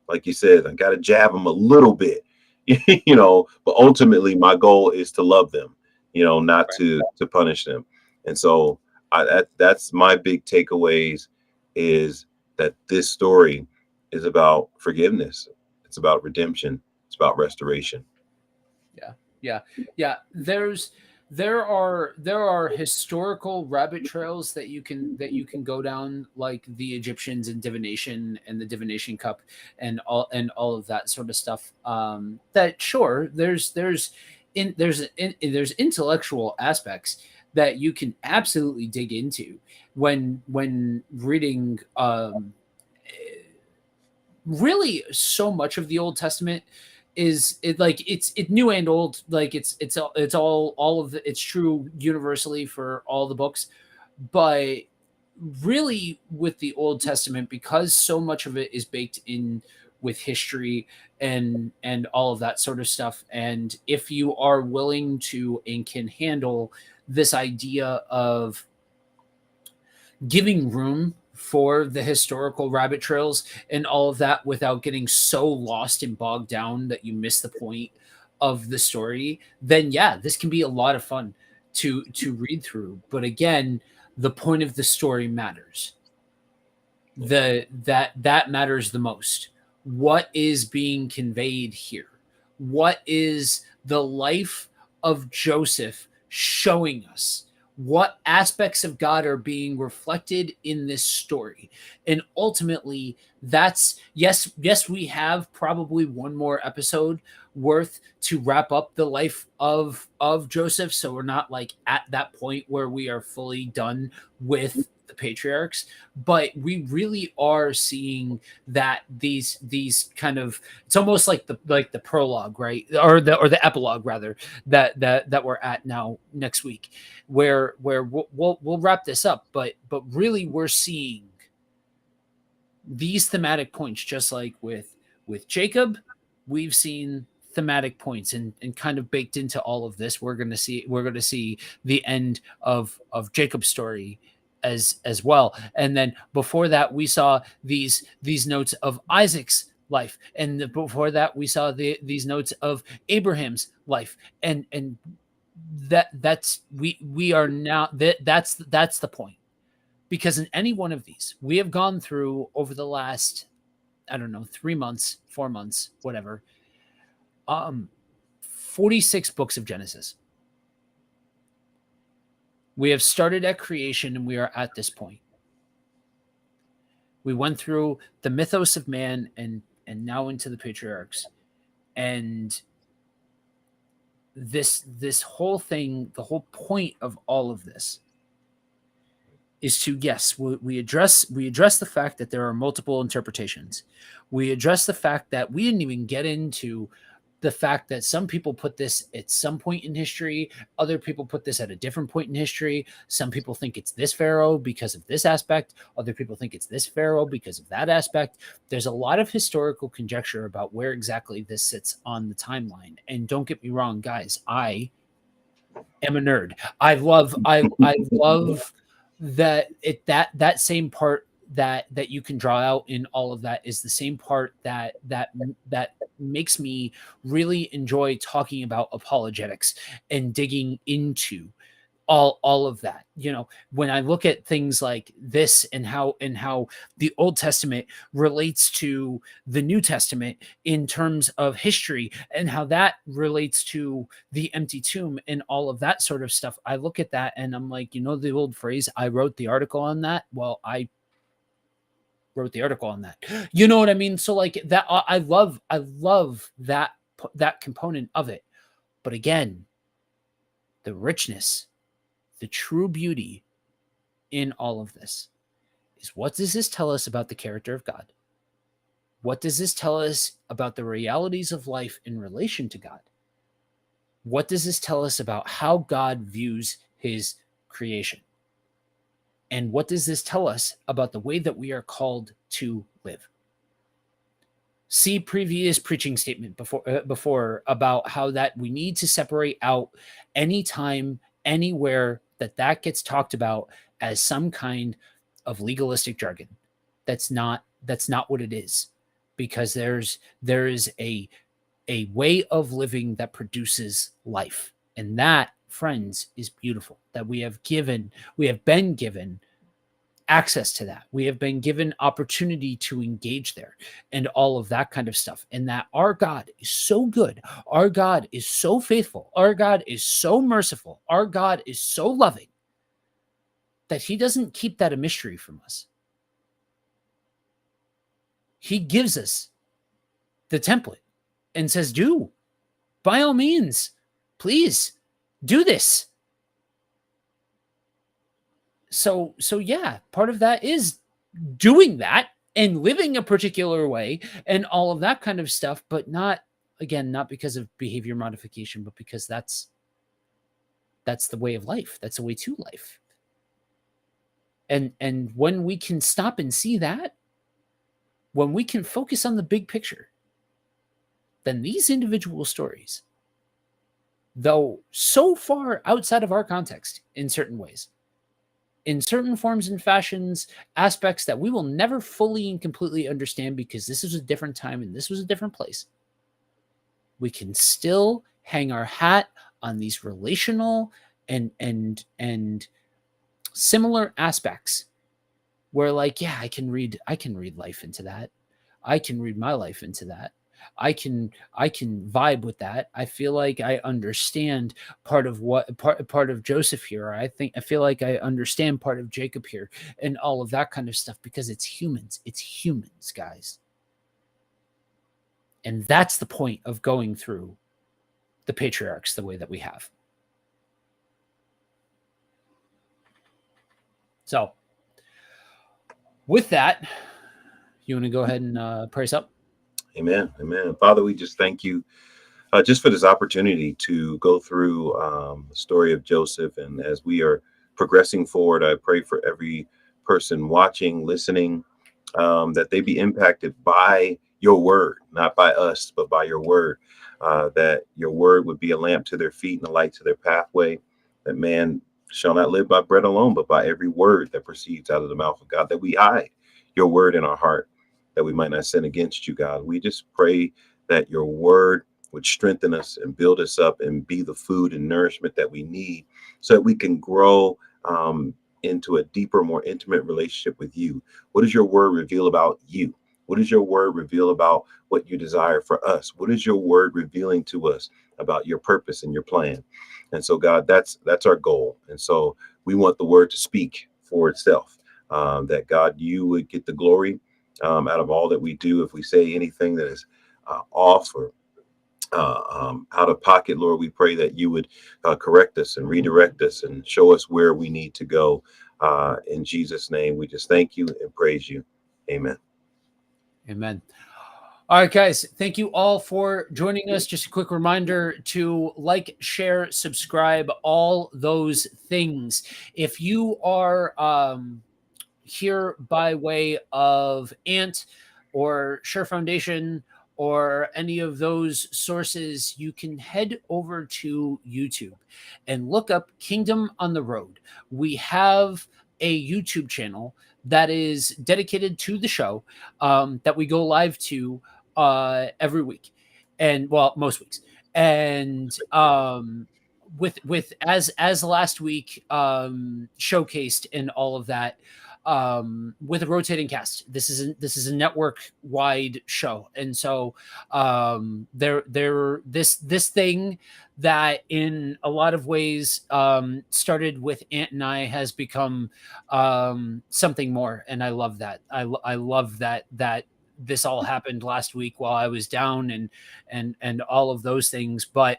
like you said, I got to jab them a little bit, but ultimately my goal is to love them, not to punish them. And so that's my big takeaways, is that this story is about forgiveness. It's about redemption. It's about restoration. Yeah. There are historical rabbit trails that you can go down, like the Egyptians and divination and the divination cup and all of that sort of stuff. That sure, there's intellectual aspects that you can absolutely dig into when reading really so much of the Old Testament is it's new and old, like it's all of it's true universally for all the books, but really with the Old Testament, because so much of it is baked in with history and all of that sort of stuff, and if you are willing to and can handle this idea of giving room for the historical rabbit trails and all of that without getting so lost and bogged down that you miss the point of the story, then yeah, this can be a lot of fun to read through. But again, the point of the story matters. that matters the most. What is being conveyed here? What is the life of Joseph showing us? What aspects of God are being reflected in this story? And ultimately, that's yes, we have probably one more episode worth to wrap up the life of Joseph. So we're not like at that point where we are fully done with the patriarchs, but we really are seeing that these kind of, it's almost like the prologue, right, or the epilogue rather, that we're at now next week, where we'll wrap this up, but really we're seeing these thematic points, just like with Jacob. We've seen thematic points and kind of baked into all of this. We're going to see the end of Jacob's story as well. And then before that, we saw these notes of Isaac's life, and before that, we saw these notes of Abraham's life, and that's we are now that's the point, because in any one of these, we have gone through over the last, I don't know, 3 months, 4 months, whatever, 46 books of Genesis. We have started at creation and we are at this point. We went through the mythos of man and now into the patriarchs. And this whole thing, the whole point of all of this is to, yes, we address the fact that there are multiple interpretations. We address the fact that we didn't even get into the fact that some people put this at some point in history, other people put this at a different point in history. Some people think it's this pharaoh because of this aspect, other people think it's this pharaoh because of that aspect. There's a lot of historical conjecture about where exactly this sits on the timeline. And don't get me wrong, guys, I am a nerd. I love that same part that you can draw out in all of that is the same part that makes me really enjoy talking about apologetics and digging into all of that. You know, when I look at things like this and how the Old Testament relates to the New Testament in terms of history and how that relates to the empty tomb and all of that sort of stuff, I look at that and I'm like, you know, the old phrase, I wrote the article on that. Well, I wrote the article on that. You know what I mean? So like that, I love that component of it. But again, the richness, the true beauty in all of this is, what does this tell us about the character of God? What does this tell us about the realities of life in relation to God? What does this tell us about how God views his creation? And what does this tell us about the way that we are called to live? See previous preaching statement before about how that we need to separate out anytime, anywhere that gets talked about as some kind of legalistic jargon. That's not what it is, because there is a way of living that produces life, and that, friends, is beautiful. That we have been given access to that. We have been given opportunity to engage there and all of that kind of stuff. And that our God is so good. Our God is so faithful. Our God is so merciful. Our God is so loving that he doesn't keep that a mystery from us. He gives us the template and says, do, by all means, please do this. So yeah, part of that is doing that and living a particular way and all of that kind of stuff, but not because of behavior modification, but because that's the way of life. That's the way to life. And when we can stop and see that, when we can focus on the big picture, then these individual stories, though so far outside of our context in certain ways, in certain forms and fashions, aspects that we will never fully and completely understand because this is a different time and this was a different place, we can still hang our hat on these relational and similar aspects where like, yeah, I can read life into that. I can read my life into that. I can vibe with that. I feel like I understand part of Joseph here. I feel like I understand part of Jacob here and all of that kind of stuff because it's humans. It's humans, guys. And that's the point of going through the patriarchs the way that we have. So, with that, you want to go ahead and pray us up? Amen. Amen. Father, we just thank you just for this opportunity to go through the story of Joseph. And as we are progressing forward, I pray for every person watching, listening, that they be impacted by your word, not by us, but by your word, that your word would be a lamp to their feet and a light to their pathway, that man shall not live by bread alone, but by every word that proceeds out of the mouth of God, that we hide your word in our heart, that we might not sin against you, God. We just pray that your word would strengthen us and build us up and be the food and nourishment that we need so that we can grow into a deeper, more intimate relationship with you. What does your word reveal about you? What does your word reveal about what you desire for us? What is your word revealing to us about your purpose and your plan? And so, God, that's our goal. And so we want the word to speak for itself, that God, you would get the glory out of all that we do. If we say anything that is off or out of pocket, Lord, we pray that you would correct us and redirect us and show us where we need to go. In Jesus' name, we just thank you and praise you. Amen. Amen. All right, guys, thank you all for joining us. Just a quick reminder to like, share, subscribe, all those things. If you are here by way of Ant or Share Foundation or any of those sources, you can head over to YouTube and look up Kingdom on the Road. We have a YouTube channel that is dedicated to the show that we go live to every week, and well, most weeks. And with as last week showcased in all of that, with a rotating cast. This is a network wide show, and so this thing that in a lot of ways started with Ant and I has become something more, and I love that. I love that this all happened last week while I was down and all of those things. But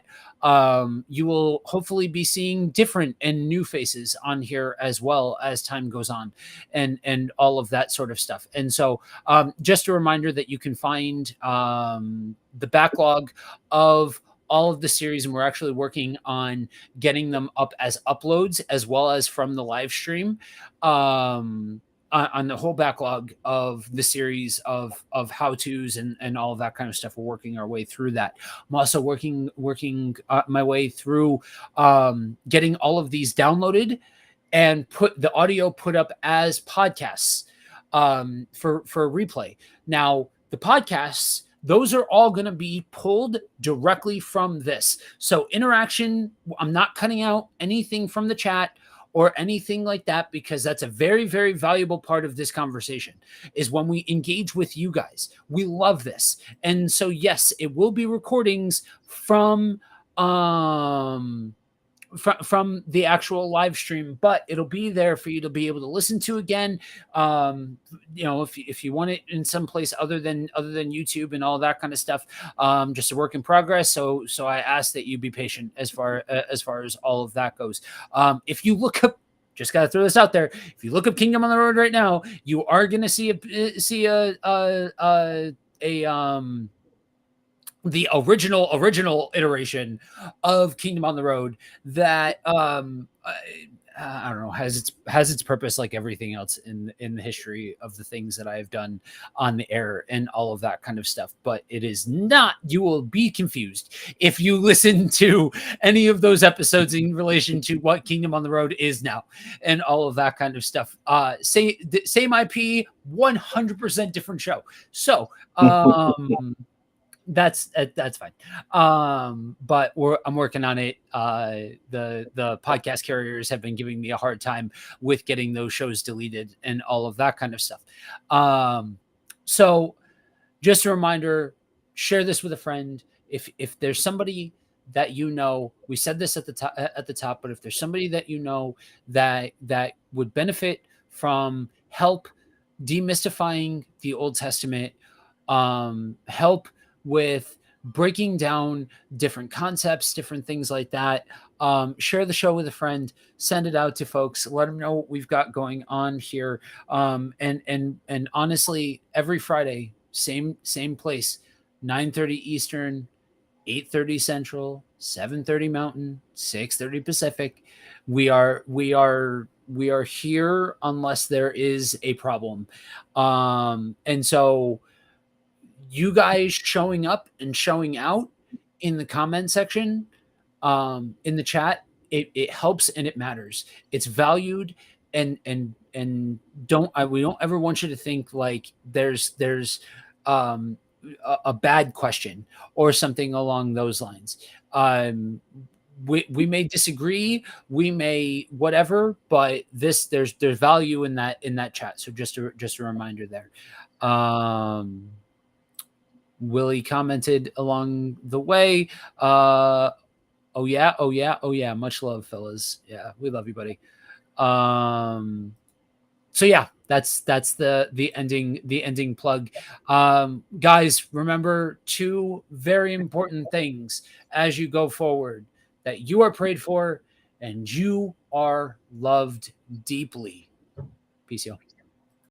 you will hopefully be seeing different and new faces on here as well as time goes on, and all of that sort of stuff. And so just a reminder that you can find the backlog of all of the series, and we're actually working on getting them up as uploads as well as from the live stream. On the whole backlog of the series of how-tos and all of that kind of stuff. We're working our way through that. I'm also working my way through getting all of these downloaded and put the audio put up as podcasts for replay. Now, the podcasts, those are all going to be pulled directly from this. So interaction, I'm not cutting out anything from the chat or anything like that, because that's a very, very valuable part of this conversation, is when we engage with you guys. We love this. And so, yes, it will be recordings from the actual live stream, but it'll be there for you to be able to listen to again. If you want it in some place other than YouTube and all that kind of stuff, just a work in progress. So I ask that you be patient as far as all of that goes. If you look up, just got to throw this out there, if you look up Kingdom on the Road right now, you are going to see the original iteration of Kingdom on the Road that I don't know, has its purpose, like everything else in the history of the things that I have done on the air and all of that kind of stuff. But it is not, you will be confused if you listen to any of those episodes in relation to what Kingdom on the Road is now and all of that kind of stuff. Same IP, 100% different show. So That's fine. But I'm working on it. The podcast carriers have been giving me a hard time with getting those shows deleted and all of that kind of stuff. So just a reminder, share this with a friend. If there's somebody that you know, we said this at the top, but if there's somebody that you know that would benefit from help demystifying the Old Testament, help with breaking down different concepts, different things like that. Share the show with a friend, send it out to folks, let them know what we've got going on here. And honestly, every Friday, same place, 9:30 Eastern, 8:30 Central, 7:30 Mountain, 6:30 Pacific. We are here unless there is a problem. And so you guys showing up and showing out in the comment section, in the chat, it helps and it matters. It's valued, and we don't ever want you to think like there's um a bad question or something along those lines. We may disagree, we may whatever, but there's value in that chat. So just a reminder there. Willie commented along the way. Oh yeah. Much love, fellas. Yeah, we love you, buddy. So yeah, that's the ending plug. Guys, remember two very important things as you go forward: that you are prayed for and you are loved deeply. Peace, y'all.